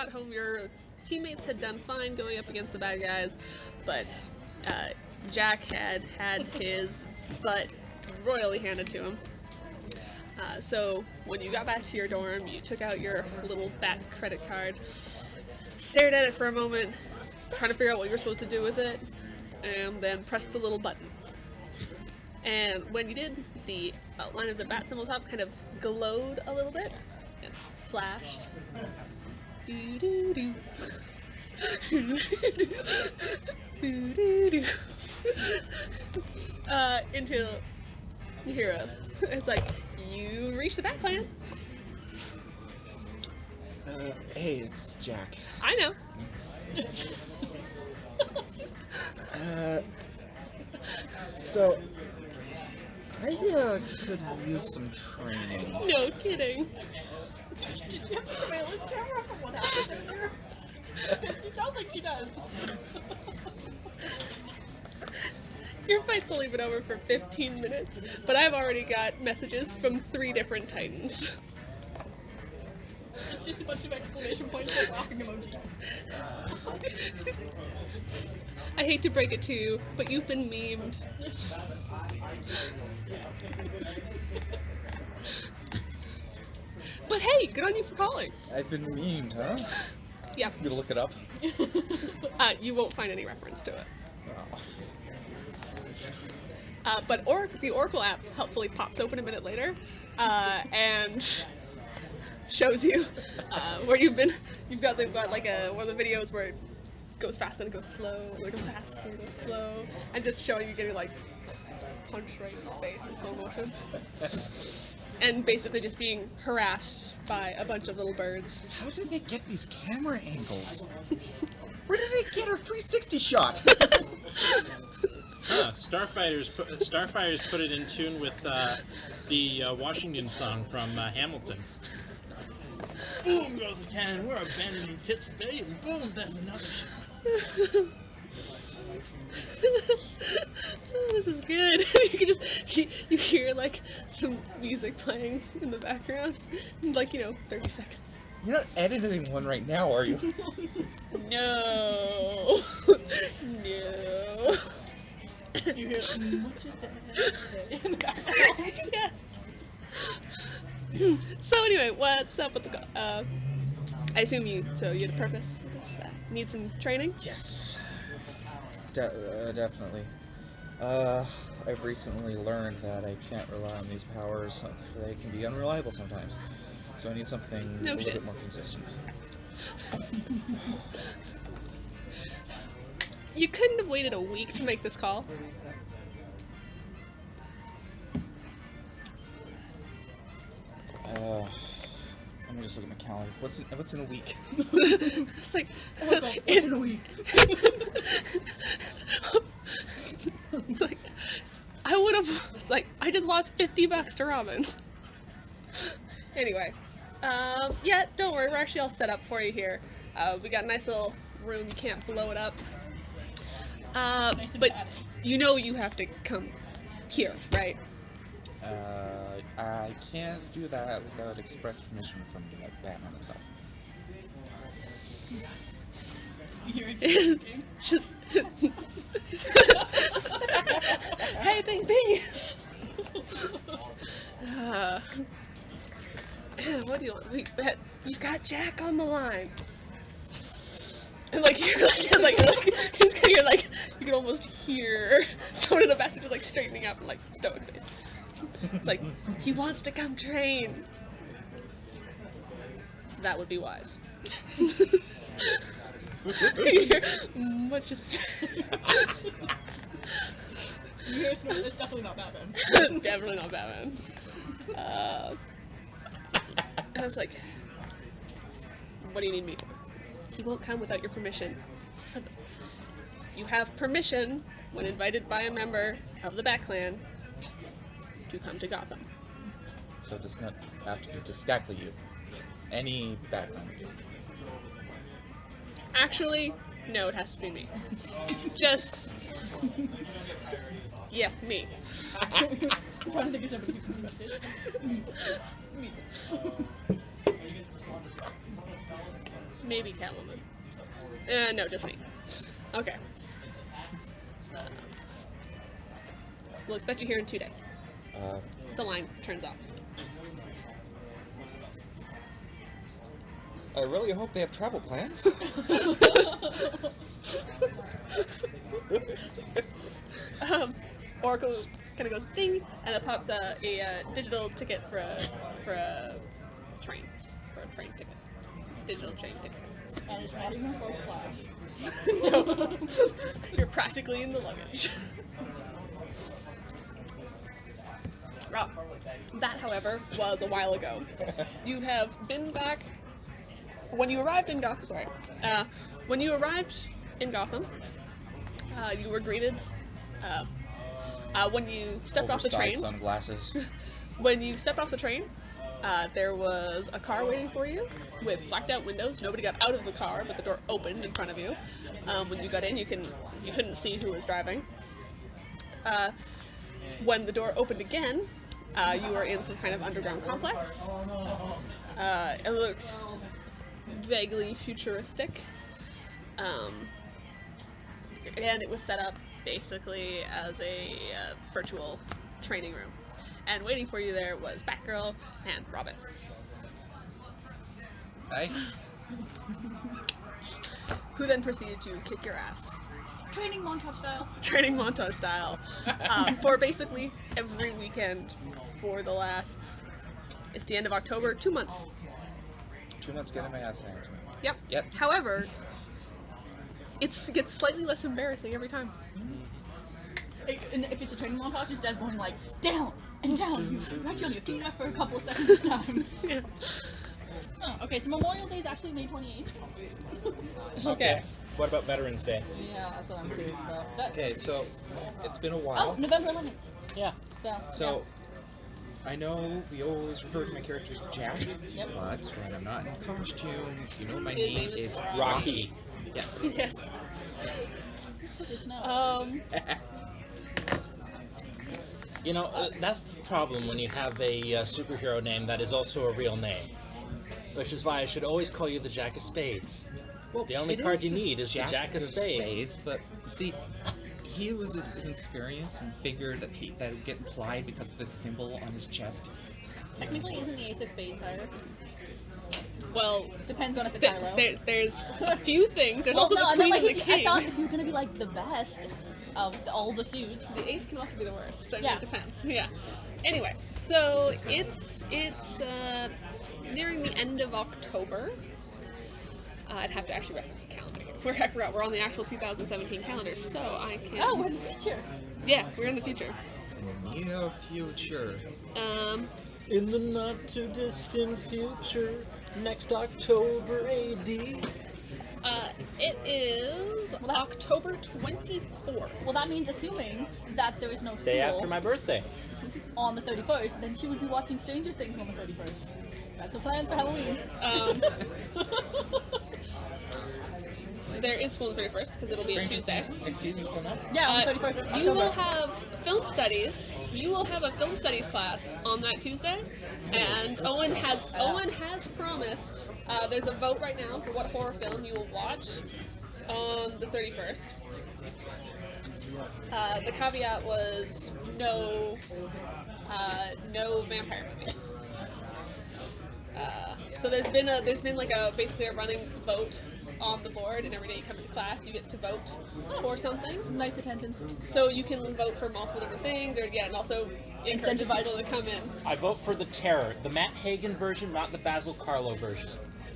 got home, your teammates had done fine going up against the bad guys, but Jack had his butt royally handed to him. So when you got back to your dorm, you took out your little bat credit card, stared at it for a moment, trying to figure out what you were supposed to do with it, and then pressed the little button. And when you did, the outline of the bat symbol top kind of glowed a little bit and flashed. Doo-doo-doo. Doo-doo-doo. Until you hear it's like, you reached the bat clan. Hey, it's Jack. I know. So, I could use some training. No kidding. Did you have a surveillance camera from what happened in there? It sounds like she does. Your fight's only been over for 15 minutes, but I've already got messages from 3 different Titans. It's just a bunch of exclamation points and laughing emoji. I hate to break it to you, but you've been memed. But hey, good on you for calling. I've been memed, huh? Yeah. You gonna look it up? You won't find any reference to it. Oh. But the Oracle app helpfully pops open a minute later, and shows you where you've been. They've got like one of the videos where it goes fast and it goes slow, or it goes fast and it goes slow, and just showing you getting like punched right in the face in slow motion. And basically just being harassed by a bunch of little birds. How did they get these camera angles? Where did they get her 360 shot? Starfighters put it in tune with the Washington song from Hamilton. Boom goes the cannon, we're abandoning Kit's Bay, and boom, there's another shot. Oh, this is good. You can just you hear like some music playing in the background, like 30 seconds. You're not editing one right now, are you? No, no. You hear much of that in the background. Yes. So anyway, what's up with the? I assume you had a purpose for this. Need some training? Yes. Definitely. I've recently learned that I can't rely on these powers. They can be unreliable sometimes. So I need something a little bit more consistent. You couldn't have waited a week to make this call? Let me just look at my calendar. What's in a week? It's like, in a week. It's like, I just lost $50 to ramen. Anyway, yeah, don't worry, we're actually all set up for you here. We got a nice little room, you can't blow it up. But you know you have to come here, right? I can't do that without express permission from Batman himself. You hear it shaking? Hey, Bing Bing! What do you want? You've got Jack on the line. And you're you can almost hear someone in the back just straightening up and stoic face. It's like, he wants to come train. That would be wise. Much as It's definitely not Batman. Definitely not Batman. I was like, what do you need me for? He won't come without your permission. I said, you have permission when invited by a member of the Bat Clan to come to Gotham. So it does not have to be Discackle you. Any background. Actually, no, it has to be me. Just... yeah, me. I'm trying to think of somebody who can trust it. Me. Maybe Catwoman. No, just me. Okay. We'll expect you here in 2 days. The line turns off. I really hope they have travel plans. Oracle kind of goes ding, and it pops a digital ticket for a train. For a train ticket. Digital train ticket. And it's not even for Flash. No. You're practically in the luggage. Oh, that, however, was a while ago. You have been back. When you arrived in Gotham, you were greeted. When you stepped off the train. Oversized sunglasses. When you stepped off the train, there was a car waiting for you with blacked out windows. Nobody got out of the car, but the door opened in front of you. When you got in, you couldn't see who was driving. When the door opened again, you were in some kind of underground complex. It looked vaguely futuristic. And it was set up basically as a virtual training room. And waiting for you there was Batgirl and Robin. Hi. Who then proceeded to kick your ass. Training montage style. Training montage style. For basically every weekend for the last, it's the end of October, 2 months. 2 months getting my ass handed. Yep. Yep. However, it gets slightly less embarrassing every time. And if it's a training montage, instead of going like down and down, you're actually on your feet for a couple of seconds this time. Yeah. Oh, okay, so Memorial Day is actually May 28th. Okay. What about Veterans Day? Yeah, that's what I'm curious about. Okay, so it's been a Oh, while. November 11th. Yeah. So I know we always refer to my character as Jack, Yep. but when I'm not in costume, you know my His name name is is Rocky. Yes. Yes. Good to know. You know, that's the problem when you have a superhero name that is also a real name. Which is why I should always call you the Jack of Spades. Well, The only it card is you the need is the Jack of Spades. But see, he was inexperienced and figured that that would get implied because of the symbol on his chest. Technically, isn't the Ace of Spades higher? Well, Depends on if it's high or low. there's a few things. There's Well, also no, the I meant queen like and the if you, I king. thought if you were gonna be like the best of all the suits. The ace can also be the worst. I mean, Yeah. it depends. Yeah. Anyway, so it's nearing the end of October. I'd have to actually reference a calendar here. I forgot we're on the actual 2017 calendar, so I can. Oh, we're in the future. Yeah, we're in the future. Near future. In the not too distant future, next October AD. It is October 24th. Well, that means assuming that there is no Day after school my birthday. on the 31st, then she would be watching Stranger Things on the 31st. That's the plans for Halloween. There is school on the 31st because it'll be a Tuesday. Next season's coming up. Yeah, on the 31st of You October. will have film studies. You will have a film studies class on that Tuesday, and Owen has promised. There's a vote right now for what horror film you will watch on the 31st. The caveat was no vampire movies. So there's been like basically a running vote on the board, and every day you come into class, you get to vote for something. Nice attendance. So you can vote for multiple different things, and also encourages people to come in. I vote for the Terror, the Matt Hagen version, not the Basil Carlo version.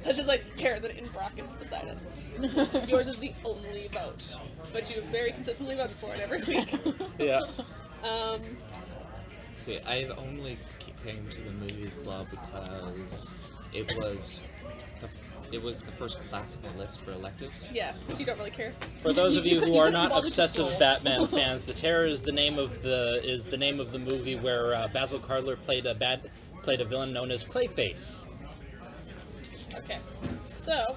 That's just like Terror then in brackets beside it. Yours is the only vote, but you very consistently voted for it every week. Yeah. See, I've only came to the movie club because it was the first class on the list for electives. Yeah, because you don't really care. For those of you who You are couldn't not bother to obsessive scroll. Batman fans, The Terror is the name of the movie where Basil Carlo played a villain known as Clayface. Okay, so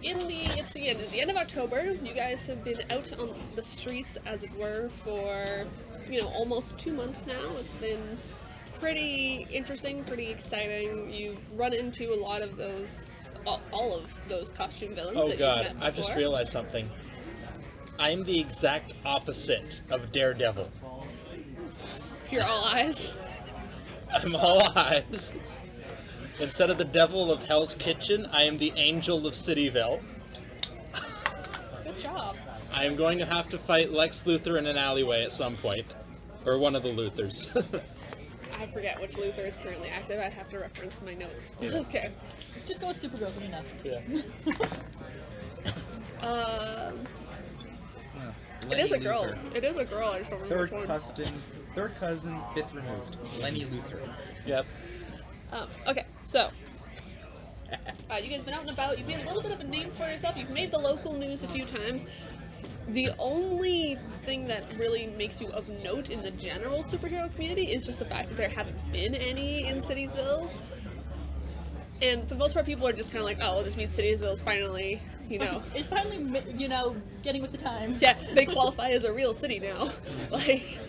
it's the end of October. You guys have been out on the streets, as it were, for almost 2 months now. It's been pretty interesting, pretty exciting. You've run into a lot of those, all of those costume villains. Oh that god, you've met I've just before. realized something. I'm the exact opposite of Daredevil. You're all eyes. I'm all eyes. Instead of the devil of Hell's Kitchen, I am the angel of Cityville. Good job. I am going to have to fight Lex Luthor in an alleyway at some point. Or one of the Luthors. I forget which Luthor is currently active. I'd have to reference my notes. Okay. Just go with Supergirl, let me know. Yeah. It is a girl. Luthor. It is a girl. I just don't remember which one. Third cousin, fifth removed. Lenny Luthor. Yep. Okay, so you guys been out and about. You've made a little bit of a name for yourself. You've made the local news a few times. The only thing that really makes you of note in the general superhero community is just the fact that there haven't been any in Cityville. And for the most part, people are just kind of like, oh, we'll just mean Cityville's finally, you know. It's finally, you know, getting with the times. Yeah, they qualify as a real city now. Like,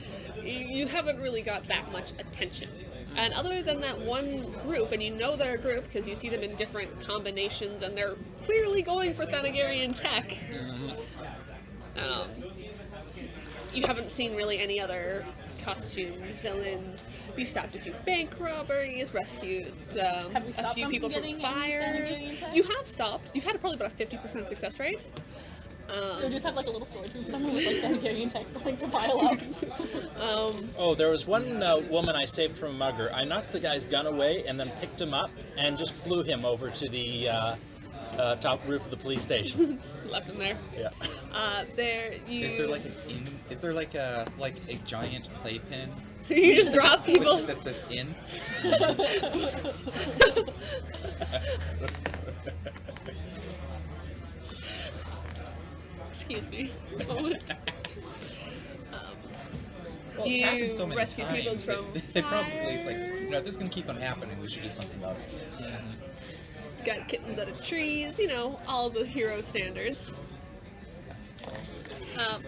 you haven't really got that much attention. And other than that one group, and you know they're a group because you see them in different combinations, and they're clearly going for Thanagarian tech. You haven't seen really any other costume villains. You stopped a few bank robberies, rescued a few people from fires. You have stopped. You've had probably about a 50% success rate. So just have like a little storage room somewhere with like Thanagarian tech like, to pile up. Oh, there was one woman I saved from a mugger. I knocked the guy's gun away and then picked him up and just flew him over to the top roof of the police station. Left him there. Yeah. Is there like an in? Is there like a giant playpen? You just drop people. That says in. Excuse me. Well, it's happened so many rescue people times. from They probably, it's like, you know, this is going to keep on happening. We should do something about it. Got kittens out of trees, you know, all the hero standards.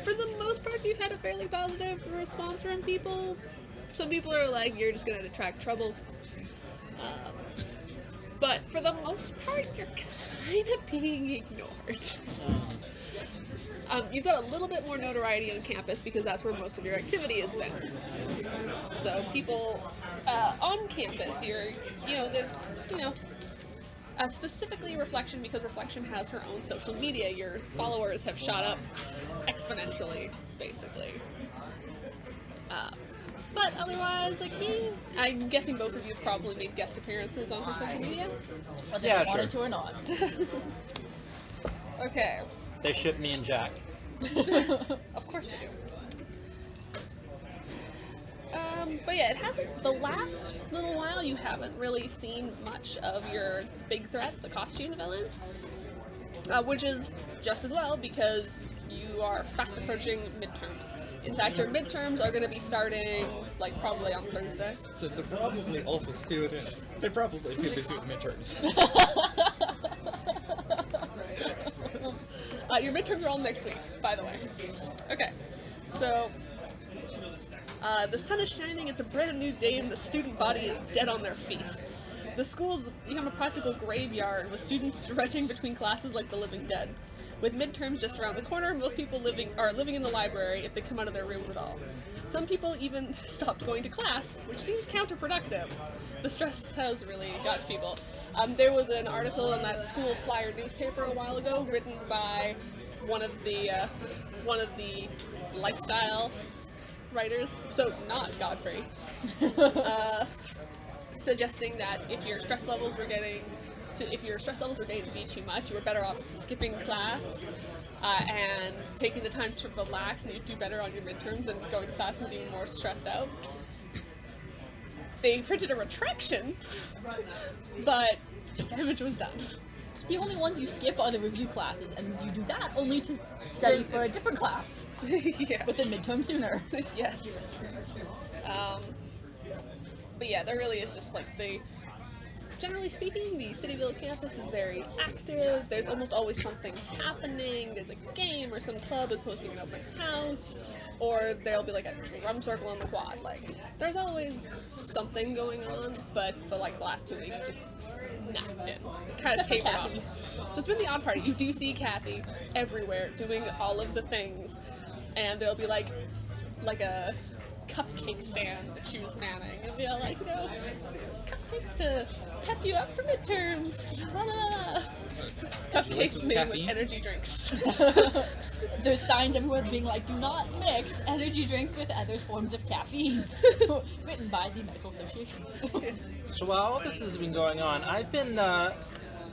For the most part, you've had a fairly positive response from people. Some people are like, you're just going to attract trouble. But for the most part, you're kind of being ignored. You've got a little bit more notoriety on campus because that's where most of your activity has been. So people on campus, there's, specifically Reflection, because Reflection has her own social media. Your followers have shot up exponentially, basically. But otherwise, like, I'm guessing both of you probably made guest appearances on her social media. Whether they wanted to or not. Okay. They ship me and Jack. Of course they do. But yeah, it hasn't. The last little while, you haven't really seen much of your big threats, the costume villains, which is just as well because you are fast approaching midterms. In fact, your midterms are going to be starting like probably on Thursday. So they're probably also students. They're probably too busy with midterms. Your midterms are all next week, by the way. Okay, so the sun is shining, it's a brand new day, and the student body is dead on their feet. The school's become a practical graveyard, with students dredging between classes like the living dead. With midterms just around the corner, most people are living in the library if they come out of their rooms at all. Some people even stopped going to class, which seems counterproductive. The stress has really got to people. There was an article in that school flyer newspaper a while ago, written by one of the lifestyle writers, so not Godfrey, suggesting that if your stress levels were getting to be too much, you were better off skipping class and taking the time to relax, and you'd do better on your midterms than going to class and being more stressed out. They printed a retraction, but damage was done. The only ones you skip are the review classes, and you do that only to study for a different class. Yeah. With the midterm sooner. Yes. But yeah, there really is just like generally speaking, the Cityville campus is very active. There's almost always something happening. There's a game, or some club is hosting an open house, or there'll be like a drum circle on the quad. Like, there's always something going on, but for like the last 2 weeks, just nothing. Kind of tapered off. So it's been the odd part. You do see Kathy everywhere doing all of the things, and there'll be like a cupcake stand that she was manning, and be all like, you know, cupcakes to pep you up for midterms. La, la, la. Cupcakes made with energy drinks. There's signs everywhere being like, do not mix energy drinks with other forms of caffeine. Written by the Medical Association. So while all this has been going on, I've been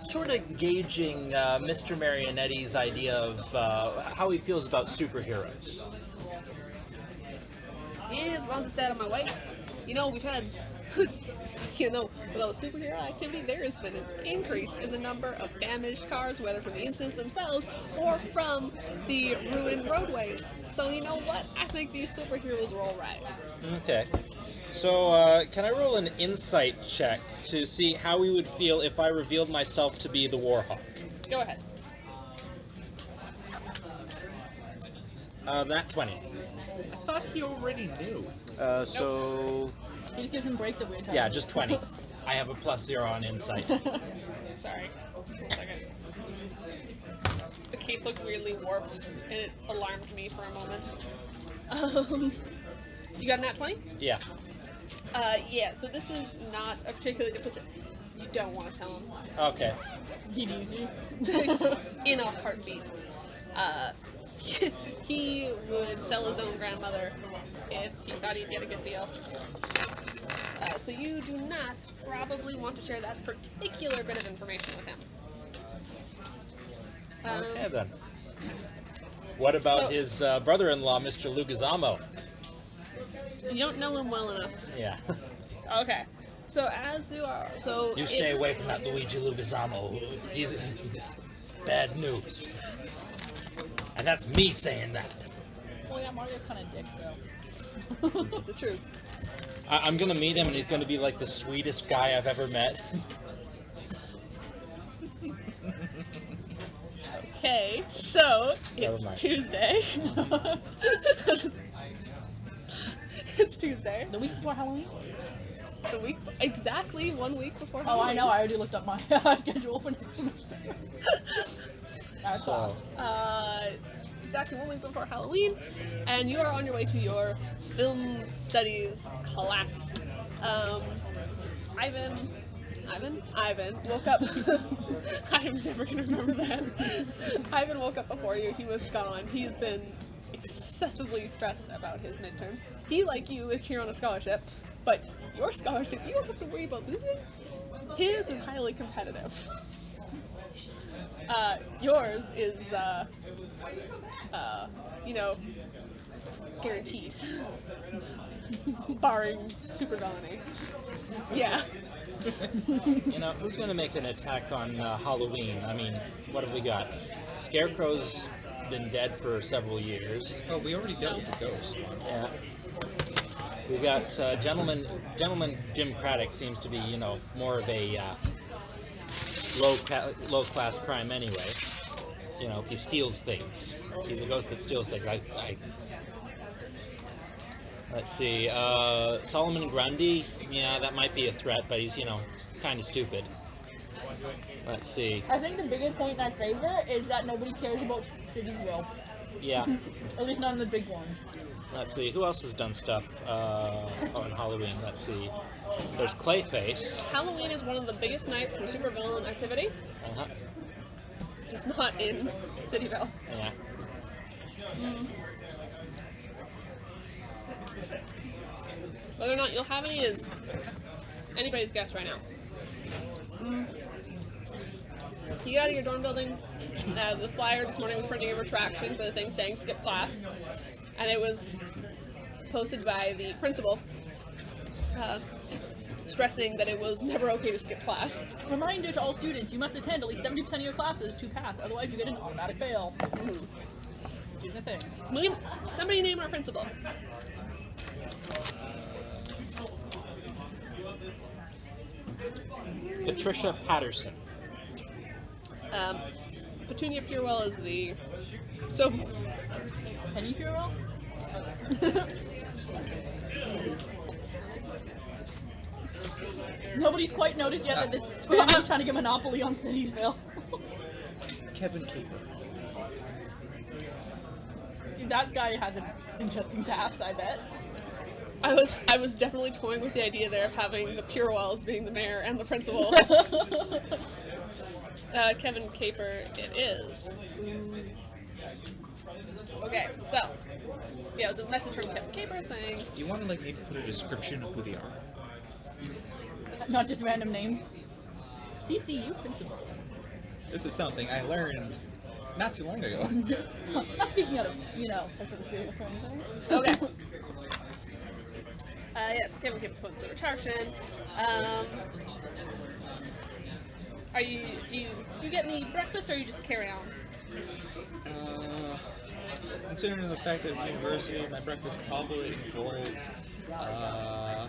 sort of gauging Mr. Marionetti's idea of how he feels about superheroes. Yeah, as long as it's out of my way. You know, we've had, with all the superhero activity, there has been an increase in the number of damaged cars, whether from the incidents themselves or from the ruined roadways. So you know what? I think these superheroes are all right. Okay. So, can I roll an insight check to see how we would feel if I revealed myself to be the Warhawk? Go ahead. That 20. I thought he already knew. So... He just gives him breaks at weird times. Yeah, just 20. I have a +0 on insight. Sorry. 1 second. The case looked weirdly warped, and it alarmed me for a moment. You got a nat 20? Yeah. Yeah, so this is not a particularly difficult. You don't want to tell him. Okay. He'd use you. In a heartbeat. He would sell his own grandmother if he thought he'd get a good deal. So you do not probably want to share that particular bit of information with him. Okay, then. What about his brother-in-law, Mr. Lugazamo? You don't know him well enough. Yeah. Okay. So as you are, You stay away from that Luigi Lugazamo. He's bad news. And that's me saying that. Well, yeah, Mario's kind of dick, though. It's the truth. I'm gonna meet him, and he's gonna be like the sweetest guy I've ever met. Okay, so it's mind. Tuesday. It's Tuesday. The week before Halloween? The week, exactly 1 week before Oh, Halloween. I know. I already looked up my schedule for our class. Exactly 1 week before Halloween, and you are on your way to your film studies class. Ivan woke up. I'm never gonna remember that. Ivan woke up before you. He was gone. He's been excessively stressed about his midterms. He, like you, is here on a scholarship, but your scholarship, you don't have to worry about losing. His is highly competitive. Yours is, guaranteed. Barring super villainy. Yeah. You know, who's gonna make an attack on Halloween? I mean, what have we got? Scarecrow's been dead for several years. Oh, we already dealt with the ghost. Yeah. We've got Gentleman Jim Craddock seems to be, you know, more of a low class crime anyway. You know, he steals things. He's a ghost that steals things. Let's see. Solomon Grundy. Yeah, that might be a threat, but he's, you know, kind of stupid. Let's see. I think the biggest point in our favor is that nobody cares about Cityville. Yeah. At least not in the big ones. Let's see. Who else has done stuff on Halloween? Let's see. There's Clayface. Halloween is one of the biggest nights for supervillain activity. Uh-huh. Just not in Cityville. Yeah. Whether or not you'll have any is anybody's guess right now. You got out of your dorm building. The flyer this morning was printing a retraction for the thing saying skip class. And it was posted by the principal, stressing that it was never okay to skip class. Reminder to all students, you must attend at least 70% of your classes to pass, otherwise you get an automatic fail. Which is a thing. Somebody name our principal. Patricia Patterson. Petunia Purewell is the... So... Penny Purewell? Nobody's quite noticed yet that this family's trying to get monopoly on Cityville. Kevin Caper. Dude, that guy has an interesting task, I bet. I was definitely toying with the idea there of having the Purewells being the mayor and the principal. Kevin Caper it is. Okay, so yeah, it was a message from Kevin Caper saying, Do you want to like maybe put a description of who they are? Not just random names. CCU principal. This is something I learned not too long ago. Not speaking out of, sexual experience or anything. okay. Yes, Kevin Caper puts the retraction. Do you get any breakfast or you just carry on? Considering the fact that it's university, my breakfast probably involves a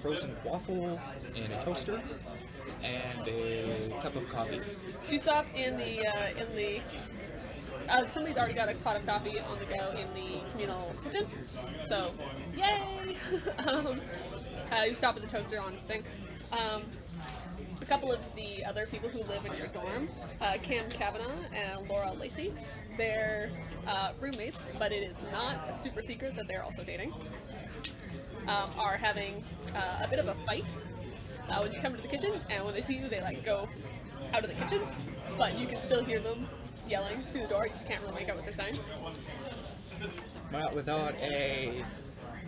frozen waffle in a toaster and a cup of coffee. So you stop in the somebody's already got a pot of coffee on the go in the communal kitchen. So, yay! You stop at the toaster on thing. A couple of the other people who live in your dorm, Cam Kavanaugh and Laura Lacey, they're roommates, but it is not a super secret that they're also dating, are having a bit of a fight when you come to the kitchen, and when they see you, they like go out of the kitchen, but you can still hear them yelling through the door. You just can't really make out what they're saying. Well, without a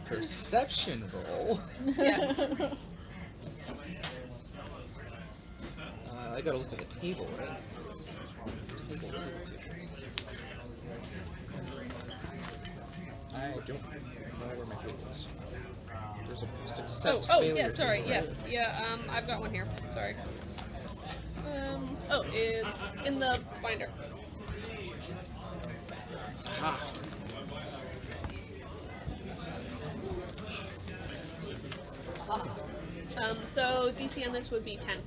perception roll. Yes. I gotta look at the table, right? Table. I don't know where my table is. There's a success failure. Yeah, sorry, table, yes. right? Yeah, I've got one here. Sorry. It's in the binder. Aha. So DC on this would be 10.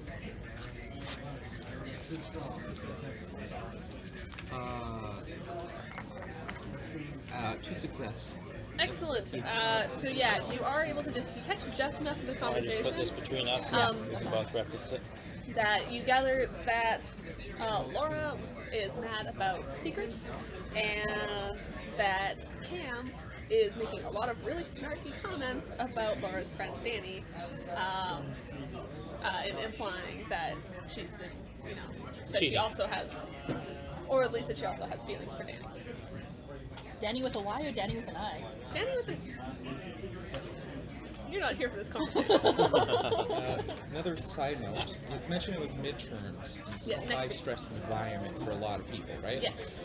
To success. Excellent. So yeah, you are able to you catch just enough of the I just conversation put this between us. Um, We can both reference it. that you gather that Laura is mad about secrets, and that Cam is making a lot of really snarky comments about Laura's friend Danny, implying that she's been, that she Cheating. also has, or at least that she also has feelings for Danny. Danny with a Y or Danny with an I? Danny with a... You're not here for this conversation. Another side note, you mentioned it was midterms. This is Yeah, a next week. high-stress environment for a lot of people, right? Yes.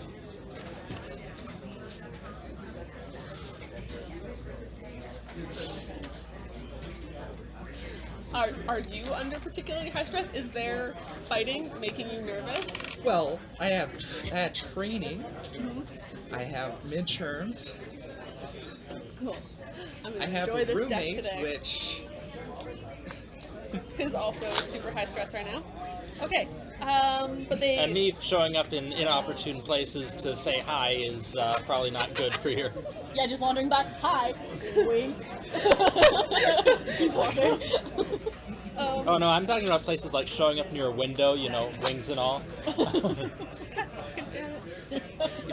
Are you under particularly high stress? Is there fighting making you nervous? Well, I had training. I have midterms. Cool. I'm I gonna have enjoy a this deck roommate, today. which Is also super high stress right now. Okay. But they. And me showing up in inopportune places to say hi is probably not good for your... Yeah, just wandering back. Hi. Wink. Keep walking. Oh no, I'm talking about places like showing up near a window, wings and all. you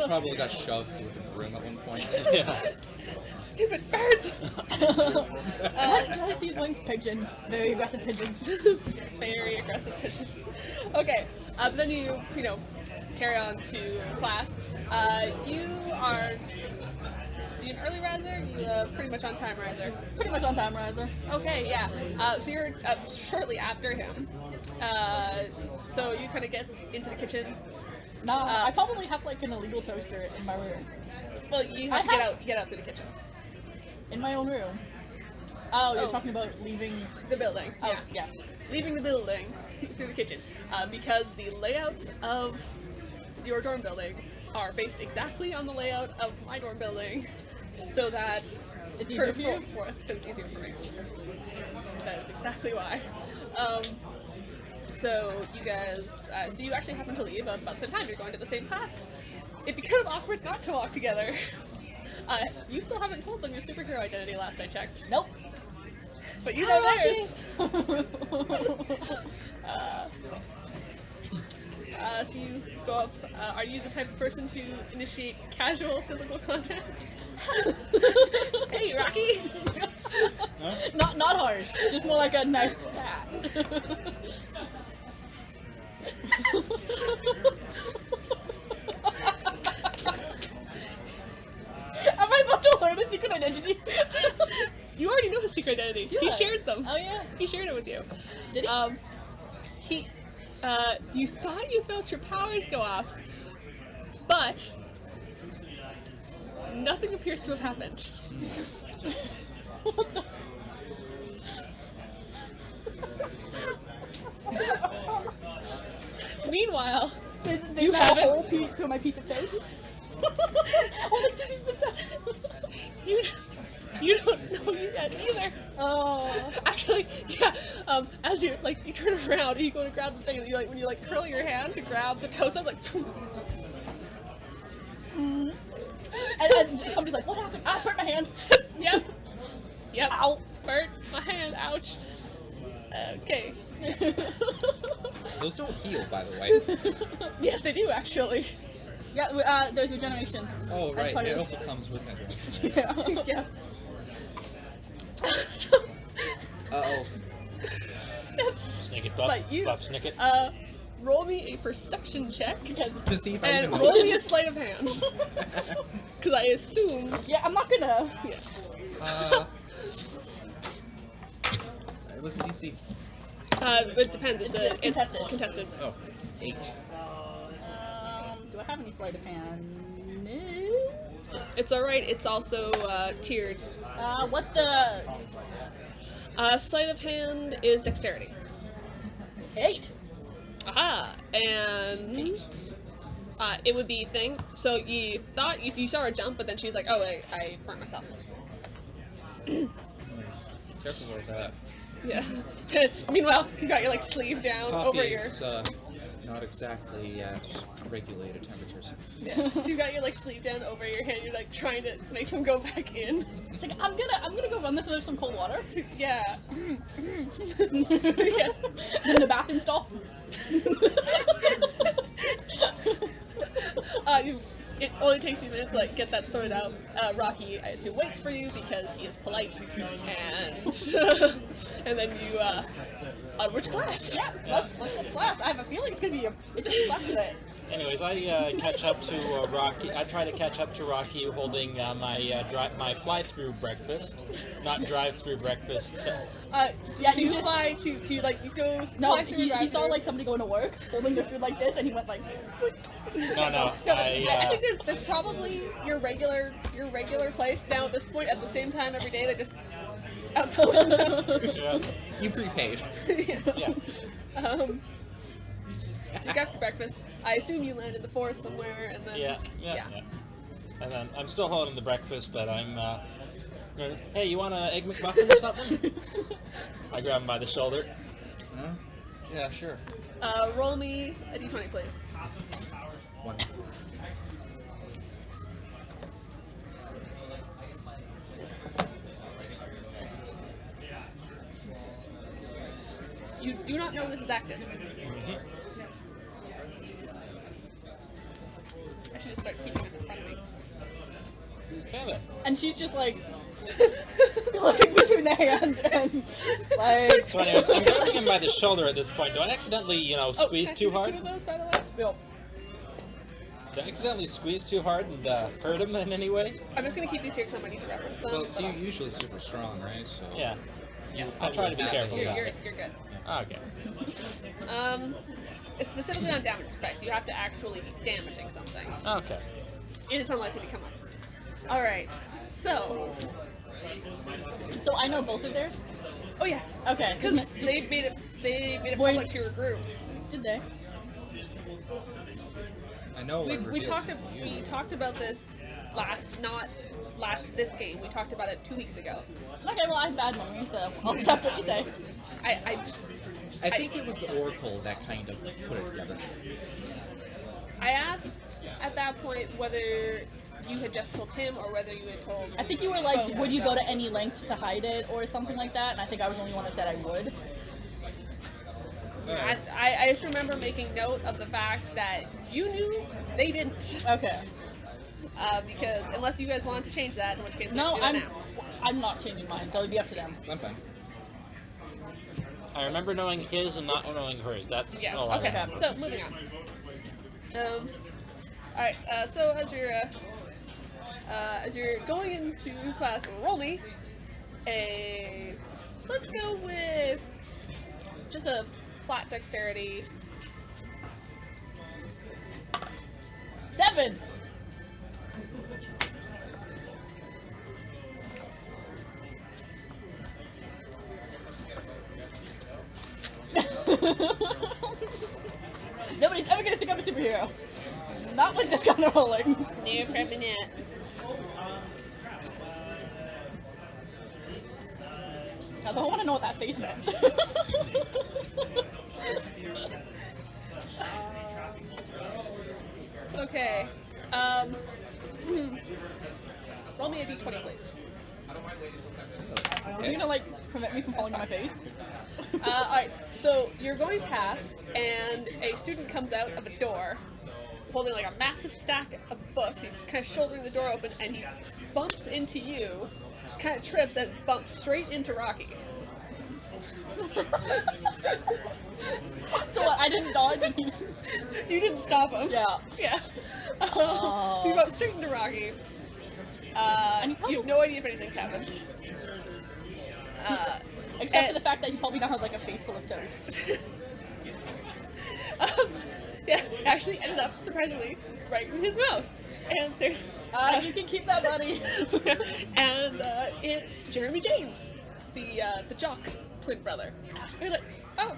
probably got shoved with a broom at one point. Yeah. Stupid birds! Try to see winged pigeons. Very aggressive pigeons. Very aggressive pigeons. Okay, but then you carry on to class. You are an early riser? You pretty much on time riser? Pretty much on time riser. Okay, yeah. So you're shortly after him. So you kind of get into the kitchen. Nah, I probably have like an illegal toaster in my room. Well, you have to get out to the kitchen. In my own room. Oh, you're Oh. talking about leaving The building. Oh, Yeah. yes. Leaving the building through the kitchen. Because the layout of your dorm buildings are based exactly on the layout of my dorm building so that It's easier for you? it's easier for me. That is exactly why. So you guys, so you actually happen to leave about the same time. You're going to the same class. It'd be kind of awkward not to walk together. You still haven't told them your superhero identity last I checked. Nope. But you know theirs. So you go up. Are you the type of person to initiate casual physical contact? Hey, Rocky. Not harsh. Just more like a nice pat. Am I about to learn a secret identity? You already know his secret identity. Do He I? shared them. Oh yeah. He shared it with you. Did he? You thought you felt your powers go off, but nothing appears to have happened. What the? Meanwhile, There's You not a haven't? whole piece to my piece of toast. Only 2 pieces of toast. you don't know yet either. Oh. Actually, yeah. As you you turn around and you go to grab the thing, and you when you curl your hand to grab the toast, I was like. Mm. And somebody's like, "What happened? Ah, hurt my hand." Yep. Yep. Ow. Hurt my hand. Ouch. Okay. Those don't heal, by the way. Yes, they do actually. Yeah, there's regeneration. Oh, As right. part It of- also comes with that. Yeah. Yeah. Uh-oh. Snick it, Bob. But you- Bob, snick it. Roll me a perception check To see if I and even roll me a notice. sleight of hand. Because I assume. Yeah, I'm not gonna. Yeah. What's the DC? It depends. It's contested. Contested. Oh, 8. Do I have any sleight of hand? No. It's alright. It's also tiered. What's the Sleight of hand is dexterity. 8? Aha! And it would be thing. So you thought you saw her jump, but then she's like, "Oh, I burnt myself." Careful with that. Yeah. Meanwhile, you got your sleeve down Coffee over your. is not exactly at regulated temperatures. Yeah. So you got your sleeve down over your hand. You're trying to make him go back in. It's like I'm gonna go run this under some cold water. Yeah. Yeah. In the bathroom stall. It only takes you a minute to get that sorted out. Rocky, I assume, waits for you because he is polite, and and then you onward to class. Yeah, let's go to class. I have a feeling it's gonna be a interesting class today. Anyways, I catch up to Rocky. I try to catch up to Rocky holding my fly-through breakfast, not drive-through breakfast. Yeah, So you fly to you go No, fly through he drive-thru. saw somebody going to work holding their food like this, and he went like. No. No, I think there's probably your regular place now at this point at the same time every day. They just out till Yeah. You prepaid. Yeah. So you got your breakfast. I assume you landed in the forest somewhere, and then Yeah. And then I'm still holding the breakfast, but I'm. Hey, you want an egg McMuffin or something? I grab him by the shoulder. Huh? Yeah, sure. Roll me a d20, please. 1. You do not know this is active. I should just start keeping it in front of me. Okay then. And she's just looking between the hand and So anyways, I'm grabbing him by the shoulder at this point. Do I accidentally, squeeze too hard? Two of those, by the way. Yep. Did I accidentally squeeze too hard and hurt him in any way? I'm just gonna keep these here because I might need to reference them. Well, but you're usually super strong, right? So Yeah. Yeah. I'll try to be careful about You're it. good. Okay. It's specifically on damage effects. You have to actually be damaging something. Okay. It is unlikely to come up. All right. So. So I know both of theirs. Oh yeah. Okay. Because they made it. They made it public to your group. Did they? I know We I revealed talked. to you. We talked about this not this game. We talked about it 2 weeks ago. Okay, well, I have bad memory, so I'll accept what you say. I think it was the Oracle that kind of put it together. I asked at that point whether you had just told him or whether you had told... I think you were like, would you go to any length to hide it or something like that, and I think I was the only one that said I would. I just remember making note of the fact that you knew, they didn't. Okay. Because unless you guys want to change that, in which case No, we can do that I'm not changing mine, so it'd be up to them. I'm fine. I remember knowing his and not knowing hers. That's Yeah, all I okay. remember. So, moving on. Alright, so as you're going into class, roll me a... Let's go with just a flat dexterity. 7! Nobody's ever gonna think I'm a superhero. Not with this kind of rolling. No, probably not. Although I want to know what that face meant. Okay. Roll me a d20, please. Are you gonna like prevent me from falling on my face? Alright, so you're going past, and a student comes out of a door holding like a massive stack of books. He's kind of shouldering the door open, and he bumps into you, kind of trips, and bumps straight into Rocky. So what? I didn't dodge. You didn't stop him. Yeah. Yeah. Oh. So you bump straight into Rocky. You have no idea if anything's happened. Except for the fact that he probably now has like a face full of toast. Yeah, actually ended up, surprisingly, right in his mouth. And there's... You can keep that, buddy. And it's Jeremy James, the jock twin brother. And you're like, oh,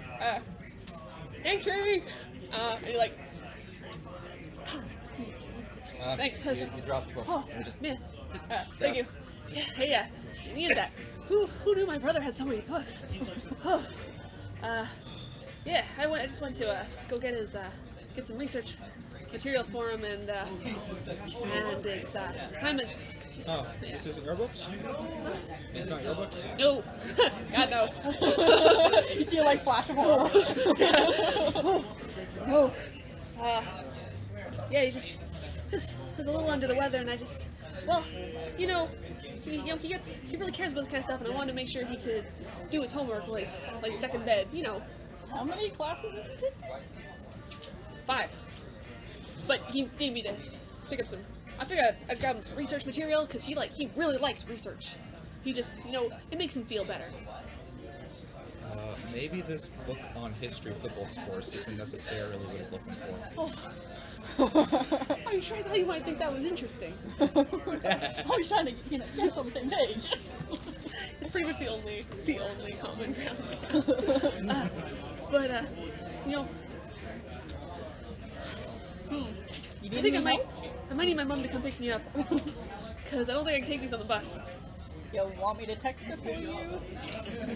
hey, Jeremy. And you're like, thanks. You dropped the book. Oh, You just... man. Thank you. Yeah, hey, you needed that. Who knew my brother had so many books? Oh, yeah, I just went to go get his get some research material for him and his assignments. Oh, Yeah. this isn't your books? It's not your books? No, God no. You see like flash of horror. Oh, yeah, he's a little under the weather, and I just, well, he really cares about this kind of stuff, and I wanted to make sure he could do his homework while he's stuck in bed, How many classes is it? 5. But he needed me to pick up some. I figured I'd grab him some research material because he really likes research. He just, it makes him feel better. Maybe this book on history football scores isn't necessarily what he's looking for. Oh. Are you sure? I thought you might think that was interesting. I was trying to get us on the same page. It's pretty much the only common ground we have. But I think I might need my mom to come pick me up because I don't think I can take these on the bus. You want me to text it for you?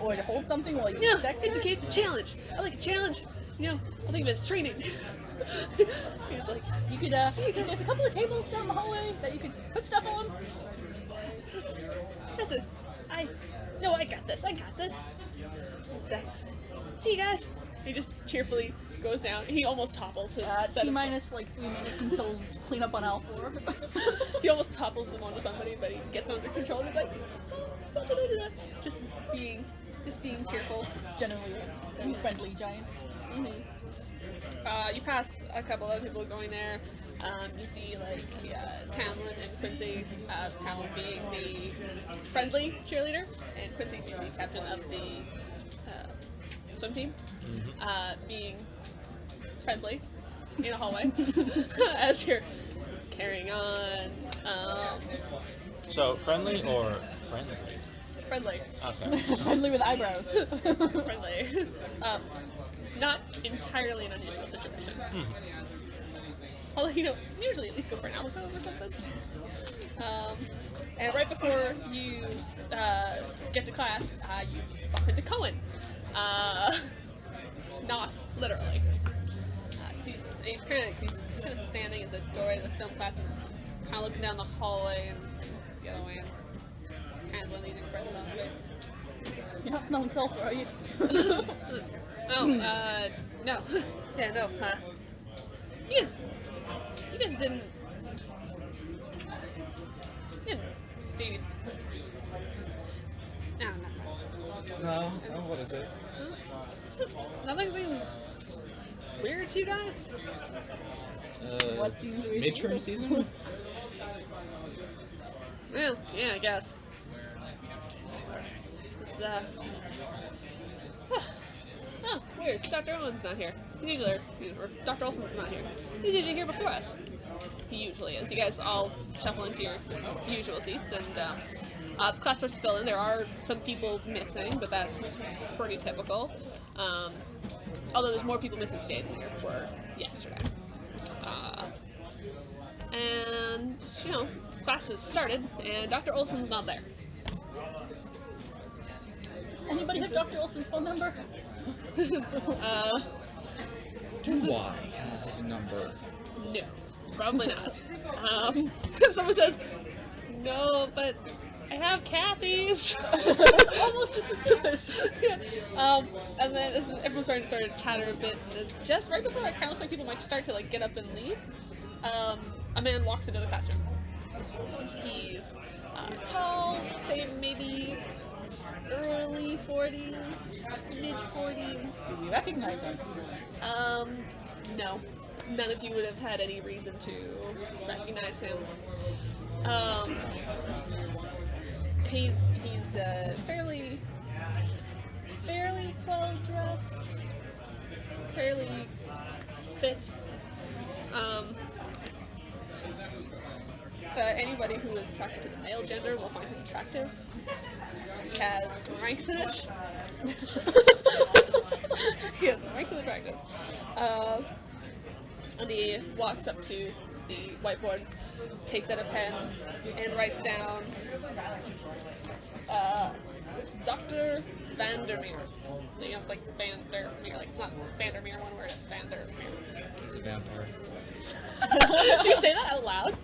Or to hold something while you No, text it's her? okay. It's a challenge. I like a challenge. I'll think of it as training. He's like, You could, there's a couple of tables down the hallway that you could put stuff on. I got this. Exactly. See you guys. He just cheerfully goes down. He almost topples his set T of- minus like 3 minutes until clean up on aisle 4. He almost topples them onto somebody, but he gets under control. He's like, just being cheerful. Generally a friendly giant. You pass a couple of people going there. You see Tamlin and Quincy. Tamlin being the friendly cheerleader, and Quincy being the captain of the swim team. Being friendly in a hallway as you're carrying on. So, friendly or friendly? Friendly. Okay. Friendly with eyebrows. Friendly. Not entirely an unusual situation. Although, usually at least go for an alcove or something. And right before you get to class, you bump into Cohen. Not literally. He's kind of standing at the doorway of the film class and kind of looking down the hallway and the other way and kind of letting these expressions on his face. You're not smelling sulfur, are you? Oh, no. Yeah, no, you guys didn't see... I don't know. No, what is it? Nothing seems weird to you guys? What seems weird? Midterm season? Well, yeah, I guess. It's, oh, weird. Dr. Owen's not here. Or Dr. Olson's not here. He's usually here before us. He usually is. You guys all shuffle into your usual seats, and the class starts to fill in. There are some people missing, but that's pretty typical. Although there's more people missing today than there were yesterday. And, class has started, and Dr. Olson's not there. Anybody have Dr. Olson's phone number? Do I have his number? No, probably not. Someone says, no, but I have Kathy's. Almost just as good. Yeah. And then everyone's starting to chatter a bit. And it's just right before it kind of looks like people might start to get up and leave. A man walks into the classroom. He's tall, say maybe early 40s, mid 40s. Do we recognize him? No. None of you would have had any reason to recognize him. He's fairly well dressed, fairly fit. Anybody who is attracted to the male gender will find him attractive. He has ranks in it. He has ranks in attractive. And he walks up to the whiteboard, takes out a pen, and writes down Dr. Vandermeer. Like Vandermeer, it's not Vandermeer one word, it's Vandermeer. It's a vampire. Do you say that out loud?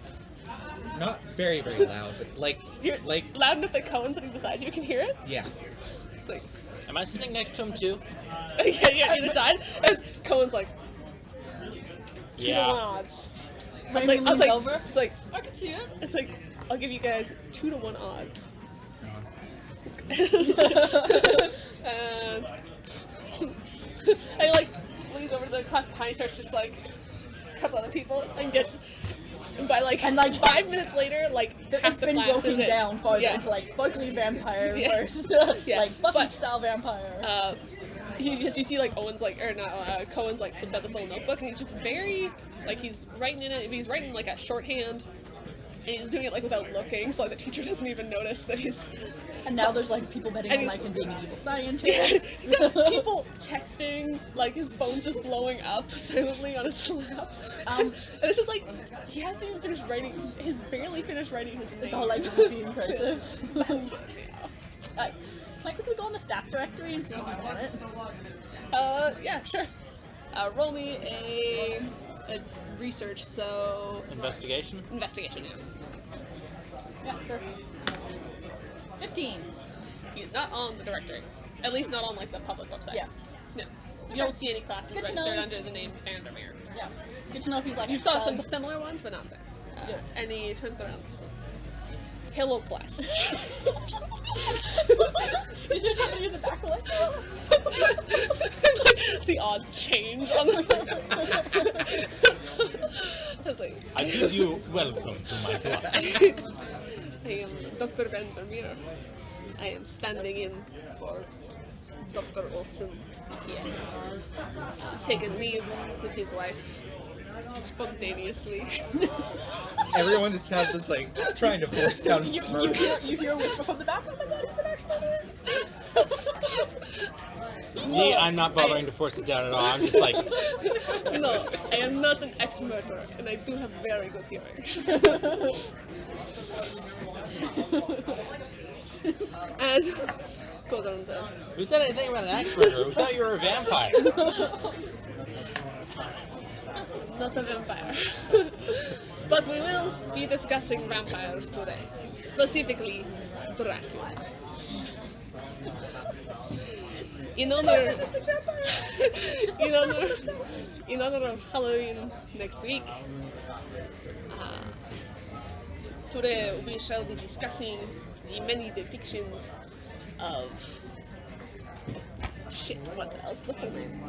Not very, very loud, but You're loud enough that Cohen sitting beside you can hear it? yeah. It's like, Am I sitting next to him too? yeah, either side. And Cohen's like, 2 to 1 odds. I was like, over? It's like, I can see it. it's like, I'll give you guys 2 to 1 odds. And he leans over to the class behind, starts just a couple other people, and gets. And by 5 minutes later, half It's the been class broken is in. down farther Yeah. into sparkly vampire Yeah. versus Yeah. Buffy But- style vampire. You see Owen's Cohen's flipped out this little notebook, and he's just very he's writing in it. He's writing a shorthand, and he's doing it without looking, so the teacher doesn't even notice that he's. And now there's people betting and on he's- him being an evil scientist. He's got people texting, his phone's just blowing up silently on his lap. And this is he hasn't even finished writing. He's barely finished writing his name. It's all being cursive. Yeah. Can I quickly go on the staff directory and see if you want it? Yeah, sure. Roll me a research, so... Investigation? Investigation, yeah. Yeah, sure. 15. He's not on the directory. At least not on, the public website. Yeah. No. You don't see any classes Good to registered know. under the name Vandermeer. Yeah. Good to know if he's You saw some subs. similar ones, but not there. Yeah. And he turns around and says, "Hello, class." Is there something in the back like The odds change on the. I was like, I bid you welcome to my club. I am Dr. Vandermeer. I am standing in for Dr. Olson. He has taken leave with his wife. spontaneously. Everyone just had this like trying to force down a You smirk. hear a whisper from the back. Oh my god, it's an expert. Me, I'm not bothering to force it down at all. I'm just like, No, I am not an ex-murderer, and I do have very good hearing. And goes on to who said anything about an axe murderer? We thought you were a vampire. not a vampire. But we will be discussing vampires today, specifically Dracula. In honor, in honor of Halloween next week, today we shall be discussing the many depictions of shit. What else? The full name?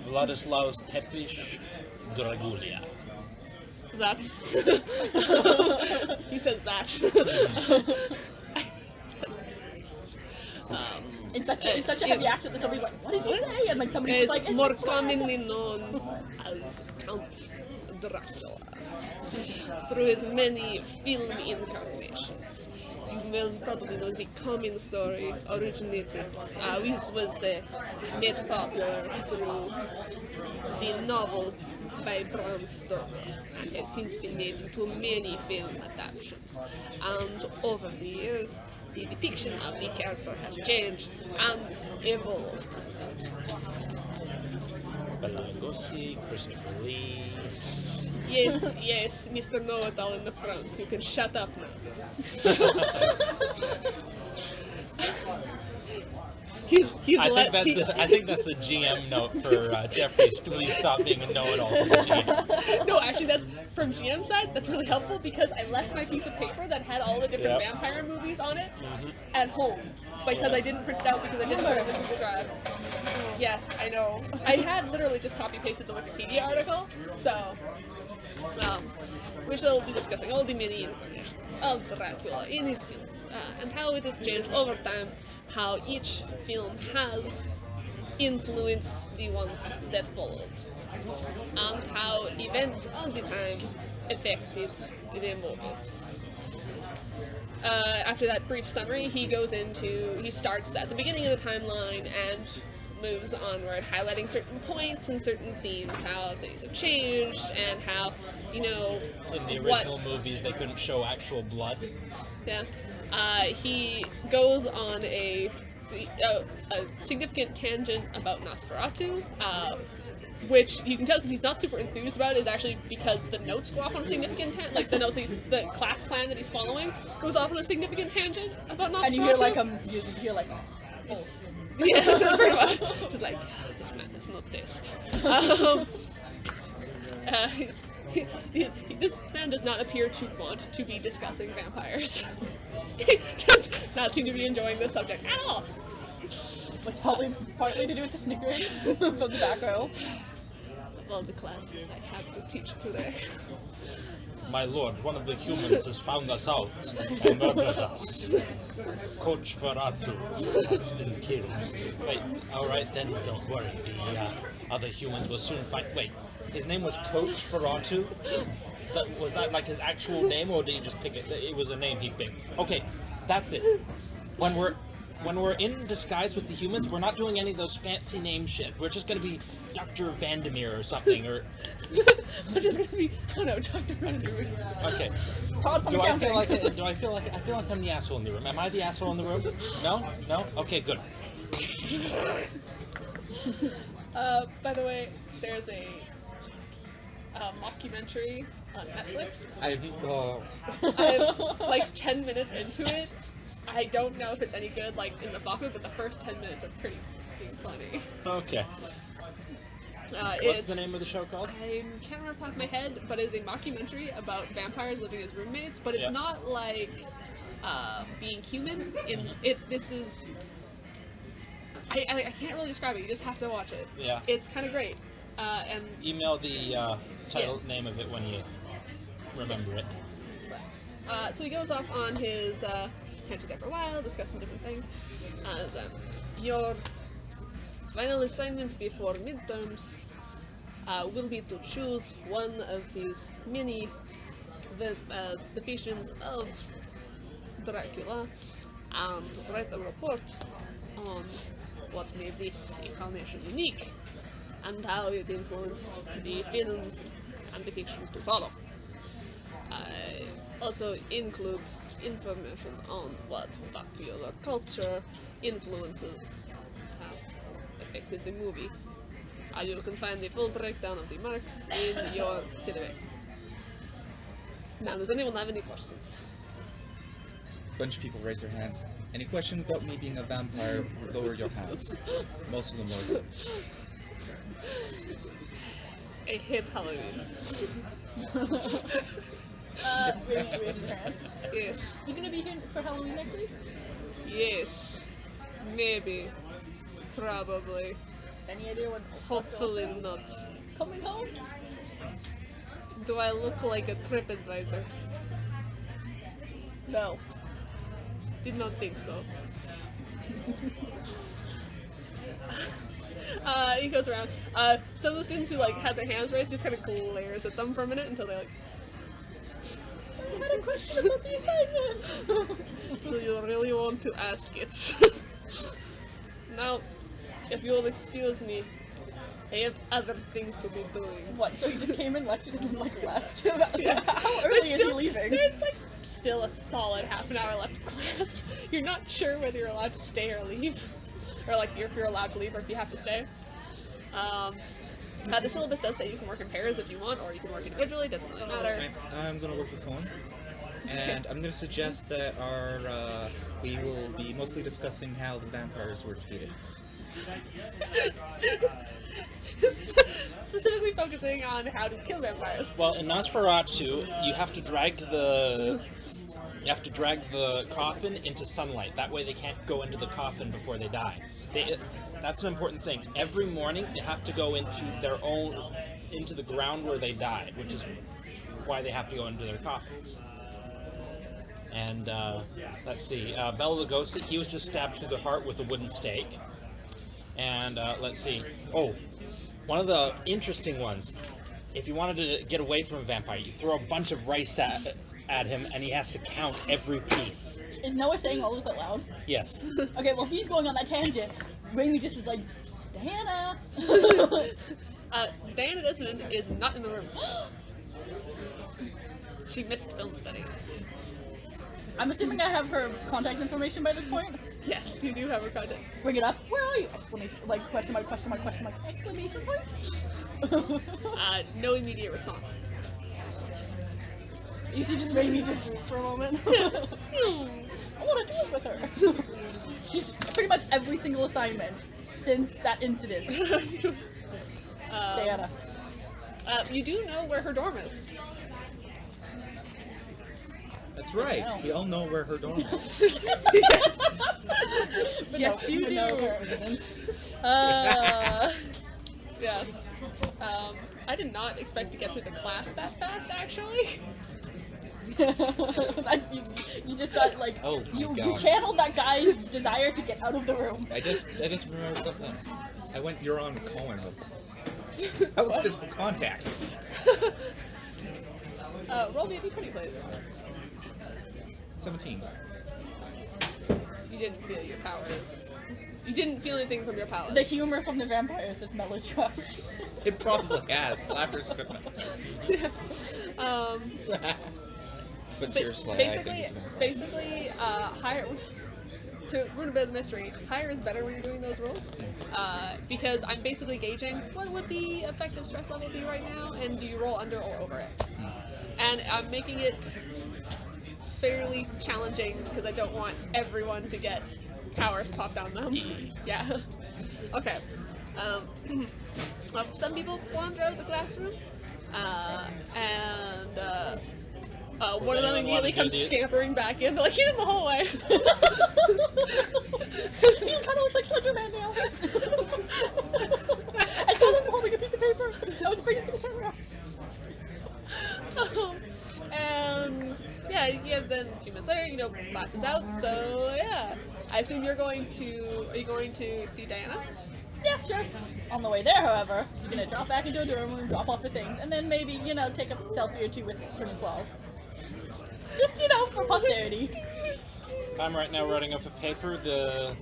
Vladislaus Tepish Dragulia. That's. He says that. In such a heavy accent that somebody's like, what did you say? And like somebody's Is just like, more it's fine. commonly known as Count Dracula. Through his many film incarnations. You will probably know the common story originated, which was made popular through the novel by Bram Stoker and has since been made into many film adaptations. And over the years, the depiction of the character has changed and evolved. Bela Lugosi, Christopher Lee. Yes, Mr. Know-It-All in the front. You can shut up now. he's I think that's a GM note for Jeffrey. Please stop being a know-it-all to the GM. No, actually, that's from GM side. That's really helpful because I left my piece of paper that had all the different Yep. vampire movies on it at home because I didn't print it out because I didn't put it in the Google Drive. Yes, I know. I had literally just copy-pasted the Wikipedia article, so we shall be discussing all the many incarnations of Dracula in his film and how it has changed over time, how each film has influenced the ones that followed, and how events of the time affected the movies. After that brief summary, he starts at the beginning of the timeline and moves onward, highlighting certain points and certain themes, how things have changed, and how, In the original movies, they couldn't show actual blood. Yeah. He goes on a significant tangent about Nosferatu, which you can tell because he's not super enthused about is actually because the notes go off on a significant tangent, like the notes the class plan that he's following goes off on a significant tangent about Nosferatu. And you hear like you hear like, oh. Yeah, so pretty much. It's like, this man is not pissed. This man does not appear to want to be discussing vampires. He does not seem to be enjoying this subject at all. What's probably partly to do with the snickering from the back row. Of all the classes I had to teach today. My lord, one of the humans has found us out and murdered us. Coach Ferratu has been killed. Wait, alright then, don't worry. The other humans will soon find. Wait, his name was Coach Ferratu? Was that like his actual name, or did he just pick it? It was a name he picked. Okay, that's it. When we're in disguise with the humans, we're not doing any of those fancy name shit. We're just gonna be Dr. Vandermeer or something, or... We're just gonna be, I don't know, Dr. Vandermeer. Okay. Todd from Do I accounting. feel like I'm the asshole in the room? Am I the asshole in the room? No? No? Okay, good. By the way, there's a mockumentary on Netflix. I'm like 10 minutes into it. I don't know if it's any good, like, in the document, but the first 10 minutes are pretty funny. Okay. What's the name of the show called? I can't remember off the top of my head, but it's a mockumentary about vampires living as roommates, but it's not like being human. This is... I can't really describe it, you just have to watch it. Yeah. It's kind of great. And Email the title name of it when you remember it. so he goes off on his tangent there for a while, discussing different things. Your final assignment before midterms will be to choose one of these many depictions of Dracula and write a report on what made this incarnation unique and how it influenced the films and depictions to follow. Also includes information on what popular culture influences have affected the movie. You can find the full breakdown of the marks in your database. Now, does anyone have any questions? Bunch of people raise their hands. Any questions about me being a vampire? Lower your hands. Most of them lower. I hate Halloween. Raise your hand. Yes. You gonna be here for Halloween next week? Yes. Maybe. Probably. Any idea when? Hopefully not. Coming home? Do I look like a TripAdvisor? No. Did not think so. He goes around. Some of the students who like had their hands raised just kind of glares at them for a minute until they like. I had a question about the assignment. Do you really want to ask it? Now, if you'll excuse me, I have other things to be doing. What? So he just came in, lectured, and then like left? Yeah. How early is he leaving? There's like still a solid half an hour left of class. You're not sure whether you're allowed to stay or leave, or like if you're allowed to leave or if you have to stay. The syllabus does say you can work in pairs if you want, or you can work individually. Doesn't really matter. I'm going to work with Cohen, and I'm going to suggest that we will be mostly discussing how the vampires were defeated. Specifically focusing on how to kill vampires. Well, in Nosferatu, you have to drag the coffin into sunlight. That way, they can't go into the coffin before they die. That's an important thing. Every morning, they have to go into the ground where they died, which is why they have to go into their coffins. And let's see, Bela Lugosi, he was just stabbed through the heart with a wooden stake. And let's see. Oh, one of the interesting ones. If you wanted to get away from a vampire, you throw a bunch of rice at him, and he has to count every piece. Is Noah saying all this out loud? Yes. Okay, well, he's going on that tangent. Raimi just is like, Diana! Diana Desmond is not in the room. She missed film studies. I'm assuming I have her contact information by this point. Yes, you do have her contact. Bring it up. Where are you? Exclamation, like, question mark, question mark, question mark, exclamation point? No immediate response. You see just Raimi just droop for a moment. I want to do it with her. She's pretty much every single assignment since that incident. Diana. You do know where her dorm is. That's right. No. We all know where her dorm is. Yes, But yes, you do. no, apparently. Yes. I did not expect to get through the class that fast, actually. You just got like Oh my you God. channeled that guy's desire to get out of the room. I just remembered something. I went, you're on Cohen. That was physical contact. Roll me a d20, please. 17. You didn't feel your powers. You didn't feel anything from your powers. The humor from the vampires is melodramatic. It probably has. Slapper's equipment. But seriously, I think it's basically, higher. To ruin a bit of the mystery, higher is better when you're doing those rolls, because I'm basically gauging what would the effective stress level be right now, and do you roll under or over it? And I'm making it fairly challenging because I don't want everyone to get powers popped on them. Yeah. Okay. Some people wander out of the classroom, and one of them immediately comes scampering back in. They're like, he's in the hallway. He kind of looks like Slender Man now. I saw him holding a piece of paper. I was afraid he was going to turn around. And yeah, then a few minutes later, class is out. So yeah, I assume are you going to see Diana? Yeah, sure. On the way there, however, she's gonna drop back into a dorm room, drop off her things, and then maybe, take a selfie or two with swimming claws. Just, for posterity. I'm right now writing up a paper. The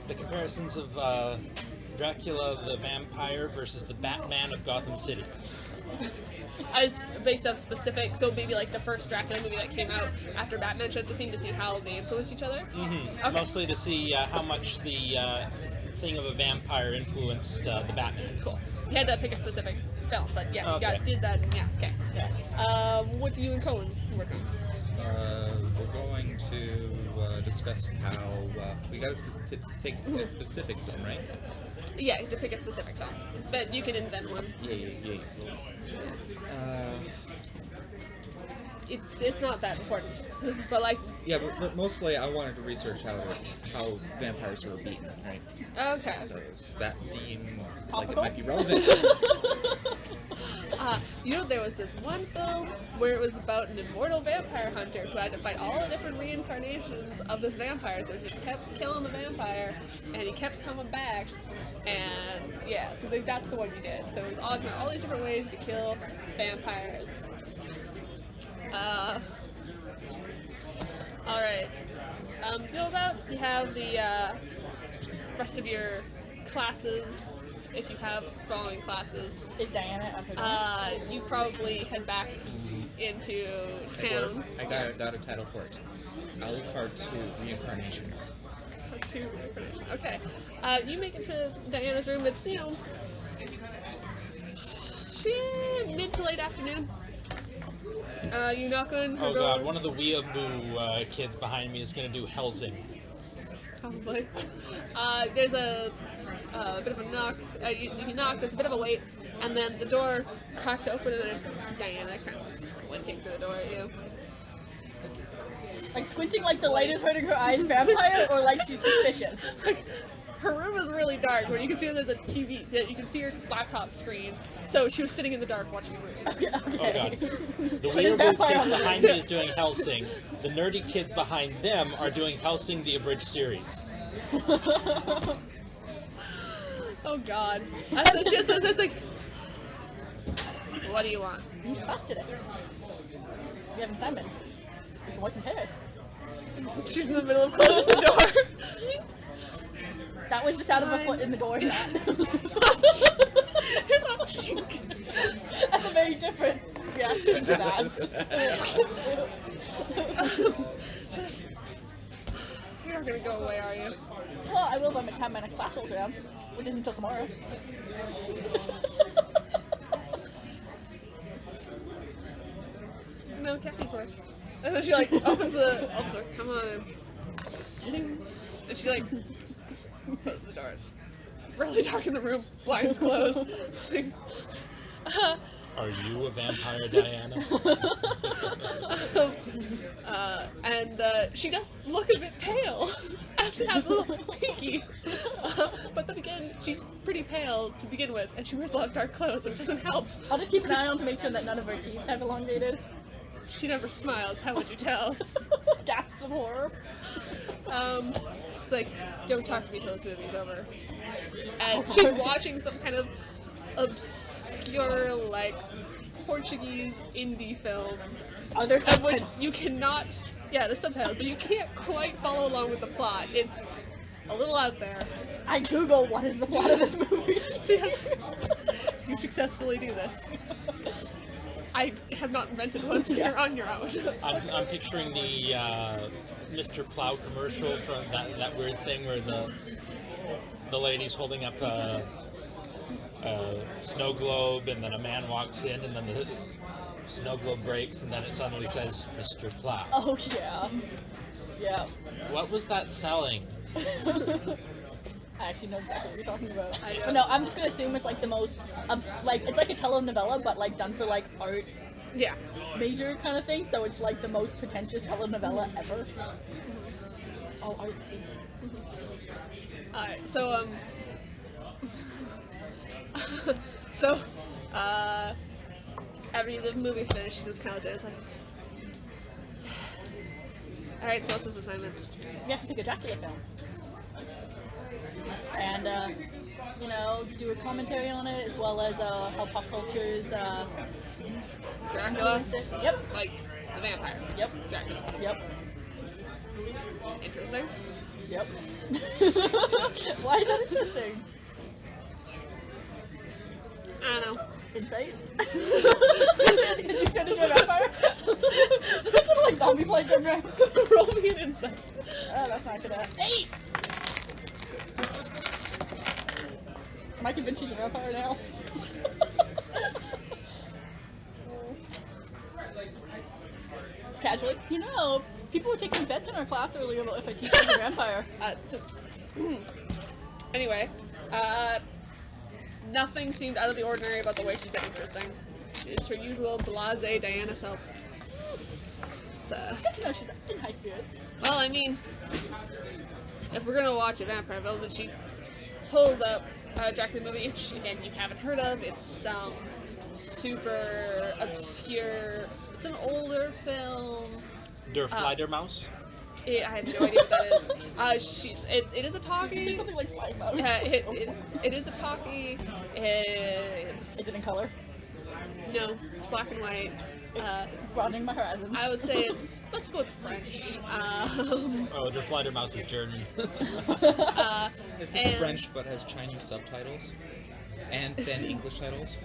comparisons of Dracula the vampire versus the Batman of Gotham City. It's based off specific, so maybe like the first Dracula movie that came out after Batman, just to see how they influenced each other. Mm-hmm. Okay. Mostly to see how much the thing of a vampire influenced the Batman. Cool. You had to pick a specific film, but yeah, Okay. you did that. Yeah, okay. Yeah. What do you and Cohen work on? We're going to discuss how we got to take a specific film, right? Yeah, you have to pick a specific film, but you can invent one. Yeah. It's not that important, but like. Yeah, but mostly I wanted to research how vampires were beaten, right? Okay. So that seems like it Topical? might be relevant. There was this one film where it was about an immortal vampire hunter who had to fight all the different reincarnations of this vampire. So he kept killing the vampire, and he kept coming back. And yeah, so that's the one you did. So it was all these different ways to kill vampires. All right. You have the rest of your classes. If you have following classes, Is Diana up her you probably head back into town. I got a title for it. Alucard 2 Reincarnation. Okay. You make it to Diana's room. It's mid to late afternoon. You knock on her Oh door. god, one of the weeaboo kids behind me is going to do Helsing. Probably. There's a bit of a knock. You knock, there's a bit of a wait, and then the door cracks open, and there's Diana kind of squinting through the door at you. Like squinting like the light is hurting her eyes vampire, or like she's suspicious? Like, her room is really dark, where you can see there's a TV, that you can see her laptop screen, so she was sitting in the dark watching a movie. Okay. Oh god. The So there's weeaboo vampire on kid the behind me is doing Helsing. The nerdy kids behind them are doing Helsing the Abridged Series. Oh god. That's like, what do you want? Use class today. We have an assignment. We can work in Paris. She's in the middle of closing the door. That was the sound of a foot in the door. Not. Here's a shink. That's a very different reaction to that. You're not gonna go away, are you? Well, I will by the time my next class rolls around, which isn't until tomorrow. No, Kathy's work. And then she opens the door. Come on in. And she closes the door. It's really dark in the room. Blinds closed. Are you a vampire, Diana? And she does look a bit pale. Actually has a little pinky. But then again, she's pretty pale to begin with, and she wears a lot of dark clothes, which doesn't help. I'll just keep an eye on to make sure that none of her teeth have elongated. She never smiles. How would you tell? Gasps of horror. It's like, don't talk to me till this movie's over. And she's watching some kind of obscure, Portuguese indie film. Are there Of which subtitles? you cannot, there's subtitles, but you can't quite follow along with the plot. It's a little out there. I Google what is the plot of this movie. See, you successfully do this. I have not invented one, so you're on your own. I'm picturing the Mr. Plow commercial from that weird thing where the lady's holding up a snow globe, and then a man walks in, and then the snow globe breaks, and then it suddenly says Mr. Plow. Oh yeah. Yeah. What was that selling? I actually know exactly what you're talking about. I know. But no, I'm just gonna assume it's the most, it's like a telenovela, but done for art Yeah. major kind of thing. So it's the most pretentious telenovela ever. Oh, art scene. Alright, so, after the movie's finished, she just kind of says, Alright, so what's this assignment? We have to pick a Dracula film. And, you know, do a commentary on it, as well as how pop culture's Dracula? influenced it. Yep. Like, the vampire. Yep. Dracula. Yep. Interesting. Yep. Why is that interesting? I don't know. Insight? Did you turn into a vampire? Just some sort of like zombie play going around. Roll me an insight. Oh, that's not gonna. 8! Am I convinced she's a vampire now? Casually. You know, people were taking bets in our class earlier about if I teach as a vampire. Anyway, nothing seemed out of the ordinary about the way she said interesting. It's her usual blasé Diana self. So, Good to know she's in high spirits. well, I mean, if we're gonna watch a vampire film, then she pulls up a Dracula movie, which again you haven't heard of. It's some super obscure. It's an older film. Der Fledermaus? I have no idea what that is. It is a Did you say talkie. something like flying mouse? Yeah, it is a talkie. Is it in color? No, it's black and white. Broadening my horizons. I would say let's go with French. Oh, Der Fledermaus is German. It's And- French, but has Chinese subtitles. And then English titles.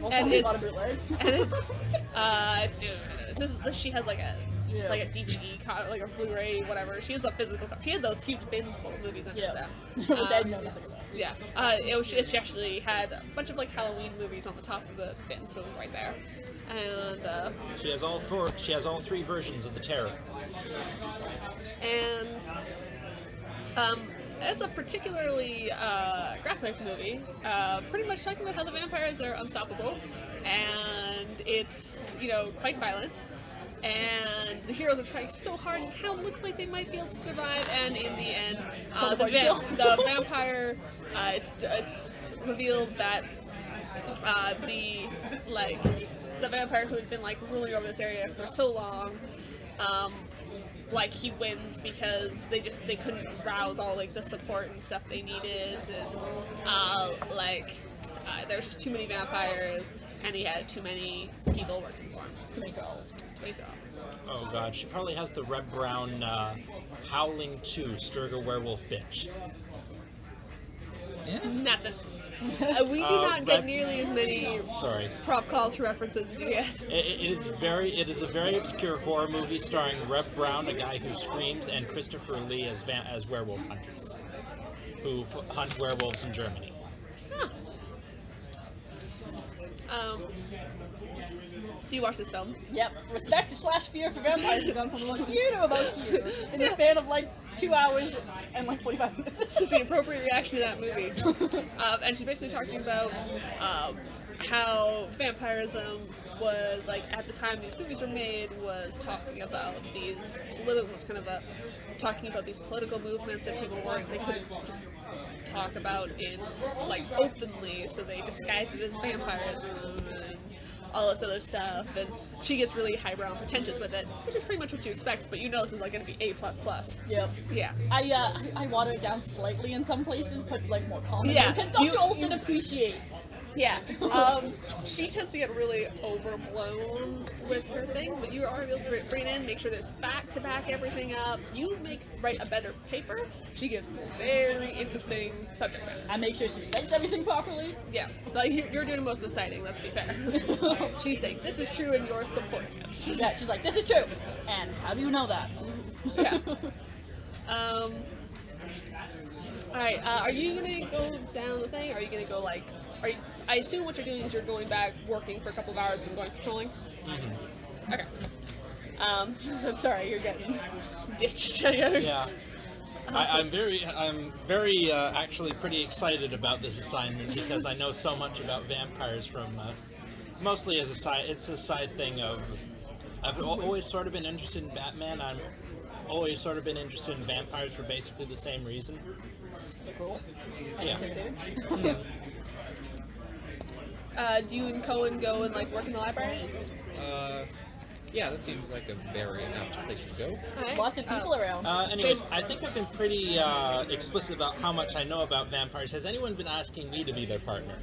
Also, and a it's- lot of bootleg. and she has like a Yeah. like a DVD, like a Blu-ray, whatever. She has a physical. She had those huge bins full of movies under Yeah. that. Which I know nothing about. Yeah, she actually had a bunch of like Halloween movies on the top of the bin, so it was right there. And She has all 4. She has all 3 versions of the Terror. it's a particularly graphic movie. Pretty much talking about how the vampires are unstoppable, and it's quite violent. And the heroes are trying so hard, and kind of looks like they might be able to survive. And in the end, the vampire, it's revealed that the vampire who had been like ruling over this area for so long, he wins because they couldn't rouse all like the support and stuff they needed, and there was just too many vampires, and he had too many people working for him. Too many trolls. Oh god, she probably has the red brown Howling 2 Sturger Werewolf bitch. Yeah. Nothing. We do not get Red- nearly as many Sorry. prop culture references as you get. It is a very obscure horror movie starring Reb Brown, a guy who screams, and Christopher Lee as werewolf hunters, who hunt werewolves in Germany. Huh. So you watched this film? Yep. Respect / fear for vampires has gone from about here to about here in the span of like 2 hours and like 45 minutes. This is the appropriate reaction to that movie. And she's basically talking about how vampirism was, like, at the time these movies were made, was talking about these talking about these political movements that they couldn't just talk about in, like, openly, so they disguised it as vampirism and all this other stuff, and she gets really highbrow and pretentious with it, which is pretty much what you expect, but this is like going to be A++. Yep. Yeah. I water it down slightly in some places, put like more comedy. Yeah, Because Dr. Olson appreciates. Yeah. She tends to get really overblown with her things, but you are able to bring it in, make sure there's fact to back everything up. You write a better paper. She gives very interesting subject matter. I make sure she cites everything properly. Yeah. Like, you're doing most of the citing, let's be fair. She's saying, this is true, and you're supporting it. Yeah, she's like, this is true. And how do you know that? Yeah. Alright, are you gonna go down the thing? Are you gonna go, I assume what you're doing is you're going back, working for a couple of hours, and going patrolling? Mm-hmm. Okay. I'm sorry, you're getting ditched. Yeah. I'm very actually pretty excited about this assignment because I know so much about vampires from mostly as a side. It's a side thing of I've always sort of been interested in Batman. I've always sort of been interested in vampires for basically the same reason. They're cool. Yeah. Do you and Cohen go and work in the library? Yeah, that seems like a very apt place to go. Alright. Lots of people around. Anyways, I think I've been pretty explicit about how much I know about vampires. Has anyone been asking me to be their partner?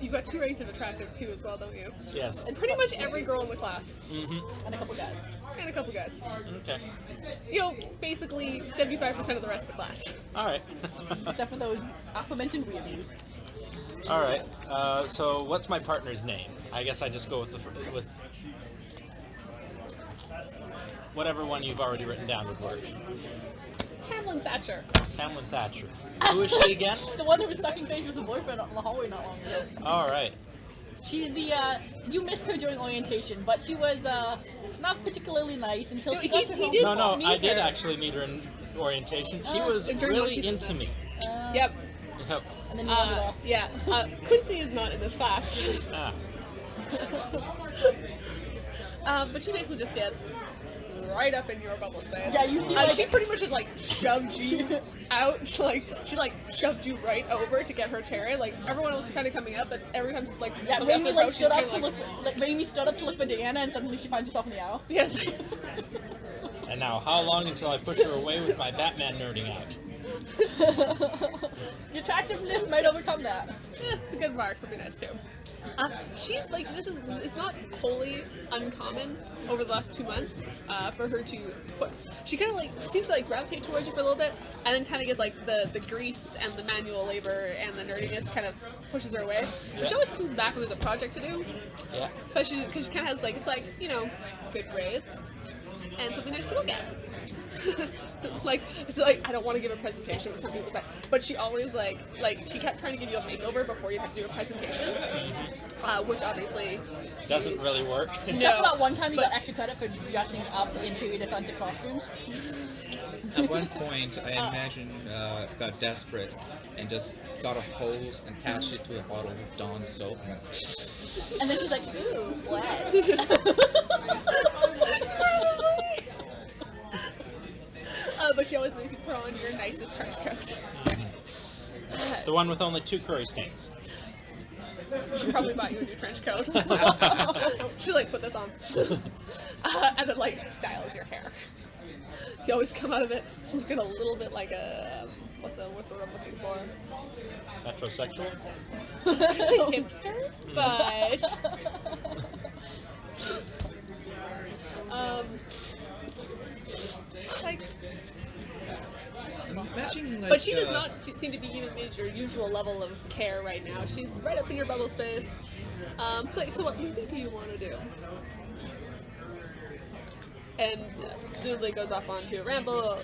You've got 2 rates of attractive too as well, don't you? Yes. And pretty much every girl in the class. Mm-hmm. And a couple guys. And a couple guys. Okay. You know, basically 75% of the rest of the class. All right. Except for those aforementioned weirdos. All right. So what's my partner's name? I guess I just go with with whatever one you've already written down would work. Tamlin Thatcher. Hamlin Thatcher. Who is she again? The one who was sucking face with her boyfriend in the hallway not long ago. All right. She's the, you missed her during orientation, but she was, not particularly nice until No, she got to he home. did No, meet I did her. actually meet her in orientation. She Oh. was During really monkey into business. me. Yep. Yep. And then you wandered off. Yeah. Quincy is not in this class. Ah. But she basically just gets right up in your bubble space. Yeah, you see, like, she pretty much just like shoved you out. Like she like shoved you right over to get her chair. Like everyone else was kind of coming up, but every time like yeah, Professor Raimi, like, approached, stood she's up to kinda look, Raimi stood up to look for Diana, and suddenly she finds herself in the aisle. Yes. And now, how long until I push her away with my Batman nerding out? The attractiveness might overcome that. The good marks will be nice too. She's like, it's not wholly uncommon over the last 2 months for her to she kind of like seems to like gravitate towards you for a little bit, and then kind of gets like the grease and the manual labor and the nerdiness kind of pushes her away. But she always comes back when there's a project to do. Yeah. But because she kind of has like, it's like, you know, good grades and something nice to look at. It's like I don't want to give a presentation, but some people say. But she always like she kept trying to give you a makeover before you had to do a presentation, which obviously Doesn't really work. Except for that one time you got extra credit for dressing up in period authentic costumes. At one point, I imagine got desperate and just got a hose and attached it to a bottle of Dawn soap. And then she's like, ooh, what? But she always makes you put on your nicest trench coat. The one with only 2 curry stains. She probably bought you a new trench coat. She like put this on, and then like styles your hair. You always come out of it looking a little bit like a what's the word I'm looking for? Metrosexual? I was gonna say hipster, but like. Matching, like, But she does not seem to be even at your usual level of care right now. She's right up in your bubble space. So what movie do you want to do? And presumably goes off onto a ramble.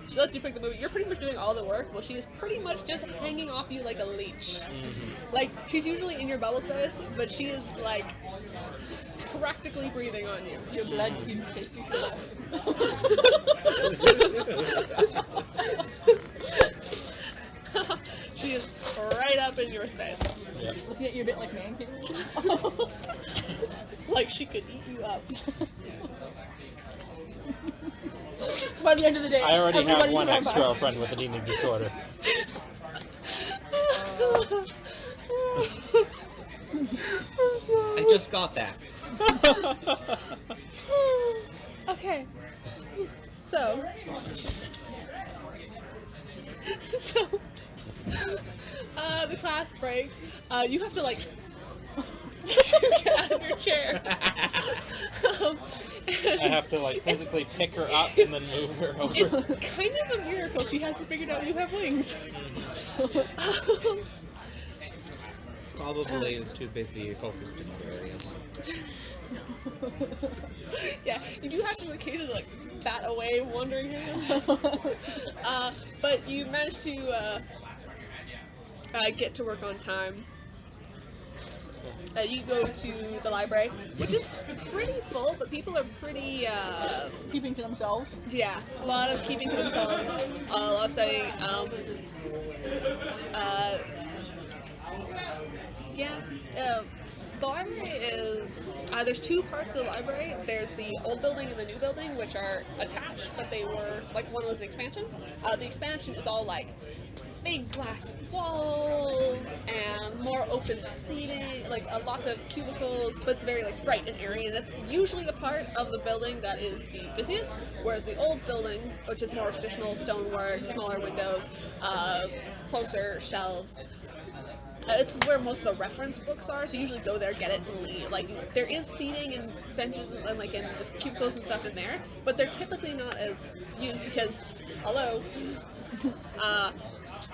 She lets you pick the movie. You're pretty much doing all the work. Well, she is pretty much just hanging off you like a leech. Like, she's usually in your bubble space, but she is like practically breathing on you. Your blood seems tasty. She is right up in your space. Yep. Looking at you a bit like man here. Like she could eat you up. By the end of the day, I already have everybody's one a vampire. ex-girlfriend with an eating disorder. I just got that. Okay. So the class breaks. You have to like get out of your chair. I have to like physically pick her up and then move her over. It's kind of a miracle she hasn't figured out you have wings. Probably is too busy focused in other areas. Yeah, you do have to occasionally like bat away wandering hands. But you managed to get to work on time. You go to the library, which is pretty full, but people are pretty, Keeping to themselves. yeah, a lot of keeping to themselves, a lot of studying. The library is, there's 2 parts of the library. There's the old building and the new building, which are attached, but they were, like, one was an expansion. The expansion is all, like, big glass walls and more open seating, like lots of cubicles, but it's very like bright and airy, and that's usually the part of the building that is the busiest. Whereas the old building, which is more traditional stonework, smaller windows, closer shelves. It's where most of the reference books are, so you usually go there, get it, and leave. Like, there is seating and benches and like in the cubicles and stuff in there, but they're typically not as used because, hello.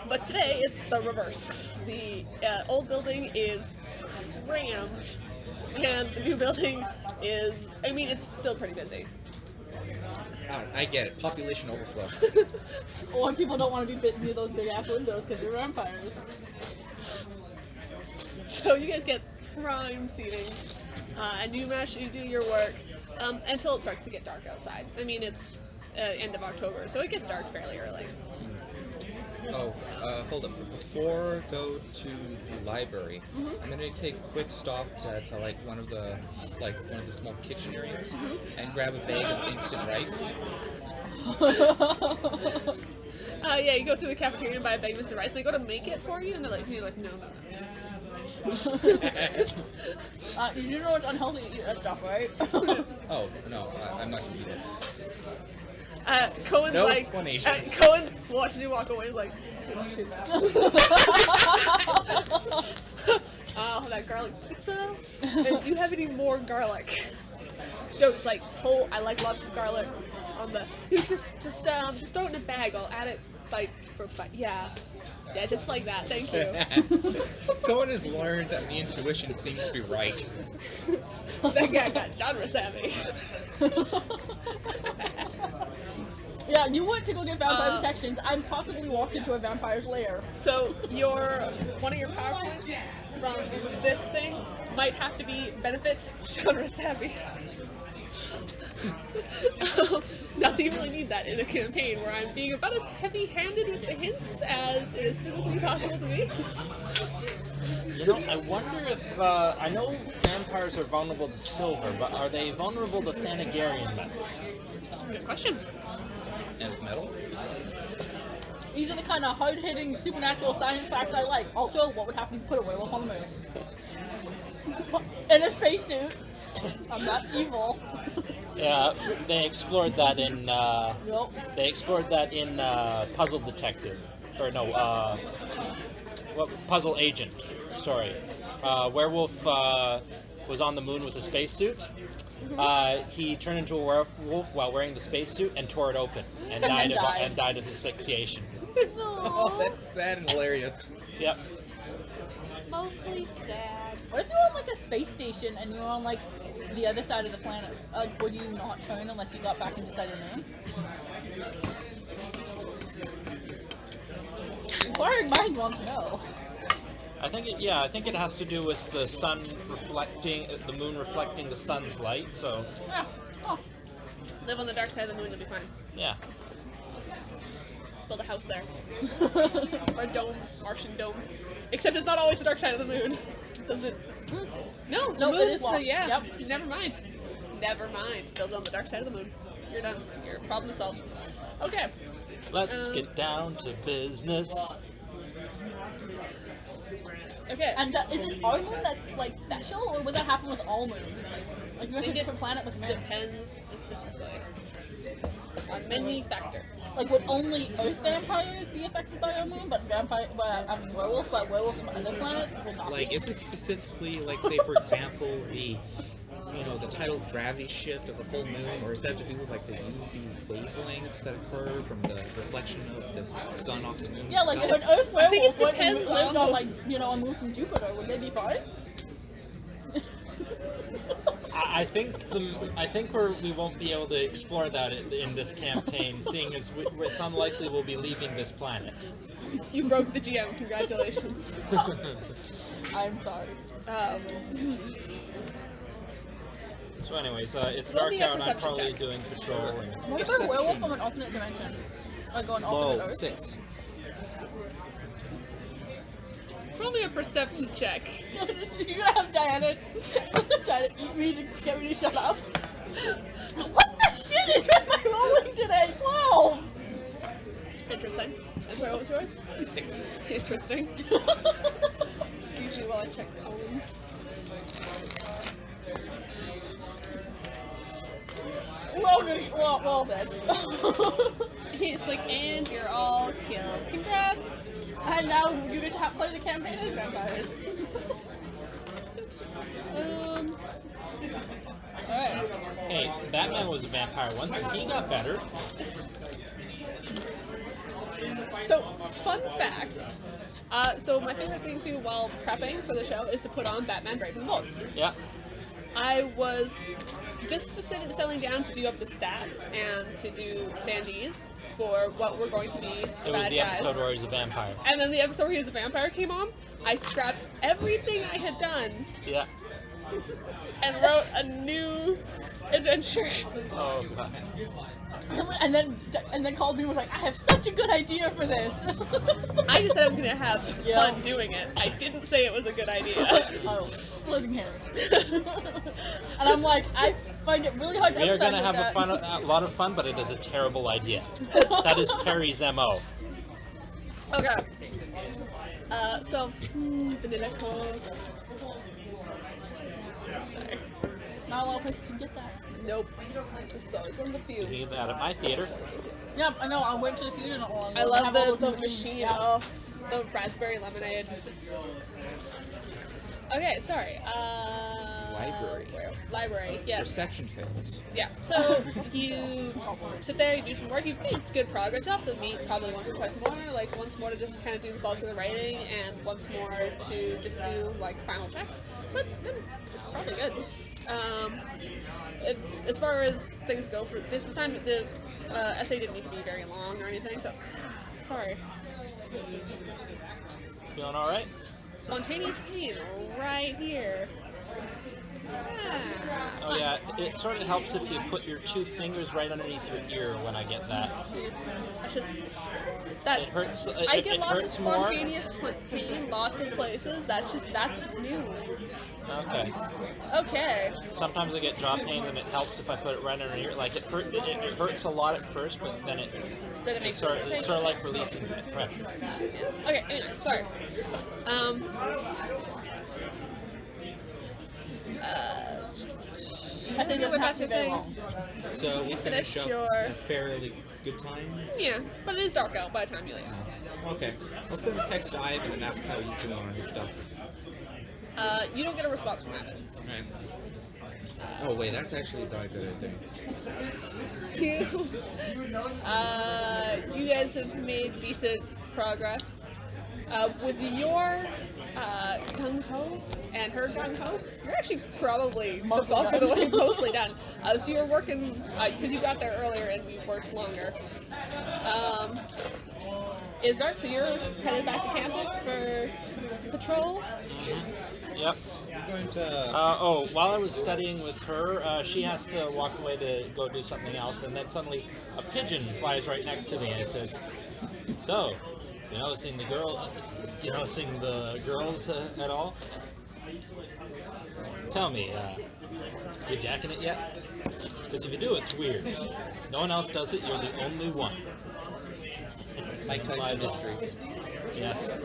But today it's the reverse. The old building is crammed, and the new building is, I mean, it's still pretty busy. I get it. Population overflow. Or people don't want to be bit near those big ass windows because they're vampires. So you guys get prime seating, and you do your work until it starts to get dark outside. I mean, it's end of October, so it gets dark fairly early. Oh, hold up. Before go to the library, I'm gonna take a quick stop to like one of the small kitchen areas and grab a bag of instant rice. Yeah, you go through the cafeteria and buy a bag of instant rice, and they go to make it for you, and you're like, no. You know it's unhealthy to eat that stuff, right? Oh, no, I'm not gonna eat it. Cohen's No like, explanation. Cohen watches you walk away, he's like, oh, that garlic pizza? And do you have any more garlic? No, just like whole, I like lots of garlic on the, just throw it in a bag, I'll add it bite for bite. Yeah, just like that, thank you. Cohen has learned that the intuition seems to be right. That guy got genre savvy. Yeah, you went to go get vampire protections. I'm possibly walked into a vampire's lair. So one of your PowerPoints from this thing might have to be benefits genre savvy. Not that you really need that in a campaign where I'm being about as heavy-handed with the hints as it is physically possible to be. You know, I wonder if, I know vampires are vulnerable to silver, but are they vulnerable to Thanagarian metals? Good question. And metal? These are the kind of hard-hitting supernatural science facts I like. Also, what would happen if you put a werewolf on the moon? In a spacesuit. I'm not evil. Yeah, they explored that in, Nope. they explored that in, Puzzle Detective. Or no, Puzzle Agent. Sorry. Werewolf, was on the moon with a spacesuit. He turned into a werewolf while wearing the spacesuit and tore it open and died of asphyxiation. Oh, that's sad and hilarious. Yep. Mostly sad. What if you're on like a space station and you're on like the other side of the planet? Would you not turn unless you got back into the moon? Inquiring minds want to know. I think it has to do with the sun reflecting, the moon reflecting the sun's light, so... Yeah. Oh. Live on the dark side of the moon, you'll be fine. Yeah. Just build a house there. Or a dome, Martian dome. Except it's not always the dark side of the moon. Does it? No, the moon is the, yeah. Yep. Never mind. Never mind. Build on the dark side of the moon. You're done. Your problem is solved. Okay. Let's get down to business. Okay. And is it our moon that's like special, or would that happen with all moons? Like you went to a different planet with a moon. Depends specifically on many factors. Like would only Earth vampires be affected by our moon, but werewolves from other planets would not Like, be? is it specifically, like, say, for example, the tidal gravity shift of a full moon, or is that to do with, like, the UV wavelengths that occur from the reflection of the sun off the moon? Yeah, like if itself? an Earth I think it werewolf went and depends lived on on like a moon from Jupiter, would they be fine? I think we won't be able to explore that in this campaign, seeing as it's unlikely we'll be leaving this planet. You broke the GM. Congratulations. I'm sorry. So anyways, it's Roll dark me a out and I'm perception probably check. doing patrol. And... What if a werewolf from an alternate dimension? Like an alternate Low, Earth? 6. Roll me a perception check. You're gonna have Diana try to eat me to get me to shut up. What the shit is my rolling today? 12! Interesting. I'm sorry, what was yours? 6. Interesting. Excuse me while I check phones. We're all dead. It's like, and you're all killed. Congrats! And now you get to play the campaign as vampires. Alright. Hey, Batman was a vampire once and he got better. So, fun fact. So my favorite thing to do while prepping for the show is to put on Batman Brave and Bold. Yeah. I was just settling down to do up the stats and to do standees for what we're going to be It was the episode where he's a vampire. And then the episode where he was a vampire came on. I scrapped everything I had done Yeah. and wrote a new adventure. Oh, God. And then called me and was like, I have such a good idea for this. I just said I was going to have fun doing it. I didn't say it was a good idea. Oh, living Harry. And I'm like, I find it really hard to We are going to have that. a lot of fun, but it is a terrible idea. That is Perry's MO. Okay. So, vanilla Coke. Sorry. Not a lot of places to get that. Nope. This is always one of the few. You need that at my theater. Yeah, I know. I went to the theater not long ago. I love They have all the those machine. Yeah. Oh, the raspberry lemonade. Okay, sorry. Library. Library, yes. Reception fails. Yeah, so you sit there, you do some work, you've made good progress. You have to meet probably once or twice more, like once more to just kind of do the bulk of the writing, and once more to just do like final checks. But then probably good. As far as things go for this assignment, the essay didn't need to be very long or anything, so sorry. Feeling all right? Spontaneous pain right here. Oh yeah, it sort of helps if you put your 2 fingers right underneath your ear when I get that. That's just that It hurts. I get it lots of hurts more. spontaneous pain, lots of places. That's new. Okay. Okay. Sometimes I get jaw pain and it helps if I put it right under your ear. Like it hurts a lot at first, but then it Then it makes it's sort of like releasing pressure. Yeah. Okay. Anyway, sorry. I think we're doesn't back have to to be very things. long. So we Finished finish up your- a fairly good time. Yeah, but it is dark out by the time you leave. Okay. I'll send a text to Ivan and ask how he's doing on his stuff. You don't get a response from Evan. Right. Oh wait, that's actually probably good, I think. You guys have made decent progress. With your gung ho and her gung ho, you're actually probably the bulk of the way mostly done. So you're working because you got there earlier and we worked longer. It's dark, so you're headed back to campus for patrol. Yep. I'm going to. While I was studying with her, she has to walk away to go do something else, and then suddenly a pigeon flies right next to me and it says, "So, you noticing the girls at all? Tell me, you jacking it yet? Because if you do, it's weird. No one else does it. You're the only one." Mike Tyson Mysteries. Yes.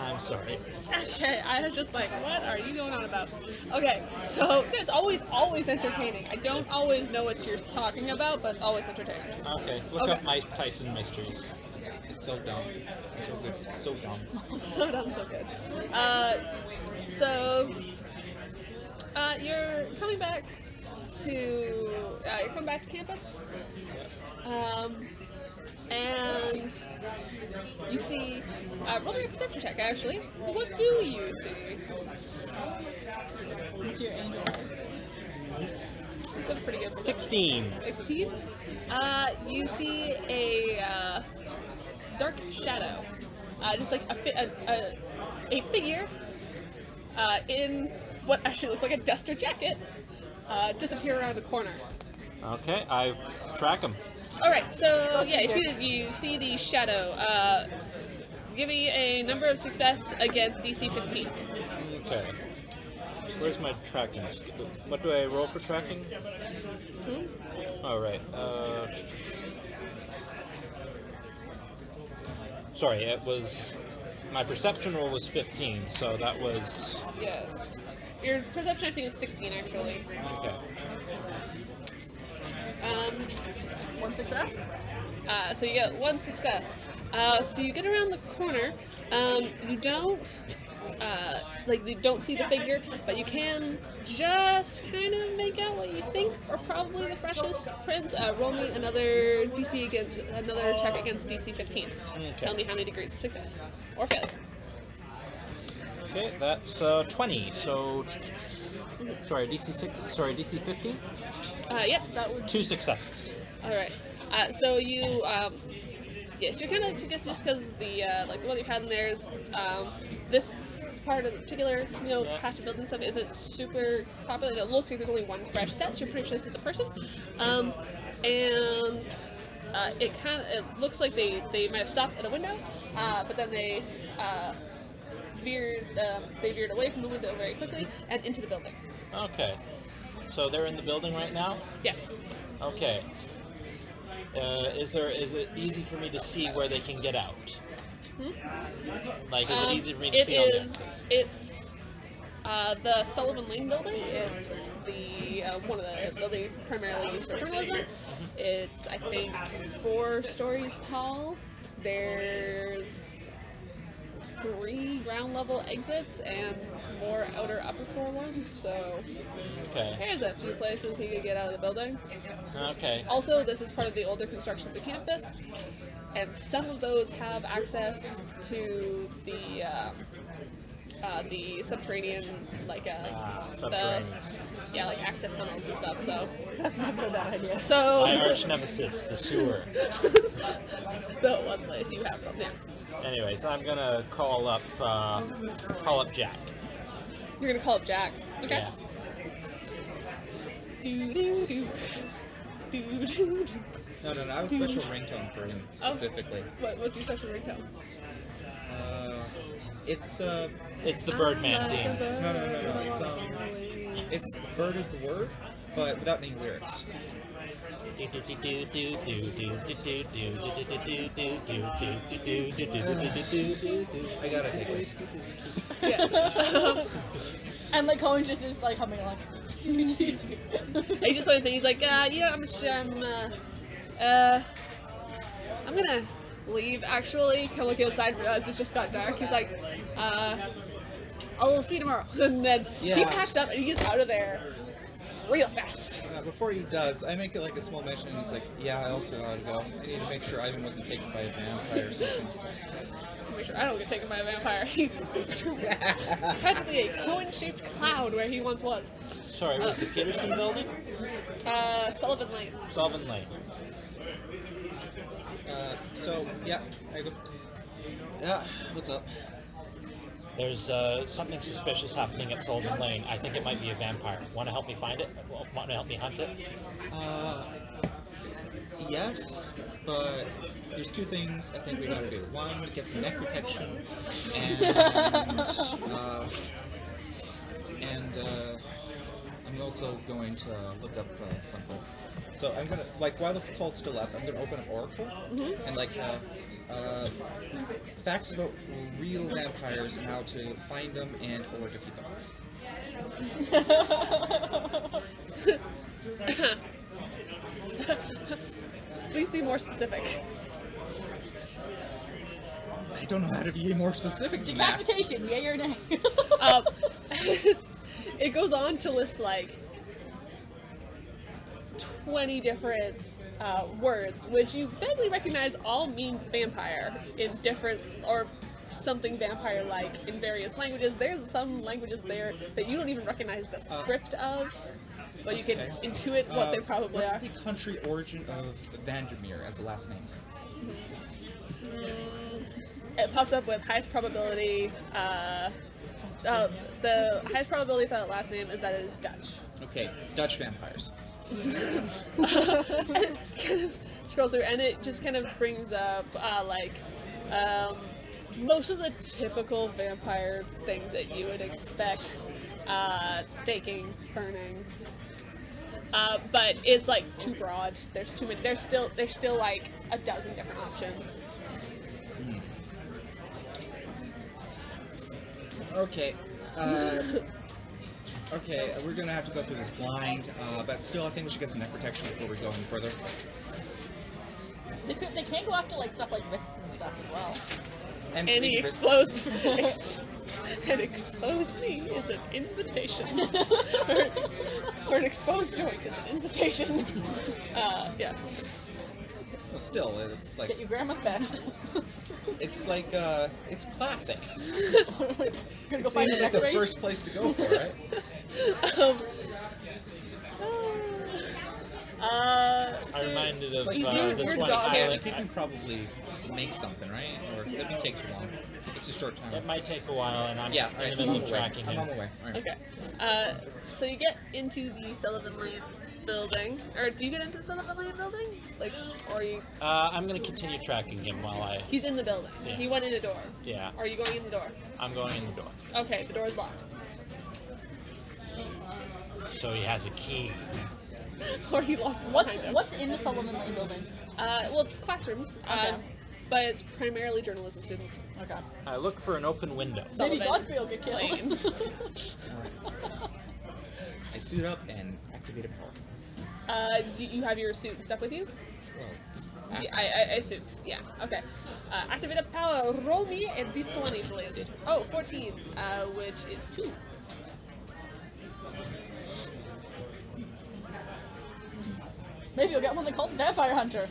I'm sorry. Okay, I was just like, what are you going on about? Okay, so it's always entertaining. I don't always know what you're talking about, but it's always entertaining. Okay, look up Mike Tyson Mysteries. It's so dumb. So good. So dumb. So dumb, so good. You're coming back to campus. And you see, roll me a perception check, actually. What do you see? What's your angel eyes? That's a pretty good. 16. 16? You see a dark shadow. Just like a figure in what actually looks like a duster jacket disappear around the corner. Okay, I track him. Alright, so yeah, you see the shadow. Give me a number of success against DC 15. Okay. Where's my tracking? What do I roll for tracking? Alright, sorry, it was My perception roll was 15, so that was... Yes. Your perception, I think, is 16, actually. Okay. One success. So you get one success. So you get around the corner. You don't, you don't see the figure, but you can just kind of make out what you think are probably the freshest prints. Roll me another check against DC 15. Okay. Tell me how many degrees of success or failure. Okay, that's 20, so... Sorry, DC 15? Yep, that would... 2 successes. Alright. So you, yes, you're kind of, just because the one you've had in there is, this part of the particular, patch of building stuff isn't super popular. It looks like there's only one fresh set, so you're pretty sure this is the person. It looks like they might have stopped at a window, but then they veered away from the window very quickly and into the building. Okay. So they're in the building right now? Yes. Okay. Is it easy for me to see where they can get out? Like, is it easy for me to see on the exit? It's the Sullivan Lane building. It's the one of the buildings primarily used for journalism. It's, I think, 4 stories tall. There's 3 ground level exits and more upper floor ones, so Okay. there's a few places he could get out of the building. Okay. Also, this is part of the older construction of the campus, and some of those have access to the subterranean, subterranean. access tunnels and stuff. So That's not a bad idea. So My arch nemesis, the sewer. the one place you have from, yeah. Anyways, I'm gonna call up Jack. You're gonna call up Jack. Okay. Yeah. Doo-doo-doo. Doo-doo-doo. No, I have a special ringtone for him specifically. What's your special ringtone? It's It's the Birdman theme. no. It's bird is the word, but without any lyrics. I gotta take this. Yeah. And like Cohen's just like humming like. He's just putting things. He's like, I'm gonna leave. Actually, come look outside and realize it's just got dark. He's like, I'll see you tomorrow. And then he Yeah. packs up and he's out of there real fast. Before he does, I make it like a small mention, and he's like, "Yeah, I also gotta go. I need to make sure Ivan wasn't taken by a vampire or something." Make sure I don't get taken by a vampire. He's practically a cone-shaped cloud where he once was. Sorry, was the Peterson building? Sullivan Lane. Sullivan Lane. So yeah, I go. Yeah, what's up? There's something suspicious happening at Sullivan Lane. I think it might be a vampire. Want to help me find it? Want to help me hunt it? Yes, but there's 2 things I think we gotta do. One, get some neck protection, and I'm also going to look up something. So I'm gonna, while the cult's still up, I'm gonna open an oracle and facts about real vampires and how to find them and or defeat them. Please be more specific. I don't know how to be more specific than that. Decapitation, yay or nay? It goes on to list 20 different words, which you vaguely recognize all mean vampire in different, or something vampire-like in various languages. There's some languages there that you don't even recognize the script of, but you can intuit what they probably what's are. the country origin of Vandermeer as a last name? It pops up with highest probability. The highest probability for that last name is that it is Dutch. Okay, Dutch vampires. And it kind of scrolls through, and it just kind of brings up most of the typical vampire things that you would expect: staking, burning. But it's too broad. There's too many. There's still a dozen different options. Okay. Okay, we're gonna have to go through this blind, but still, I think we should get some neck protection before we go any further. They can't go after like stuff like wrists and stuff as well. And Any maybe exposed an exposed knee is an invitation. or an exposed joint is an invitation. Yeah. Well, still, it's like Get your grandma's best. it's like it's classic. Gonna go It find seems a like the decoration. first place to go for, right? I'm reminded of Like, this your one dog pilot. He can probably make something, right? Or it doesn't take too long. It's a short time. It might take a while, and I'm Yeah, in alright, the I'm middle on of my way. tracking I'm him. on my way. All right. Okay. So you get into the Sullivan Lane building, or do you get into the Sullivan Lane building? Like, or are you? I'm going to continue tracking him while I... He's in the building. Yeah. He went in a door. Yeah, Are you going in the door? I'm going in the door. Okay, the door is locked. So he has a key. Or he locked it behind him. What's in the Sullivan Lane building? Well, it's classrooms. Okay. But it's primarily journalism students. Okay. I look for an open window. Maybe Sullivan Godfrey will get killed. Lane. I suit up and activate a power. Do you have your suit and stuff with you? Well, Yeah, I assumed. Yeah, okay. Activate a power. Roll me a d20, please. Oh, 14, which is 2. Maybe you'll get one they call the Vampire Hunter.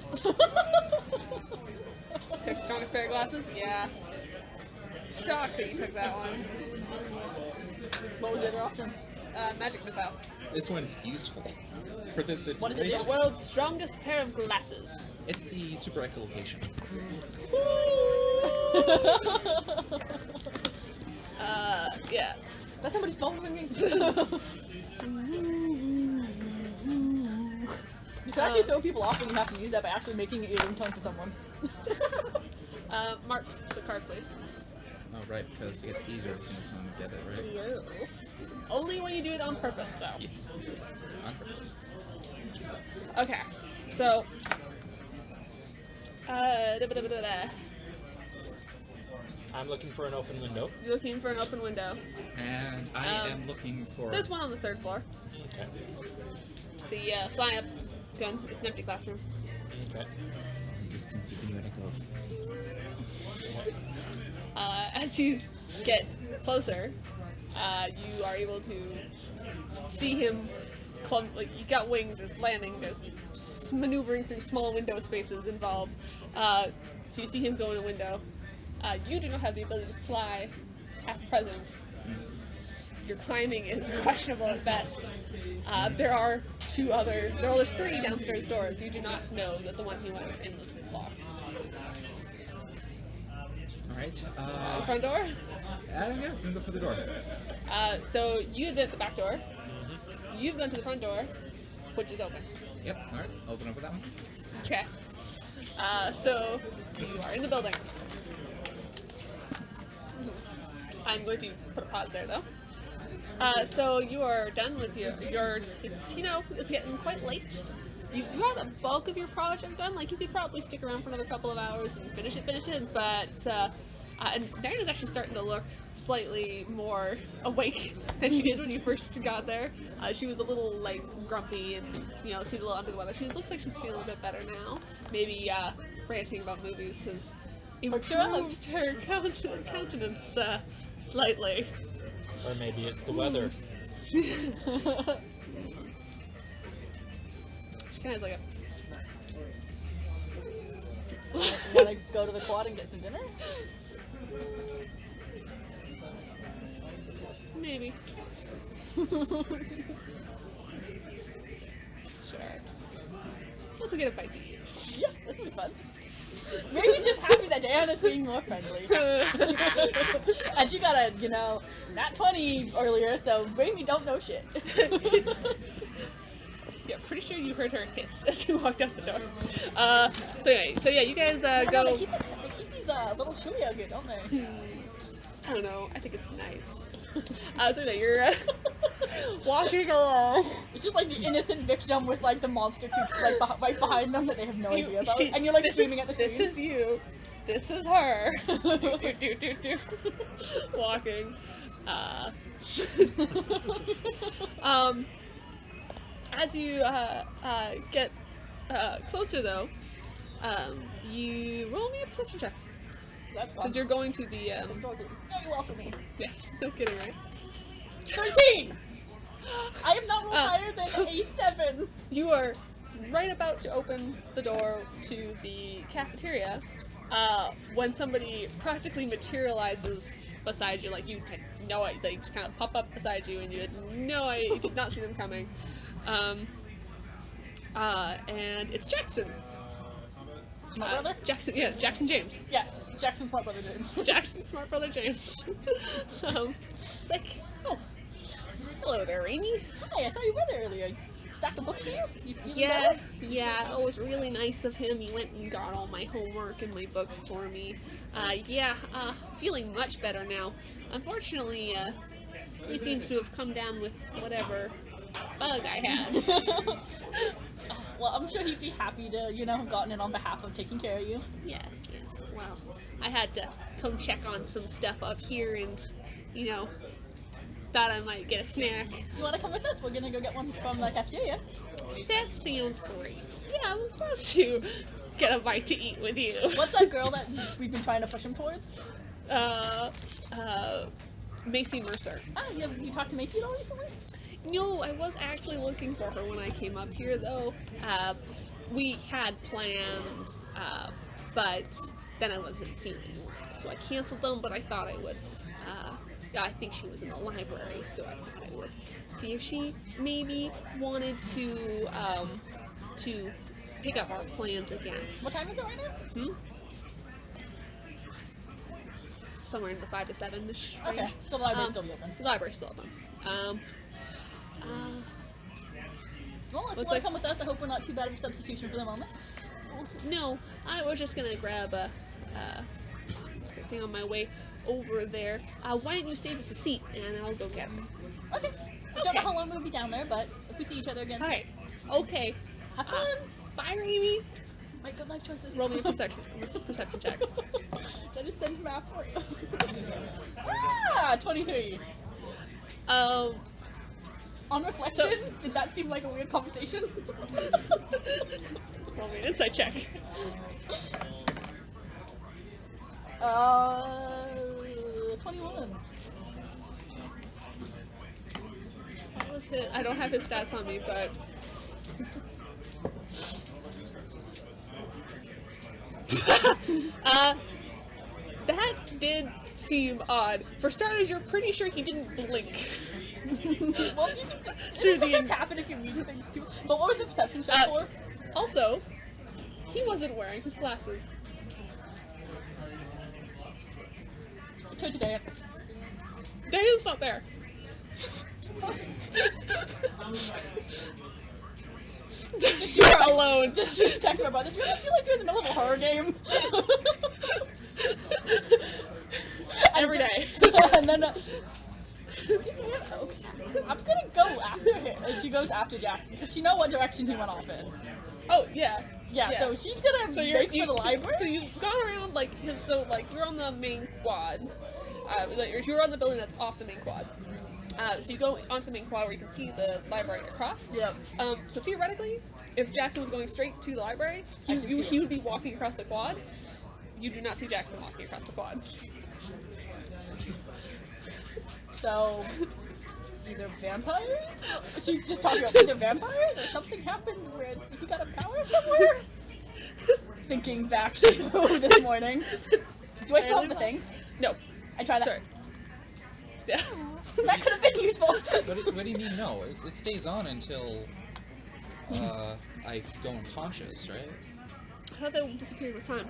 Took the strongest pair of glasses? Yeah. Shocked that you took that one. What was the other option? Magic missile. this one's useful for this situation. What does it do? The world's strongest pair of glasses. It's the super echolocation. Yeah. Is that somebody's phone ringing? You can actually throw people off when you have to use that by actually making it your ringtone for someone. Mark the card, please. Oh, right, because it gets easier as soon as I'm together, right? Only when you do it on purpose, though. Yes. On purpose. Okay, so. Da-ba-da-ba-da-da. I'm looking for an open window. You're looking for an open window. And I am looking for... There's one on the 3rd floor. Okay. So you fly up. Done. It's an empty classroom. Okay. The distance you can let it go. As you get closer, you are able to see him like you got wings, there's landing, there's maneuvering through small window spaces involved. So you see him go in a window. You do not have the ability to fly at present. Your climbing is questionable at best. There's 3 downstairs doors. You do not know that the one he went in was locked. Alright, Front door? yeah, I'm gonna go for the door. So you've been at the back door. You've gone to the front door, which is open. Yep, alright, open up with that one. Okay. So you are in the building. I'm going to put a pause there, though. So you are done with your it's getting quite late. You got the bulk of your project done. Like, you could probably stick around for another couple of hours and finish it, but and Diana's actually starting to look slightly more awake than she did when you first got there. She was a little, like, grumpy and, she was a little under the weather. She looks like she's feeling a bit better now. Maybe ranting about movies has improved her countenance slightly. Or maybe it's the weather. She kind of like Wanna go to the quad and get some dinner? maybe. Sure. Let's get a bite to eat. Yeah, this will be fun. Maybe he's just happy that Diana's being more friendly. And she got a, nat 20 earlier, so maybe don't know shit. Yeah, pretty sure you heard her hiss as you walked out the door. So yeah, you guys go. They keep these little chewy out here, don't they? I don't know. I think it's nice. So yeah, you're walking along. It's just like the innocent victim with like the monster creature like right behind them that they have no idea about, and you're like screaming at the screen. This is you. this is her. Do. Walking. As you get closer, though, you roll me a perception check. That's fun. Because you're going to the, Very well for me. yeah, no kidding, right? 13! I am not rolled higher than so- a 7. You are right about to open the door to the cafeteria when somebody practically materializes beside you. Like, you had no idea. They just kind of pop up beside you, and you had no idea. You did not see them coming. And it's Jackson. Smart brother? Jackson, yeah, Jackson James. Yeah, Jackson Smart Brother James. Jackson Smart Brother James. It's like, oh, hello there, Amy. Hi, I thought you were there earlier. Stack of books here? You feeling Yeah, better? yeah, it was really nice of him. He went and got all my homework and my books for me. Feeling much better now. Unfortunately, he seems to have come down with whatever bug I had. Well, I'm sure he'd be happy to, have gotten it on behalf of taking care of you. Yes. Well, I had to come check on some stuff up here and, thought I might get a snack. You want to come with us? We're gonna go get one from the cafeteria. That sounds great. Yeah, I would love to get a bite to eat with you. What's that girl that we've been trying to push him towards? Macy Mercer. Ah, you talked to Macy at all recently? No, I was actually looking for her when I came up here, though. We had plans, but then I wasn't feeling well, so I canceled them, but I thought I would. I think she was in the library, so I thought I would see if she maybe wanted to pick up our plans again. What time is it right now? Somewhere in the 5 to 7-ish range. Okay, so the library's still be open. The library's still open. Well, if you Looks want like- to come with us, I hope we're not too bad of a substitution for the moment. No, I was just gonna grab a thing on my way over there. Why don't you save us a seat and I'll go get them? Okay. I don't know how long we'll be down there, but if we see each other again. Alright. Okay. Have fun! Bye, Amy. Make good life choices. Roll me a perception check. That is send math for you. 23. On reflection, did that seem like a weird conversation? Roll me an insight check. 21. What was it? I don't have his stats on me, but that did seem odd. For starters, you're pretty sure he didn't blink. Well, Through it the doesn't happen if you read things too. But what was the perception check for? Also, he wasn't wearing his glasses. Turn to Dan. Daniel's not there. You're alone. Just shoot text my brother. Do you ever feel like you're in the middle of a horror game? Every day. And then, okay, I'm gonna go after him. And she goes after Jackson because she knows what direction he went off in. Oh yeah. Yeah, so she's gonna make for the library. So you've gone around you're on the main quad. You're on the building that's off the main quad. So you go onto the main quad where you can see the library across. Yep. So theoretically, if Jackson was going straight to the library, he would be walking across the quad. You do not see Jackson walking across the quad. So, either vampires? She's just talking about either vampires or something happened where he got a power somewhere? Thinking back to this morning. Do I still have the things? No. I tried that. Sorry. Yeah. That could have been useful. What do you mean no? It stays on until I go unconscious, right? I thought they disappeared with time.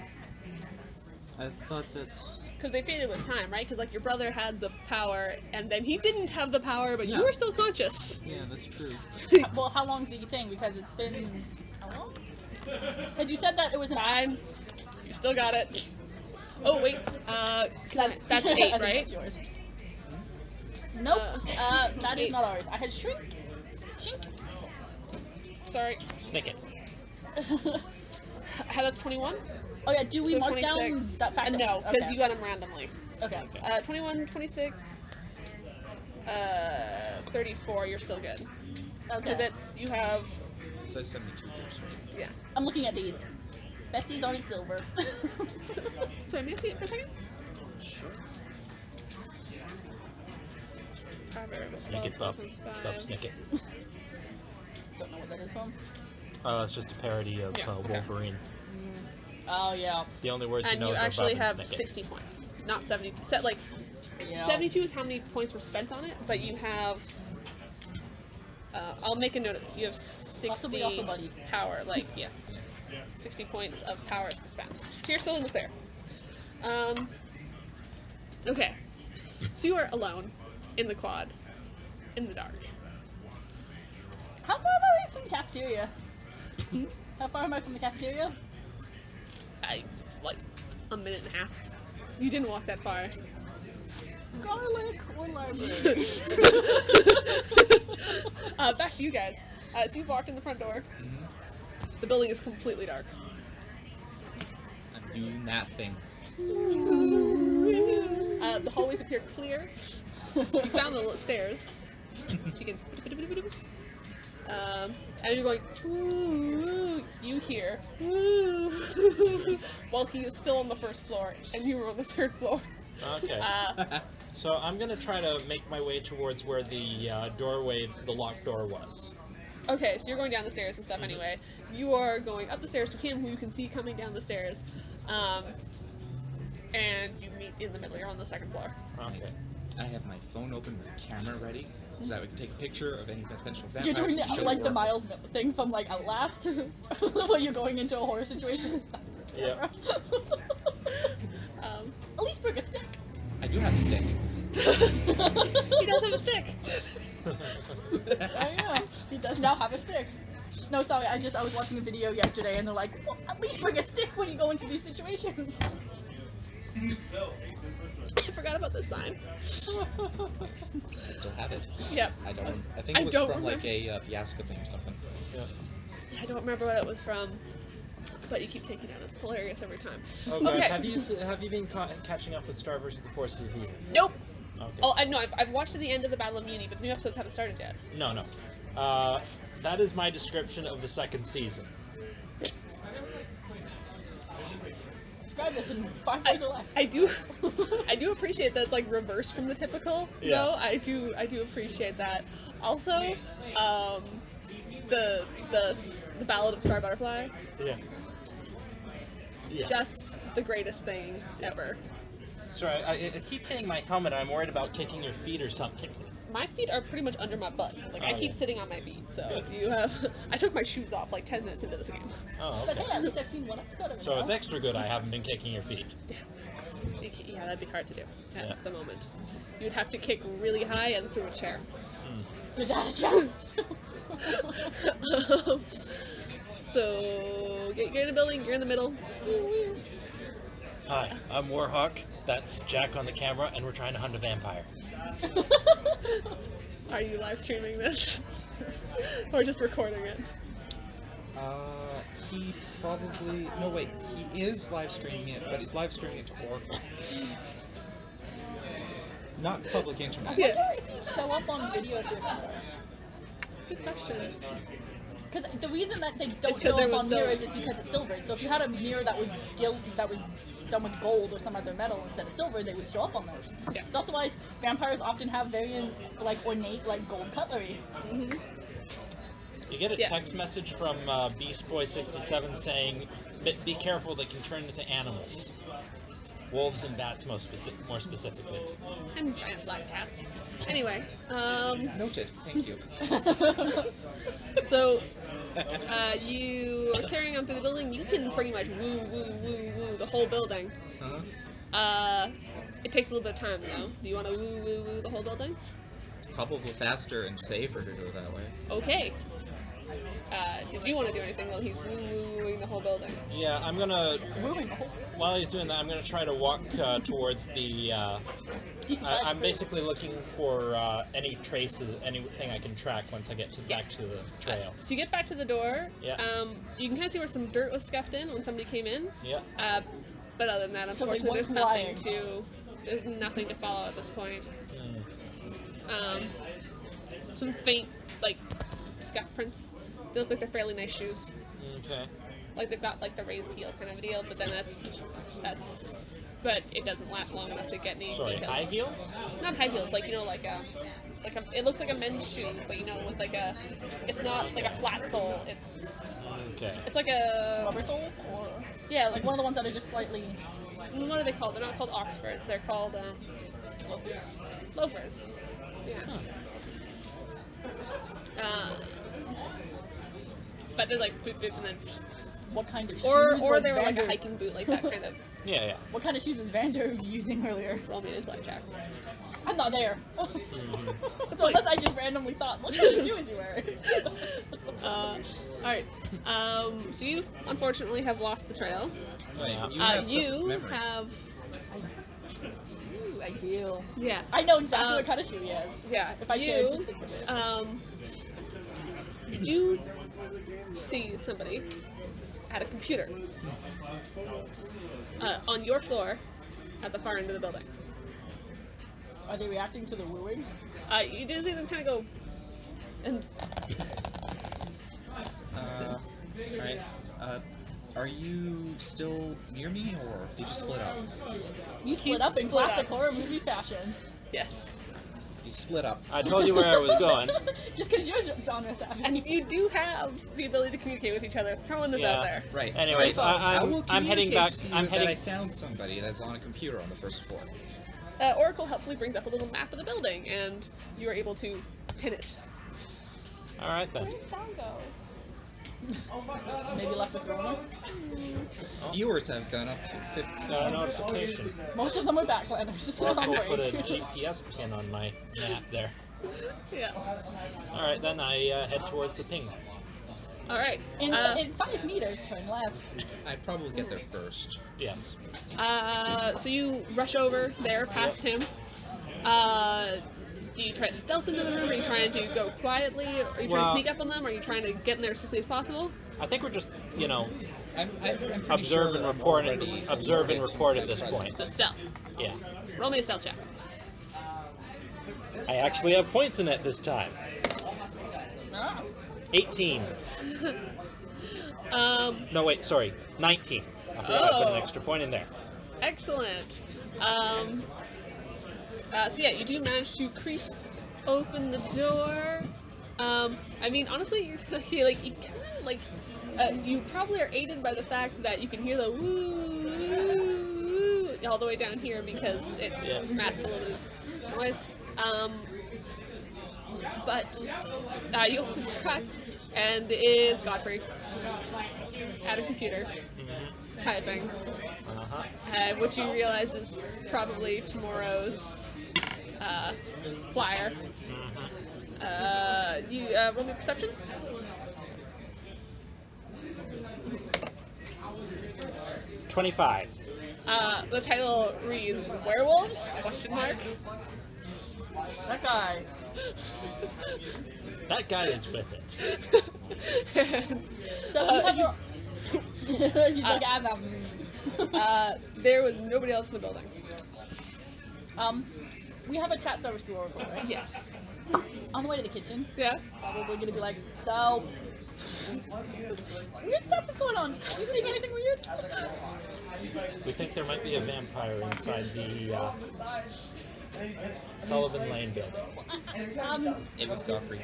I thought that's... Because they faded with time, right? Because your brother had the power, and then he didn't have the power, but Yeah. you were still conscious. Yeah, that's true. Well, how long's the thing? Because it's been... How long? Because you said that it was an... Time. You still got it. Oh, wait. That's 8, I think right? that's yours. Nope. That is 8. not ours. I had shrink. Shink. Sorry. Snick it. That's 21? Oh yeah, do we So mark down 26. that fact? No, because okay. you got them randomly. Okay. 21, 26, 34. You're still good. Because Okay. you have. It says 72 years. Yeah. I'm looking at these. Besties aren't silver. So may I see it for a second? Sure. Sneak it, Bub. Bub, sneak it. Don't know what that is from. It's just a parody of okay. Wolverine. Oh yeah. The only words he And knows you are actually Bub and have sneak it. 60 points, not 70. Yeah. 72 is how many points were spent on it, but you have. I'll make a note of it. You have 60 Possibly also buddy. power, 60 points of power to spend. So you're still in the clear. Okay. So you are alone in the quad, in the dark. How far am I from the cafeteria? How far am I from the cafeteria? Like a minute and a half. You didn't walk that far. Garlic or library? Back to you guys. So you've walked in the front door. The building is completely dark. I'm doing that thing. The hallways appear clear. You found the stairs. You can. And you're going. Ooh, you hear. Ooh, while he is still on the first floor, and you were on the third floor. Okay. So I'm gonna try to make my way towards where the doorway, the locked door was. Okay, so you're going down the stairs and stuff anyway. You are going up the stairs to him, who you can see coming down the stairs. And you meet in the middle. You're on the second floor. Okay. I have my phone open with a camera ready, so that we can take a picture of any potential vampires. You're doing to show like the or- Miles thing from like Outlast, where you're going into a horror situation. Yeah. At least bring a stick. I do have a stick. He does have a stick. Oh yeah, he does now have a stick. No, sorry, I was watching a video yesterday, and they're like, well, at least bring a stick when you go into these situations. I forgot about this sign. I still have it. Yep. I don't. I think it was from like a fiasco thing or something. Yeah. I don't remember what it was from, but you keep taking it. It's hilarious every time. Okay. Okay. Have you been catching up with Star vs. the Forces of Evil? Nope. Okay. Oh, I know. I've watched to the end of the Battle of Muni, but the new episodes haven't started yet. No. That is my description of the second season. Describe this in 5 words or less. I do appreciate that it's like reversed from the typical. Yeah. Though I do appreciate that. Also, the Ballad of Star Butterfly, Yeah. Yeah. just the greatest thing ever. Sorry, I keep hitting my helmet. I'm worried about kicking your feet or something. My feet are pretty much under my butt. Like I Oh, keep yeah. sitting on my feet. So Good. you have. I took my shoes off like 10 minutes into this game. Oh, But okay. hey, at least I've seen one episode of it. So now. it's extra good I haven't been kicking your feet. Yeah, that'd be hard to do at Yeah. the moment. You'd have to kick really high and through a chair. Is that a challenge? So get in a building. You're in the middle. Hi, I'm Warhawk. That's Jack on the camera, and we're trying to hunt a vampire. Are you live streaming this, or just recording it? He probably no wait. He is live streaming it, but he's live streaming it to Oracle, not public I internet. Yeah. wonder if you show up on video if you're a vampire. Good question. Because the reason that they It's don't 'cause show there up was on silver. mirrors is because it's silvered. So if you had a mirror that was done with gold or some other metal instead of silver, they would show up on those. Yeah. It's also why vampires often have very like ornate like gold cutlery. You get a Yeah. text message from Beast Boy 67 saying, "Be careful, they can turn into animals, wolves and bats more specifically." And giant black cats. Anyway, Noted. Thank you. so you are carrying on through the building. You can pretty much woo the whole building. It takes a little bit of time though. Do you want to woo the whole building? Probably faster and safer to go that way. Okay. did you want to do anything while he's wooing the whole building? Yeah, I'm gonna. Moving the whole. While he's doing that, I'm gonna try to walk towards the. I'm basically looking for any traces, anything I can track once I get back to the trail. So you get back to the door. Yeah. You can kind of see where some dirt was scuffed in when somebody came in. Yeah. But other than that, So they unfortunately, weren't there's nothing to follow at this point. Hmm. Some faint, like, scuff prints. They look like they're fairly nice shoes. Okay. Like they've got like the raised heel kind of a deal, but then but it doesn't last long enough to get any Sorry, details. high heels? Not high heels, like it looks like a men's shoe, but with like it's not like a flat sole. It's Okay. like a Rubber sole? Or yeah, like one of the ones that are just slightly. what are they called? They're not called Oxfords. They're called loafers. Yeah. But there's like boot, and then What kind of shoes? or was they were like a Vander- hiking boot, like that kind of. Yeah, yeah. What kind of shoes was Vander using earlier? Roll me his blackjack. I'm not there. Mhm. So unless I just randomly thought, what kind of shoes is he wearing? Alright. So you unfortunately have lost the trail. Right. You memory. have Ooh, I do. yeah. I know exactly what kind of shoe he has. Yeah. If I could just think of it. You see somebody at a computer on your floor at the far end of the building. Are they reacting to the wooing? You do see them kind of go and Alright. Are you still near me, or did you split up? You split He's up in split classic up. horror movie fashion. yes. You split up. I told you where I was going. Just because you're genre savvy. And you do have the ability to communicate with each other. Throwing this out there. Right. Anyways, I will I'm heading back. communicate to you I'm that I heading. found somebody that's on a computer on the first floor. Oracle helpfully brings up a little map of the building, and you are able to pin it. All right then. Where's Sal go? Maybe left with Rona. Viewers have gone up to 50. Got a notification. Most of them are backlanders. Just I'll not put a worried. GPS pin on my map there. Yeah. All right, then I head towards the ping. All right. In 5 meters, turn left. I'd probably get there first. Yes. So you rush over there past him. Do you try to stealth into the room? Are you trying to go quietly? Are you trying to Well- sneak up on them? Are you trying to get in there as quickly as possible? I think we're just, I'm pretty observe sure and that I'm report. already Observe and aware report of at this presence. point. So stealth. Yeah. Roll me a stealth check. I actually have points in it this time. Ah. 18. No, wait, sorry. 19. I forgot to put an extra point in there. Excellent. So yeah, you do manage to creep open the door. I mean, honestly, you probably are aided by the fact that you can hear the woo, woo, woo all the way down here because it masks a little bit of noise. But you open the track, and it's Godfrey at a computer, typing. Uh-huh. What you realize is probably tomorrow's flyer. You roll me perception. 25. The title reads "Werewolves?" Question mark. That guy. That guy is with it. So you have He's like, I'm not. there was nobody else in the building. We have a chat service to Oracle, right? Yes. On the way to the kitchen, Yeah. probably gonna be like, so weird stuff is going on. You seeing anything weird? We think there might be a vampire inside the Sullivan Lane building. It was Godfrey.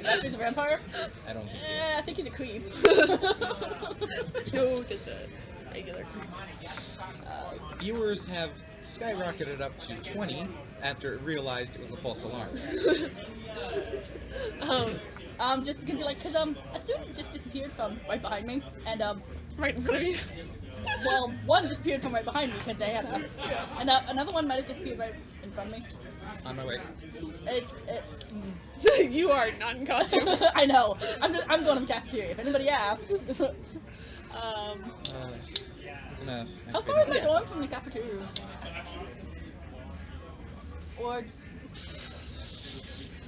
That's a vampire? I don't think it is. I think he's a creep. No, just a regular creep. Viewers have skyrocketed up to 20 after it realized it was a false alarm. Just gonna be like, cause a student just disappeared from right behind me, and Right in front of you. Well, one disappeared from right behind me because Diana. And another one might have disappeared right in front of me. On my way. You are not in costume. I know. I'm going to the cafeteria. If anybody asks. Gonna How far am I going from the cafeteria? Or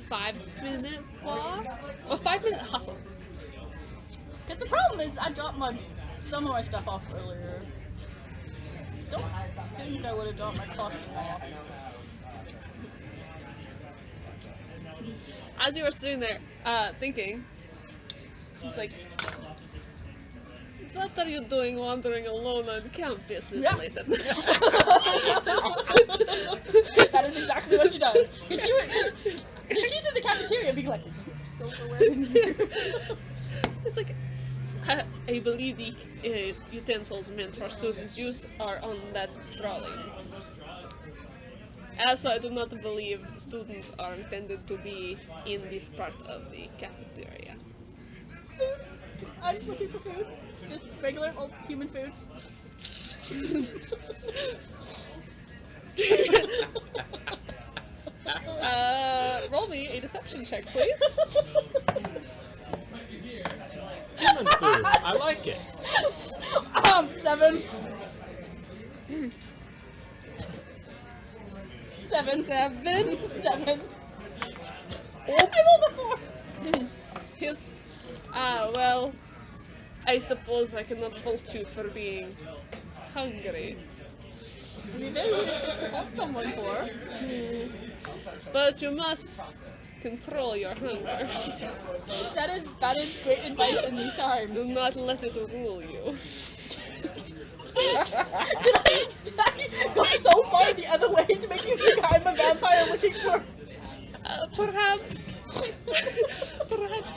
5-minute walk? A 5-minute hustle. because the problem is I dropped some of my stuff off earlier. Don't think I would have dropped my costume off. As you were sitting there, thinking, he's like, what are you doing wandering alone on campus this late at night? That is exactly what she does. Because she's in the cafeteria being like, silverware in here. It's like, I believe the utensils meant for students' use are on that trolley. Also, I do not believe students are intended to be in this part of the cafeteria. I'm just looking for food. Just regular old human food. Roll me a deception check, please. Human food. I like it. 7. 7. I rolled a 4. His, well, I suppose I cannot fault you for being hungry. I mean, maybe we could to someone for. But you must control your hunger. That is great advice in these times. Do not let it rule you. Did I go so far the other way to make you think I'm a vampire looking for? Perhaps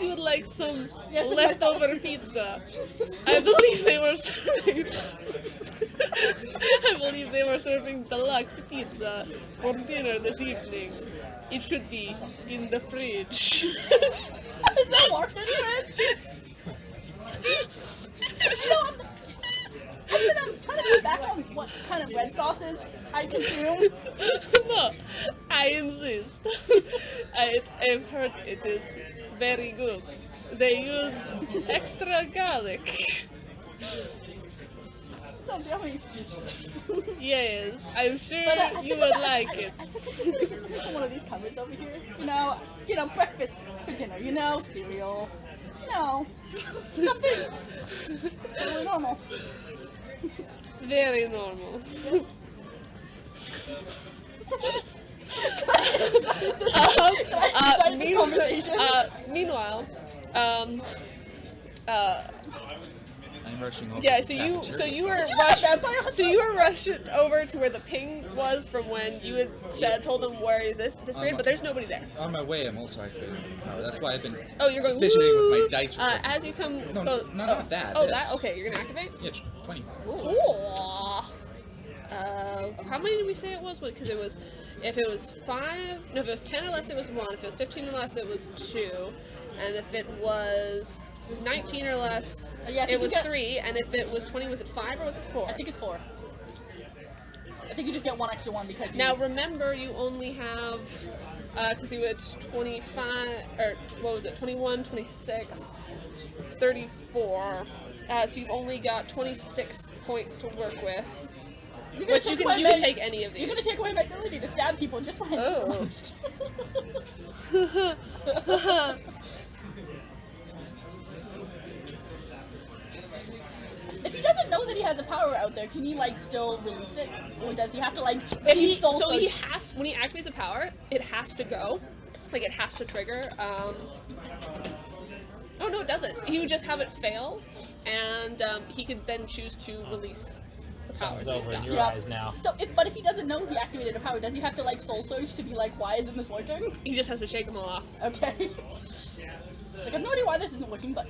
you would like some Yes, leftover pizza. I believe they were serving. I believe they were serving deluxe pizza for dinner this evening. It should be in the fridge. Is that locked in the fridge? You know, I'm trying to think back on what kind of red sauces I consume. No, I insist. I've heard it is very good. They use extra garlic. Sounds yummy. Yes, I'm sure you would like it. I think I'm gonna get one of these cupboards over here. You know, breakfast for dinner. You know, cereal. You know, something really normal. Very normal. Meanwhile, I'm rushing over. yeah. to So the you cafeteria as well. were rushed over to where the ping was from when you had told them where this disappeared, but there's nobody there. On my way, I'm also activating power. That's why I've been Oh, you're going fidgeting woo! with my dice. As you come, No, not that. Oh, this. that. Okay, you're gonna activate. Yeah, 20. Cool. How many did we say it was? Because it was, if it was 5, no, if it was 10 or less, it was 1. If it was 15 or less, it was 2. And if it was 19 or less, it was 3. And if it was 20, was it 5 or was it 4? I think it's 4. I think you just get one extra one because you... Now remember, you only have, because you had 25, or what was it, 21, 26, 34. So you've only got 26 points to work with. Which you can take any of these. You're gonna take away my ability to stab people just when Oh. If he doesn't know that he has a power out there, can he like still release it, or does he have to like? He has, when he activates a power, it has to go. Like it has to trigger. Oh no, it doesn't. He would just have it fail, and he could then choose to release the powers. Something's over in your Yeah. eyes now. So, but if he doesn't know he activated a power, does he have to like soul search to be like, why isn't this working? He just has to shake them all off. Okay. Like I have no idea why this isn't working, but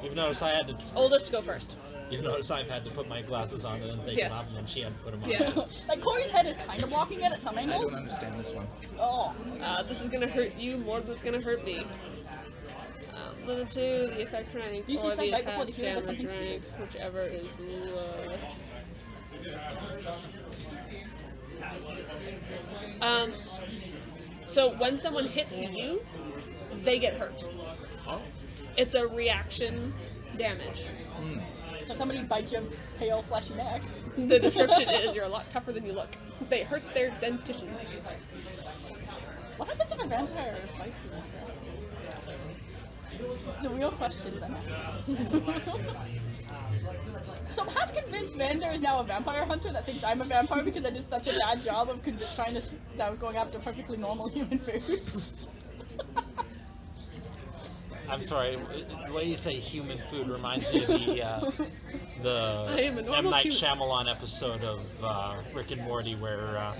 You've noticed I had to. Oldest to go first. You've noticed I've had to put my glasses on and then take Yes. them off, and then she had to put them on. Yeah. like Corey's head is kind of blocking it at some I angles. don't understand this one. Oh. This is gonna hurt you more than it's gonna hurt me. Limit to the effect rank Usually or said the right before the attack hero does damage something rank, whichever is low. So when someone hits you, they get hurt. Oh. It's a reaction damage. So somebody bites your pale, fleshy neck. The description is you're a lot tougher than you look. They hurt their dentition. What happens if a vampire bites you? The real questions I'm asking. So I'm half convinced Vander is now a vampire hunter that thinks I'm a vampire because I did such a bad job of trying to that I was going after perfectly normal human food. I'm sorry. The way you say human food reminds me of the I am a normal M. Night human. Shyamalan episode of Rick and Morty where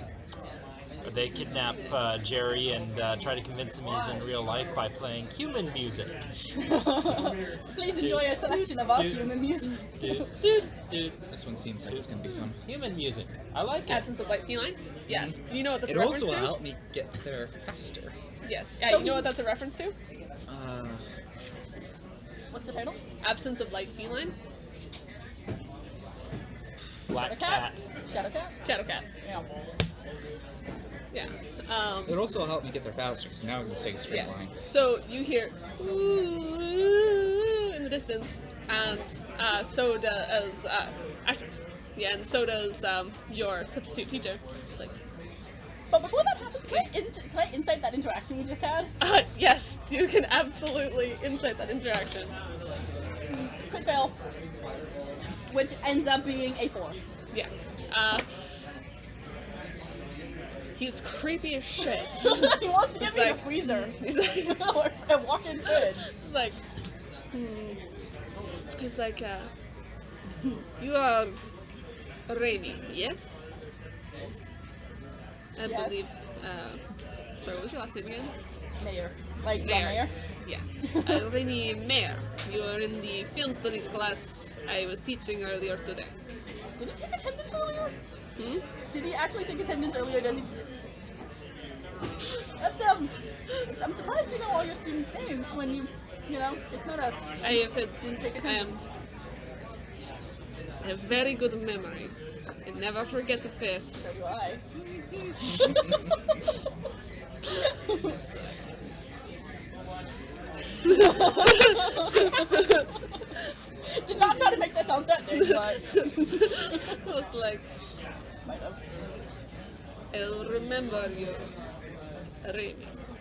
they kidnap Jerry and try to convince him he's in real life by playing human music. Please enjoy a selection of our human music. This one seems like it's gonna be fun. Human music. I like it. Absence of light feline? Yes. You know what that's It a reference also to? will help me get there faster. Yes. Yeah, So you know what that's a reference to? What's the title? Absence of light feline? Black Shadowcat? cat. Shadowcat? Shadowcat. Yeah. Yeah. It also will help me get there faster, because now I'm going to take a straight Yeah. line. So you hear ooh in the distance, and so does actually, yeah, and so does your substitute teacher. It's like, But before that happens, can I insight that interaction we just had? yes, you can absolutely insight that interaction. Crit fail. Which ends up being a 4. Yeah. He's creepy as shit. He wants to get It's me in like- the freezer. He's like, Or a walk-in fridge. it's like, he's like, you are Rainy, yes? I Yes. believe, sorry, what was your last name again? Mayor. Like John Mayer? Yeah. Rainy Mayer. You are in the film studies class I was teaching earlier today. Did he take attendance earlier? Hmm? Did he actually take attendance earlier? Does he? That's I'm surprised you know all your students' names when you just not us. I have Didn't take I attendance. have very good memory. I never forget a face. So do I. Did not try to make that sound threatening, but I was like, might have. I'll remember you, Rainy.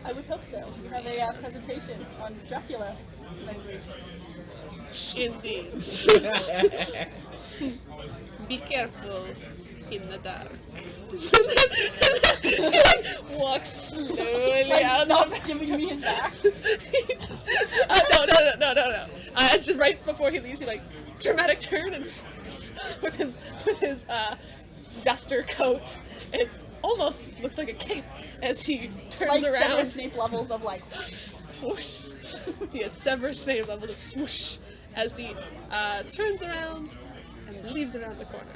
I would hope so. You have a presentation on Dracula next week. Indeed. Be careful in the dark. He like walks slowly Like, out. not giving me his back. No. It's just right before he leaves. He like dramatic turn and with his duster coat. It almost looks like a cape as he turns Like around. Severus Snape levels of like. Whoosh. He has Severus Snape levels of swoosh as he turns around and leaves around the corner.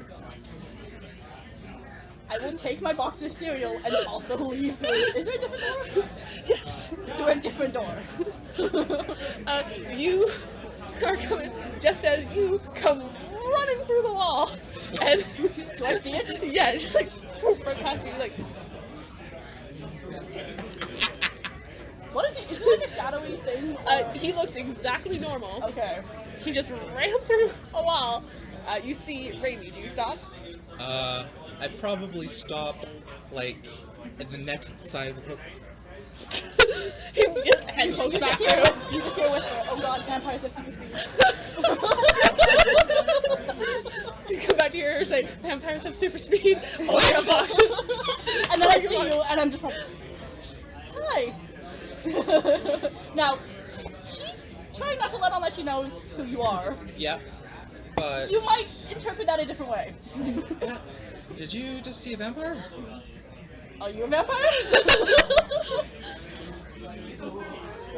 I will take my box of cereal and also leave. Is there a different door? Yes. To a different door. You are coming just as you come running through the wall, and Do I see it? yeah, it's just like whoop, right past you, like. What is he? Is he like a shadowy thing? He looks exactly normal. Okay. He just ran through a wall. You see Rainy. Do you stop? I'd probably stop, like, at the next side of the book. He just head pokes back through. You just hear a whisper. Oh god, vampires have super speed. You come back to your say, vampires have super speed. Hold your box. And then I see you, and I'm just like, hi. Now, she's trying not to let on that she knows who you are. Yeah, but... You might interpret that a different way. Did you just see a vampire? Are you a vampire?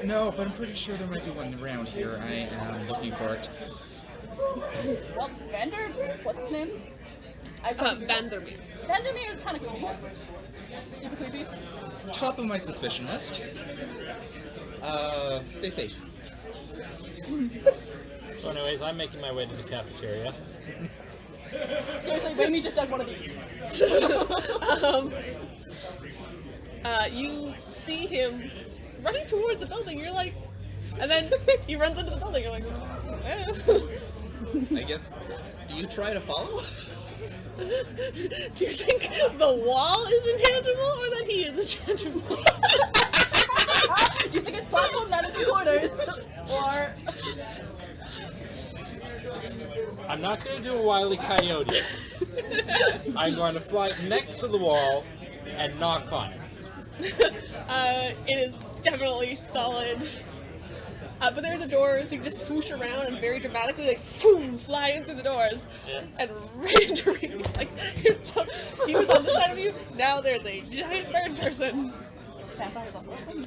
No, but I'm pretty sure there might be one around here. I am looking for it. Well, Vander? What's his name? Vandermeer. Vandermeer is kind of creepy. Super creepy. Top of my suspicion list. Stay safe. So anyways, I'm making my way to the cafeteria. Seriously, Raimi just does one of these. You see him running towards the building. You're like, and then he runs into the building. You're like, I guess. Do you try to follow? do you think the wall is intangible or that he is intangible? Do you think it's platform 9 3/4? Or I'm not going to do a Wile E. Coyote. I'm going to fly next to the wall and knock on it. It is definitely solid. But there's a door, so you can just swoosh around and very dramatically, like, boom, fly in through the doors. Yeah. And right into Raimi. Like, so he was on the side of you, now there's a giant bird person. vampires also. I'm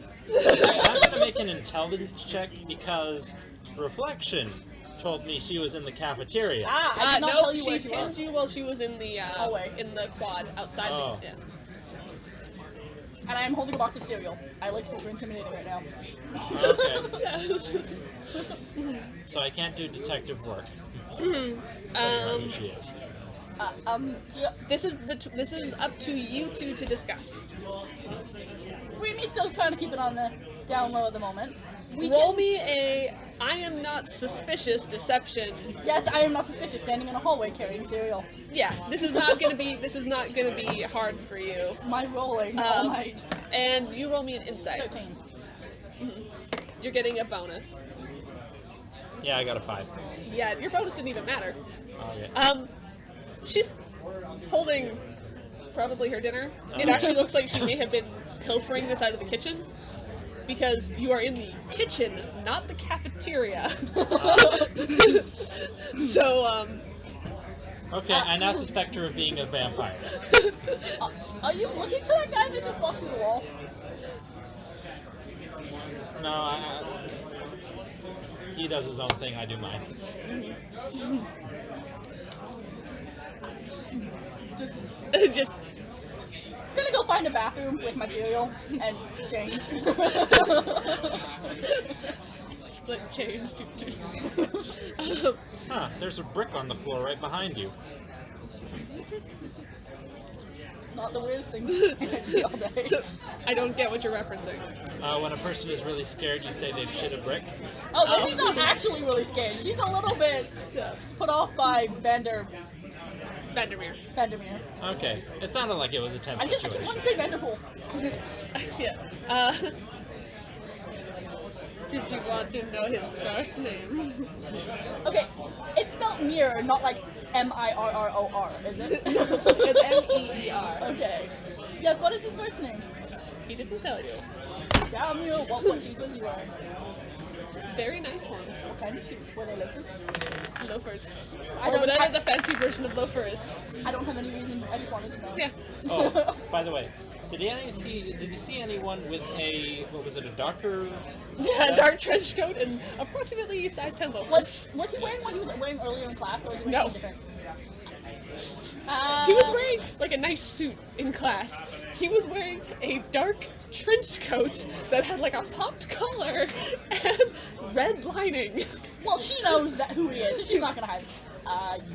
going to make an intelligence check because Reflection told me she was in the cafeteria. Ah, I did not tell you she where she pinned was. you while she was in the Hallway. in the quad outside. Oh. Yeah. And I am holding a box of cereal. I look super intimidating right now. Okay. Yeah. So I can't do detective work. Mhm. Who she is. Yeah, This is up to you two to discuss. Rami's still trying to keep it on the down low at the moment. Roll me a I am not suspicious deception. Yes, I am not suspicious. Standing in a hallway carrying cereal. Yeah, this is not gonna be hard for you. My rolling all night. And you roll me an insight. 13. You're getting a bonus. Yeah, I got a 5. Yeah, your bonus didn't even matter. Okay. She's holding probably her dinner. It actually looks like she may have been pilfering this out of the kitchen. Because you are in the kitchen, not the cafeteria. So, Okay, I now suspect her of being a vampire. Are you looking for that guy that just walked through the wall? No, he does his own thing, I do mine. just Gonna go find a bathroom with my cereal and change. split change. Huh, there's a brick on the floor right behind you. Not the weirdest thing I see all day. So, I don't get what you're referencing. When a person is really scared, you say they've shit a brick. Oh, Lindy's not actually really scared. She's a little bit put off by Vandermeer. Vandermeer. Okay, it sounded like it was a tense I just situation. want to say Vanderpool. Yeah. Did you want to know his first name? Okay, it's spelled mirror, not like M-I-R-R-O-R, is it? It's M-E-E-R. Okay. Yes, what is his first name? He didn't tell you. Damn you, what shoes was he wearing? Very nice ones. What kind of shoes? Were they loafers? Loafers. I Or don't- whatever I- the fancy version of loafers. I don't have any reason, I just wanted to know. Yeah. Oh, by the way, did you see anyone with a, what was it, a darker? Yeah, dark trench coat and approximately size 10 loafers. Was he wearing what he was wearing earlier in class, or was he wearing No. something different? He was wearing like a nice suit in class. He was wearing a dark trench coat that had like a popped collar and red lining. Well, she knows that who he is, so she's not gonna hide.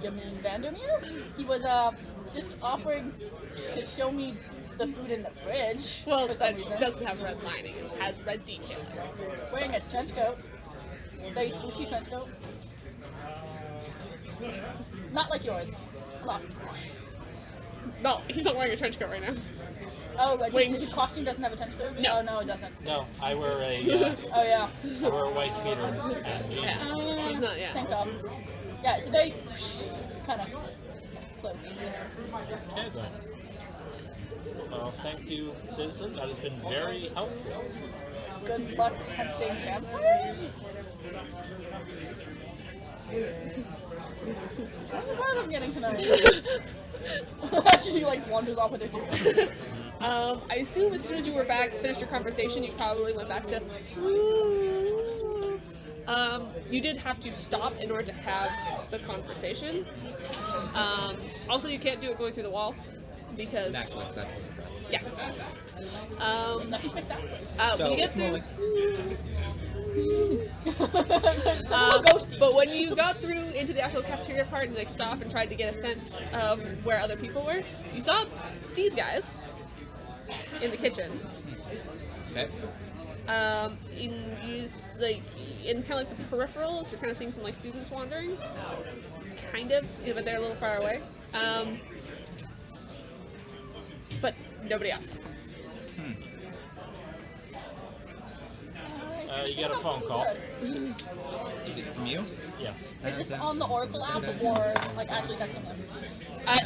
You mean Vandermeer? He was just offering to show me the food in the fridge. Well, for some that reason. doesn't have red lining. It has red detail. Wearing a trench coat. Very swooshy trench coat. Not like yours. Look. No, he's not wearing a trench coat right now. Oh, but Wings. his costume doesn't have a trench coat? No. Oh, no, it doesn't. No, I wear a, Oh, yeah. I wear a white beater and jeans. Yeah, he's not. Yeah. Tank top. Yeah, it's a very kind of close. Okay then. Well, thank you, citizen. That has been very helpful. Good luck hunting vampires. What part I'm getting tonight? She like wanders off with her cereal. I assume as soon as you were back, finished your conversation, you probably went back to. You did have to stop in order to have the conversation. Also, you can't do it going through the wall because. Actually, it's that one. Yeah. Nothing for that. So When you get it's more through. like But when you got through into the actual cafeteria part and like stopped and tried to get a sense of where other people were, you saw these guys in the kitchen. Okay. In kind of like the peripherals, you're kind of seeing some like students wandering, kind of, but they're a little far away. But nobody else. You get a phone call. Is it from you? Yes. Is this on the Oracle app or like actually texting them?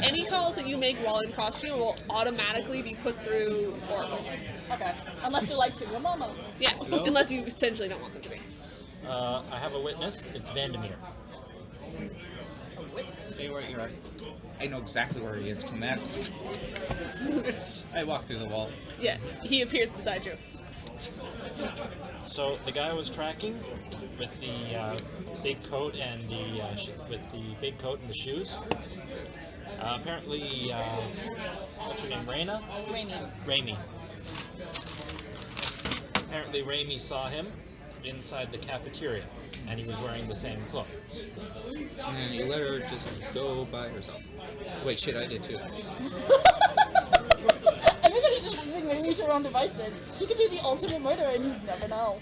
Any calls that you make while in costume will automatically be put through Oracle. Okay. Unless they're like to your mama. Yeah, Hello? unless you essentially don't want them to be. I have a witness. It's Vandermeer. Stay where you are. I know exactly where he is from that. I walk through the wall. Yeah, he appears beside you. So the guy I was tracking with the big coat and the big coat and the shoes. Apparently, what's her name? Raina? Raimi. Apparently, Raimi saw him inside the cafeteria, and he was wearing the same clothes. And you let her just go by herself. Wait, shit, I did too. Everybody's just using Raimi to their own devices. He could be the ultimate murderer and you never know.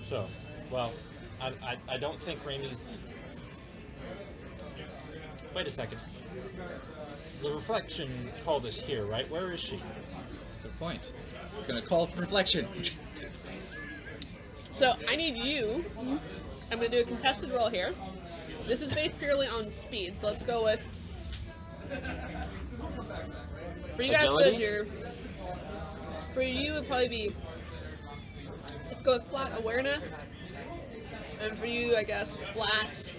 So, well, I don't think Raimi's... Wait a second. The reflection called us here, right? Where is she? Good point. I'm gonna call for reflection. So I need you. I'm going to do a contested roll here. This is based purely on speed, so let's go with... For you guys, Agility? for you, it would probably be... Let's go with flat awareness. And for you, I guess, flat...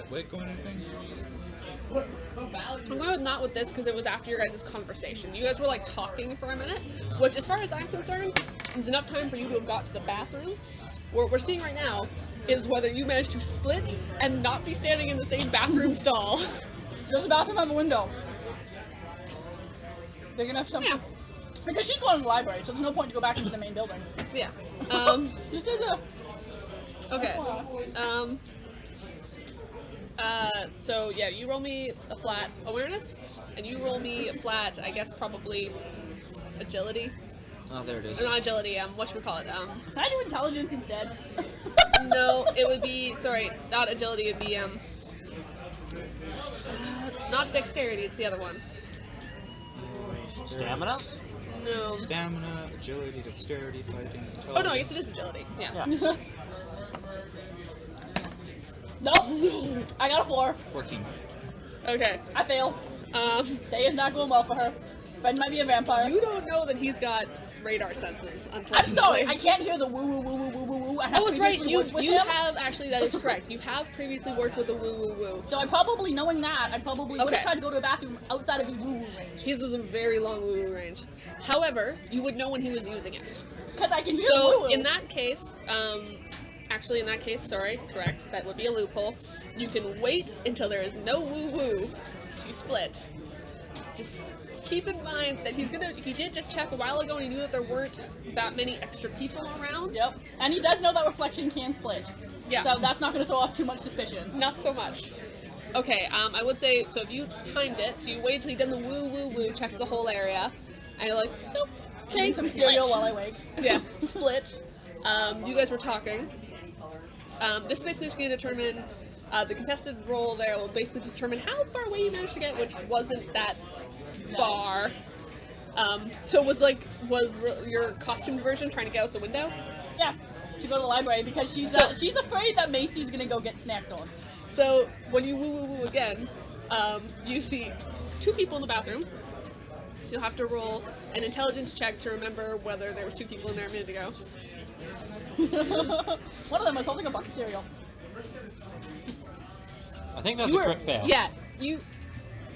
Wait, going anything? I'm going with not with this because it was after your guys' conversation. You guys were like talking for a minute, which as far as I'm concerned, is enough time for you to have got to the bathroom. What we're seeing right now is whether you manage to split and not be standing in the same bathroom stall. Does the bathroom have a window? They're gonna have to... Yeah. Because she's going to the library, so there's no point to go back into the main building. Yeah. Just as a... Okay. So yeah, you roll me a flat awareness, and you roll me a flat, I guess probably agility. Oh, there it is. Or not agility, whatchamacallit, Can I do intelligence instead? no, it would be, sorry, not agility, it'd be, not dexterity, it's the other one. Stamina? No. Stamina, agility, dexterity, fighting, intelligence. Oh no, I guess it is agility, yeah. Yeah. Nope. I got a 4. 14. Okay. I fail. Day is not going well for her. Ben might be a vampire. You don't know that he's got radar senses, unfortunately. I'm sorry, I can't hear the woo woo woo woo woo woo woo. I have Oh, that's right. previously You worked with him. have actually, that is correct. You have previously worked with the woo woo woo. So I probably, knowing that, I probably would Okay. have tried to go to a bathroom outside of his woo woo range. His was a very long woo woo range. However, you would know when he was using it. Because I can hear So woo woo. in that case, actually in that case, sorry, correct. That would be a loophole. You can wait until there is no woo woo to split. Just keep in mind that he did just check a while ago and he knew that there weren't that many extra people around. Yep. And he does know that reflection can split. Yeah. So that's not going to throw off too much suspicion. Not so much. Okay, I would say, so if you timed it, so you wait till you've done the woo woo woo, checked the whole area, and you're like, nope, okay, Eat some split. cereal while I wake. Yeah, split. You guys were talking. This is basically just going to determine, the contested roll there will basically determine how far away you managed to get, which wasn't that far. So it was your costumed version trying to get out the window? Yeah. To go to the library because she's afraid that Macy's going to go get snacked on. So when you woo woo woo again, you see 2 people in the bathroom. You'll have to roll an intelligence check to remember whether there was 2 people in there a minute ago. One of them was holding a box of cereal. I think that's a crit fail. Yeah, you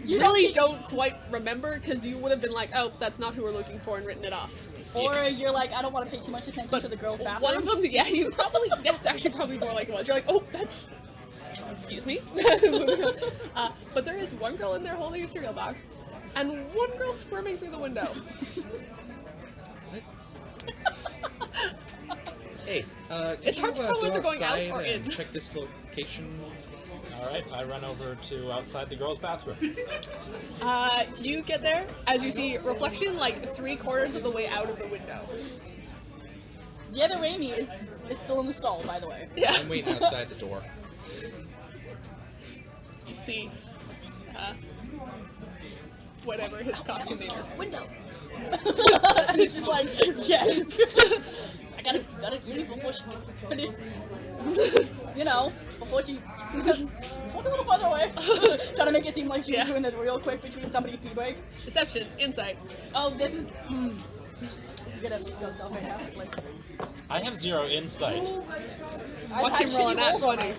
You really don't don't quite remember because you would have been like, oh, that's not who we're looking for and written it off. Or you're like, I don't want to pay too much attention But to the girl's bathroom. one of them, yeah, you probably, that's actually probably more like it was. You're like, oh, that's, excuse me. But there is one girl in there holding a cereal box, and one girl squirming through the window. Hey, It's hard to tell whether they're going out or in. and check this location. Alright, I run over to outside the girls' bathroom. You get there, as you see reflection like 3/4 of the way out of the window. The other Amy is still in the stall, by the way. Yeah. I'm waiting outside the door. You see, whatever his costume name is. Window. And it's just like, yes. I gotta leave before she can finish. You know, before she walk a little farther away. Trying to make it seem like she's doing this real quick between somebody's pee break. Deception, insight. Oh, this is. You're gonna go self-fantastically. I have 0 insight. Watch him roll on that 20.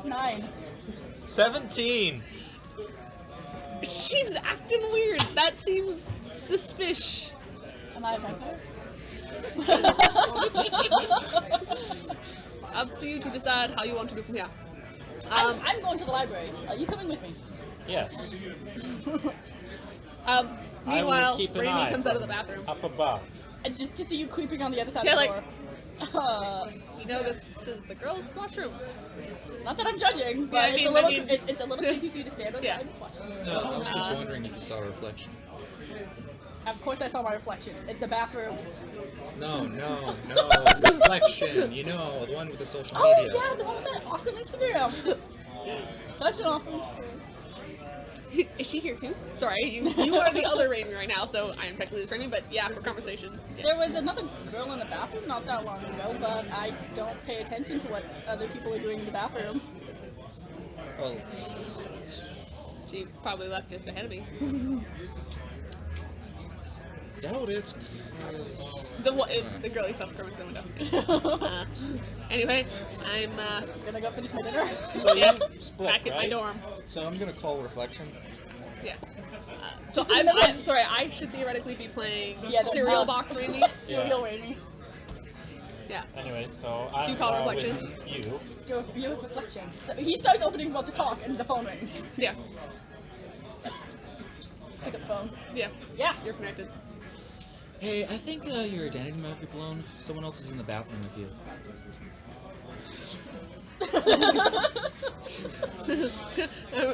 9. 17! She's acting weird. That seems suspicious. Am I a vampire? Up to you to decide how you want to do from here. I'm going to the library. Are you coming with me? Yes. Meanwhile, keep an Raimi eye comes out of the bathroom. Up above. And just to see you creeping on the other side Yeah, of the like- door. You know this is the girls' washroom. Not that I'm judging, but Yeah, I it's mean- a little I mean- it's a little creepy for you to stand on Yeah. and watch. No, I was just wondering if you saw a reflection. Of course I saw my reflection. It's a bathroom. No, reflection. You know, the one with the social Oh media. yeah, the one with that awesome Instagram. Such an awesome Instagram. Is she here too? Sorry, you are the other Raimi right now, so I am technically this Raimi, but yeah, for conversation. Yeah. There was another girl in the bathroom not that long ago, but I don't pay attention to what other people are doing in the bathroom. Well, She probably left just ahead of me. doubt it. 'Cause... The girl you saw squirming through the window. Anyway, I'm Gonna go finish my dinner. So you split, back at my right? dorm. So I'm gonna call reflection. Yeah. So Just in the middle. I'm sorry. I should theoretically be playing Yeah, the- cereal box Raimi. Serial Amy. Yeah. Anyway, so I'm you call reflection? with you. Your view of reflection. So he starts opening his mouth to talk, and the phone rings. Yeah. Pick up the phone. Yeah. Yeah. You're connected. Hey, I think your identity might be blown. Someone else is in the bathroom with you.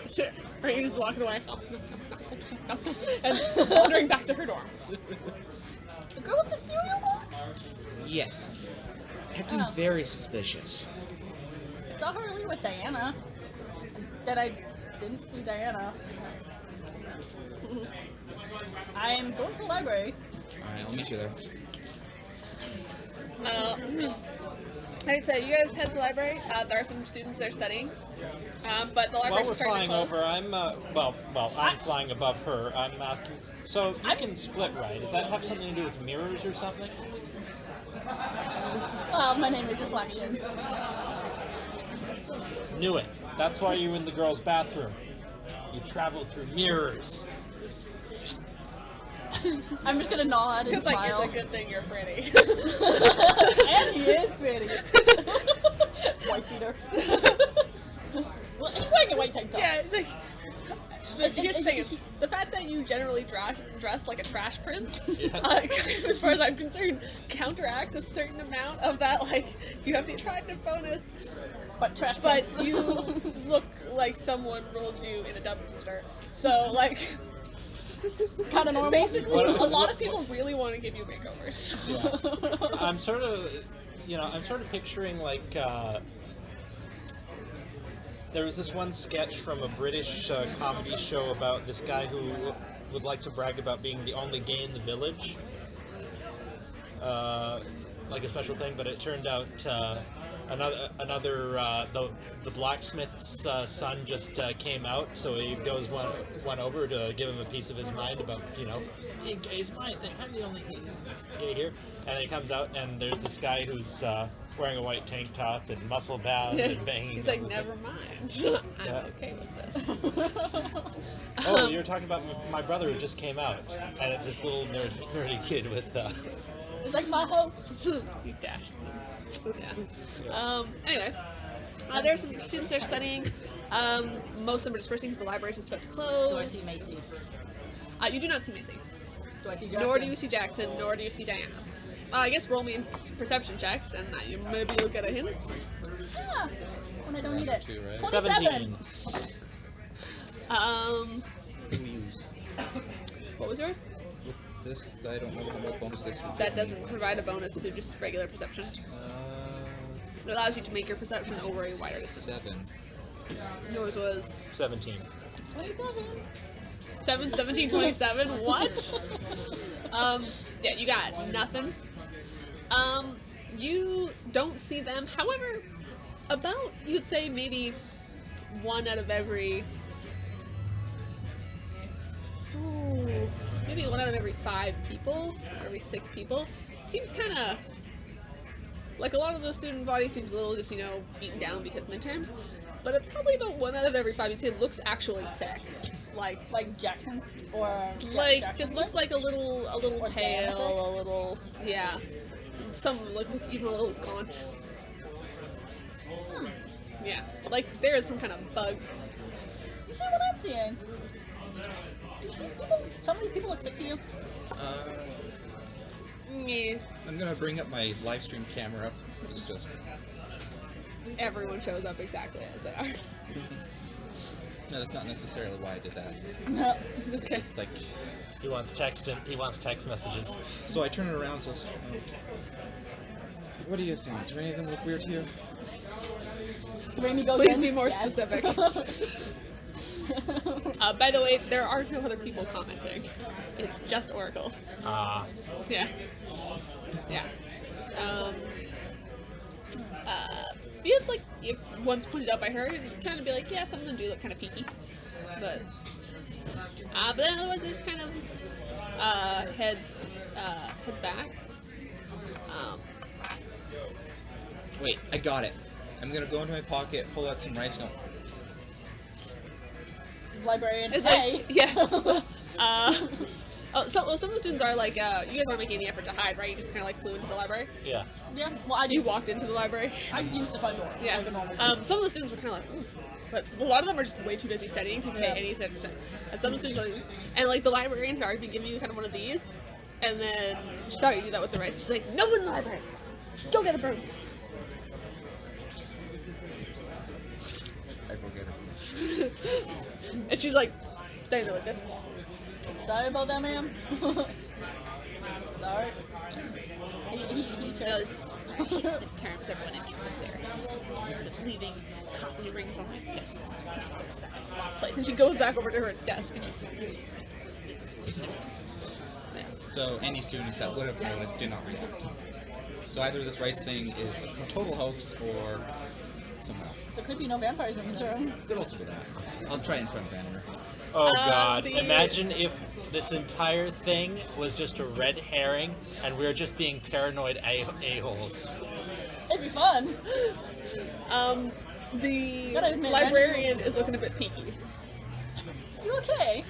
So, Raimi's just walking away. And wandering back to her dorm. The girl with the cereal box? Yeah. Acting Oh. very suspicious. I saw her earlier with Diana. Then I didn't see Diana. I'm going to the library. Alright, I'll meet you there. I'd say you guys head to the library. There are some students there studying. But the While library's we're starting to flying close. over, I'm flying above her. I'm asking. So you can split, right? Does that have something to do with mirrors or something? Well, my name is Reflection. Knew it. That's why you're in the girls' bathroom. You travel through mirrors. I'm just gonna nod and It's like, smile. it's a good thing you're pretty. And he is pretty. White beater. Well, he's wearing a white tank top. Yeah, it's like, here's the thing, is, the fact that you generally dress like a trash prince, as far as I'm concerned, counteracts a certain amount of that, like, you have the attractive bonus, But trash but pants. you look like someone rolled you in a dumpster. So, like, Kind of normal. basically, What- a lot of people really want to give you makeovers. Yeah. I'm sort of picturing like there was this one sketch from a British comedy show about this guy who would like to brag about being the only gay in the village, like a special thing, but it turned out the blacksmith's son just came out, so he goes one over to give him a piece of his mind about, being gay is my thing, I'm the only gay here, and then he comes out and there's this guy who's wearing a white tank top and muscle bound and banging. He's like, on the never thing. mind. I'm Yeah. okay with this. Oh, you're talking about my brother who just came out, and it's this little nerdy kid with It's like my house. You dashed me. Yeah. Anyway, there are some students there studying. Most of them are dispersing because the library's just about to Do I close. see Macy? You do not see Macy. Do I see Jackson? Nor do you see Jackson, nor do you see Diana. I guess roll me perception checks, and maybe you'll get a hint. Yeah. When I don't need it. 2, right? 27. 17. What do we use? What was yours? With this, I don't know what bonus this would That give me. doesn't provide a bonus to just regular perception. It allows you to make your perception over a wider distance. 7. Yours was 17. 27. 17, 27. What? Yeah, you got nothing. You don't see them. However, about, you'd say maybe 1 out of every... Ooh, maybe 1 out of every 5 people, or every 6 people. Seems kind of... Like, a lot of the student body seems a little just, beaten down because midterms. But probably about 1 out of every 5, you'd say, looks actually sick. Like Jackson's? Or... Like, just looks like a little Or pale, Diana? a little... Yeah. Some look even a little gaunt. Yeah. Like, there is some kind of bug. You see what I'm seeing? Some of these people look sick to you. Yeah. I'm gonna bring up my live stream camera. It's just... Everyone shows up exactly as they are. No, that's not necessarily why I did that. No. It's Okay. just like... He wants text messages. So I turn it around, so... What do you think? Do any of them look weird to you? Raimi goes Please in. be more Yes. specific. By the way, there are no other people commenting. It's just Oracle. Ah. Yeah. Yeah. It's like, if once pointed out by her, you'd kind of be like, yeah, some of them do look kind of peaky. But then otherwise, they just kind of heads back. Wait, I got it. I'm gonna go into my pocket, pull out some rice, and go... Librarian. It's Hey. like, yeah. Some of the students are like, you guys aren't making any effort to hide, right? You just kind of like flew into the library. Yeah. Yeah. Well, I You do. walked into the library. I used the front door. Yeah. Like a normal. Some of the students were kind of like, ooh. But a lot of them are just way too busy studying to pay Yeah. any attention. And some of the students are like, and like the librarian had already been giving you kind of one of these, and then she saw you do that with the rice. She's like, no in the library. Go get a broom. I go get it. And she's like, standing there like this. Sorry about that, ma'am. Sorry. He chose. Midterms, everyone in there. Just leaving copy rings on my desk. Place. And she goes back over to her desk and she's. Yeah. So any students that would have noticed did not react. So either this rice thing is a total hoax or someone else. There could be no vampires in this room. Could also be that. I'll try it in front of Banner. Oh god, the- imagine if this entire thing was just a red herring and we were just being paranoid a-holes. It'd be fun. The Gotta admit, librarian is looking a bit peaky. You okay?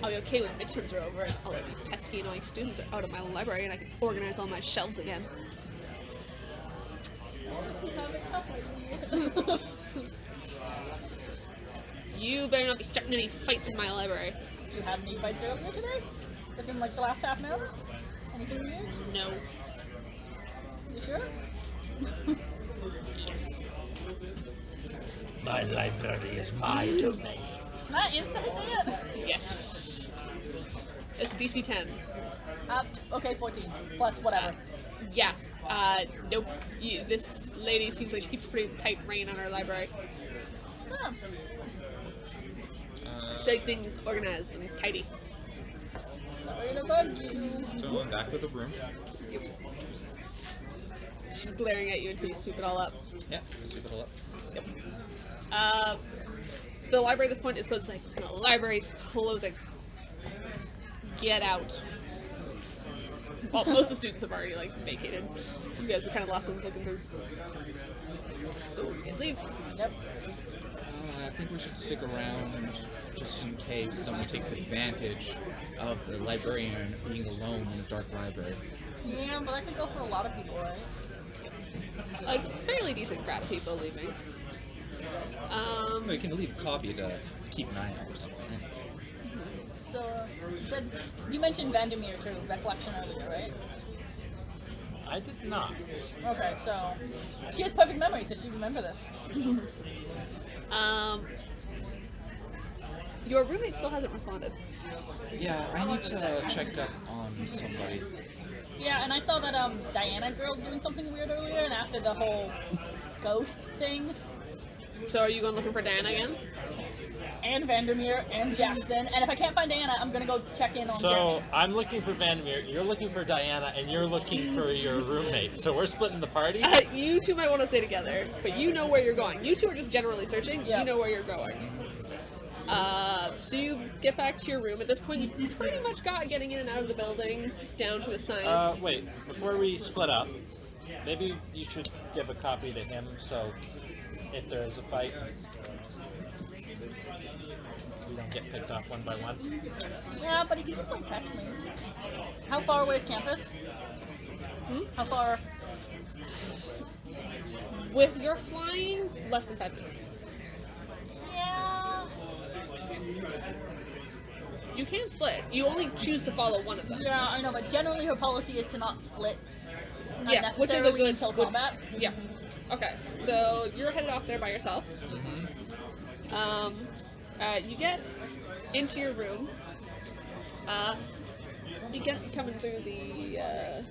I'll be okay when midterms are over and all of the pesky, annoying students are out of my library and I can organize all my shelves again. You better not be starting any fights in my library. Do you have any fights earlier today? Within like the last half an hour? Anything weird? No. You sure? Yes. My library is my domain. Not instantly say it. Yes. It's DC 10. Okay, 14. Plus whatever. Yeah. Nope. This lady seems like she keeps pretty tight rein on her library. Oh. She likes things organized and tidy. Sorry to bug you. So I'm back with a broom. She's glaring at you until you sweep it all up. Yeah, sweep it all up. Yep. The library at this point is closed. Like, the library's closing. Get out. Well, most of the students have already, like, vacated. You guys were kind of the last ones looking through. So, you guys leave. Yep. I think we should stick around just in case someone takes advantage of the librarian being alone in a dark library. Yeah, but I could go for a lot of people, right? It's a fairly decent crowd of people leaving. No, you can leave a copy to keep an eye out or something. Right? So, you mentioned Vandermeer too, Recollection earlier, right? I did not. Okay, so she has perfect memory, so she remember this. Your roommate still hasn't responded. Yeah, I need to check up on somebody. Yeah, and I saw that Diana girl doing something weird earlier, and after the whole ghost thing, So are you going looking for Diana again? and Vandermeer and Jackson, and if I can't find Diana, I'm gonna go check in on So Jeremy. I'm looking for Vandermeer, you're looking for Diana, and you're looking for your roommate. So we're splitting the party. You two might want to stay together, but you know where you're going. You two are just generally searching. Yeah. You know where you're going. So you get back to your room. At this point, you pretty much got getting in and out of the building down to a science. Wait, before we split up, maybe you should give a copy to him, so if there is a fight, we don't get picked off one by one. Yeah, but he can just like text me. How far away is campus? How far? With your flying, less than 5 minutes. Yeah. You can split. You only choose to follow one of them. Yeah, I know, but generally her policy is to not split. Yeah, which is a good until combat. Yeah. Okay. So you're headed off there by yourself. You get into your room. You get coming through the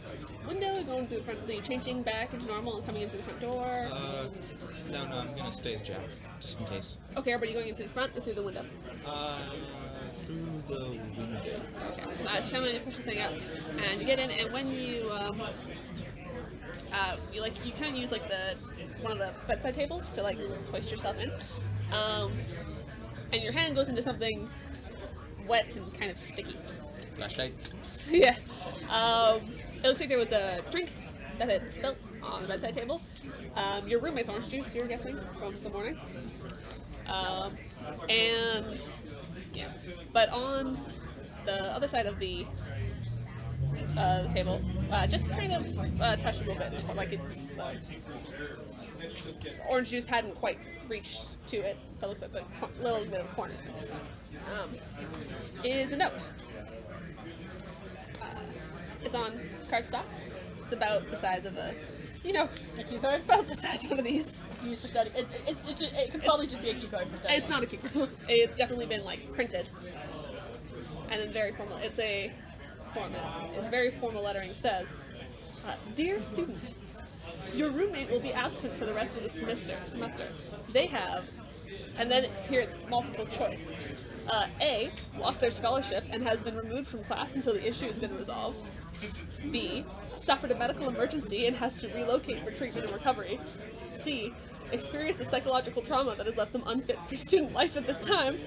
window, going through the front, changing back into normal and coming in through the front door. No, I'm gonna stay as Jack, just in case. Okay, everybody going in through the front or through the window? Through the window. Okay. So come in and push the thing up, and you get in, and when you you kind of use like one of the bedside tables to like hoist yourself in, and your hand goes into something wet and kind of sticky. Flashlight. Yeah. It looks like there was a drink that had spilt on the bedside table. Your roommate's orange juice, you're guessing, from the morning. And yeah. But on the other side of the table, just kind of touched a little bit, like it's the orange juice hadn't quite reached to it. It looks like the little bit of corners. Is a note. It's on cardstock. It's about the size of a cue card. About the size of one of these. Used for study. It could probably just be a cue card for study. It's not a cue card. It's definitely been like printed. And then very formal. It's a in very formal lettering says, "Dear student, your roommate will be absent for the rest of the semester. They have," and then here it's multiple choice. A, lost their scholarship and has been removed from class until the issue has been resolved. B, suffered a medical emergency and has to relocate for treatment and recovery. C, experienced a psychological trauma that has left them unfit for student life at this time.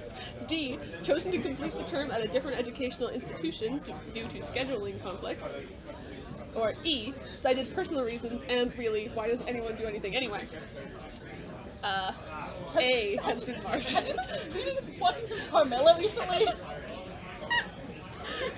D, chosen to complete the term at a different educational institution due to scheduling conflicts. Or E, cited personal reasons and really, why does anyone do anything anyway? A has been marked. Have you been watching some Carmilla recently?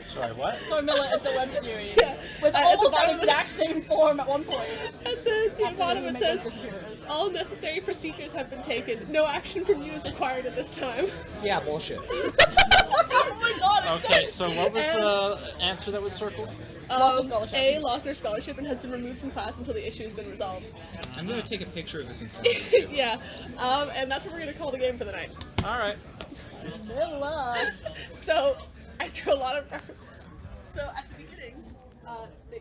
Sorry, what? Carmilla, it's a web series. Yeah. With At the almost bottom the exact same form at one point. At the bottom it Make says, us disappear. all necessary procedures have been taken. No action from you is required at this time. Yeah, bullshit. Oh my god, it's Okay, dead. so what was the answer that was circled? Lost their scholarship. A, lost their scholarship and has been removed from class until the issue has been resolved. I'm gonna take a picture of this and send it to you. Yeah, and that's what we're going to call the game for the night. Alright. So, I do a lot of... So, at the beginning, he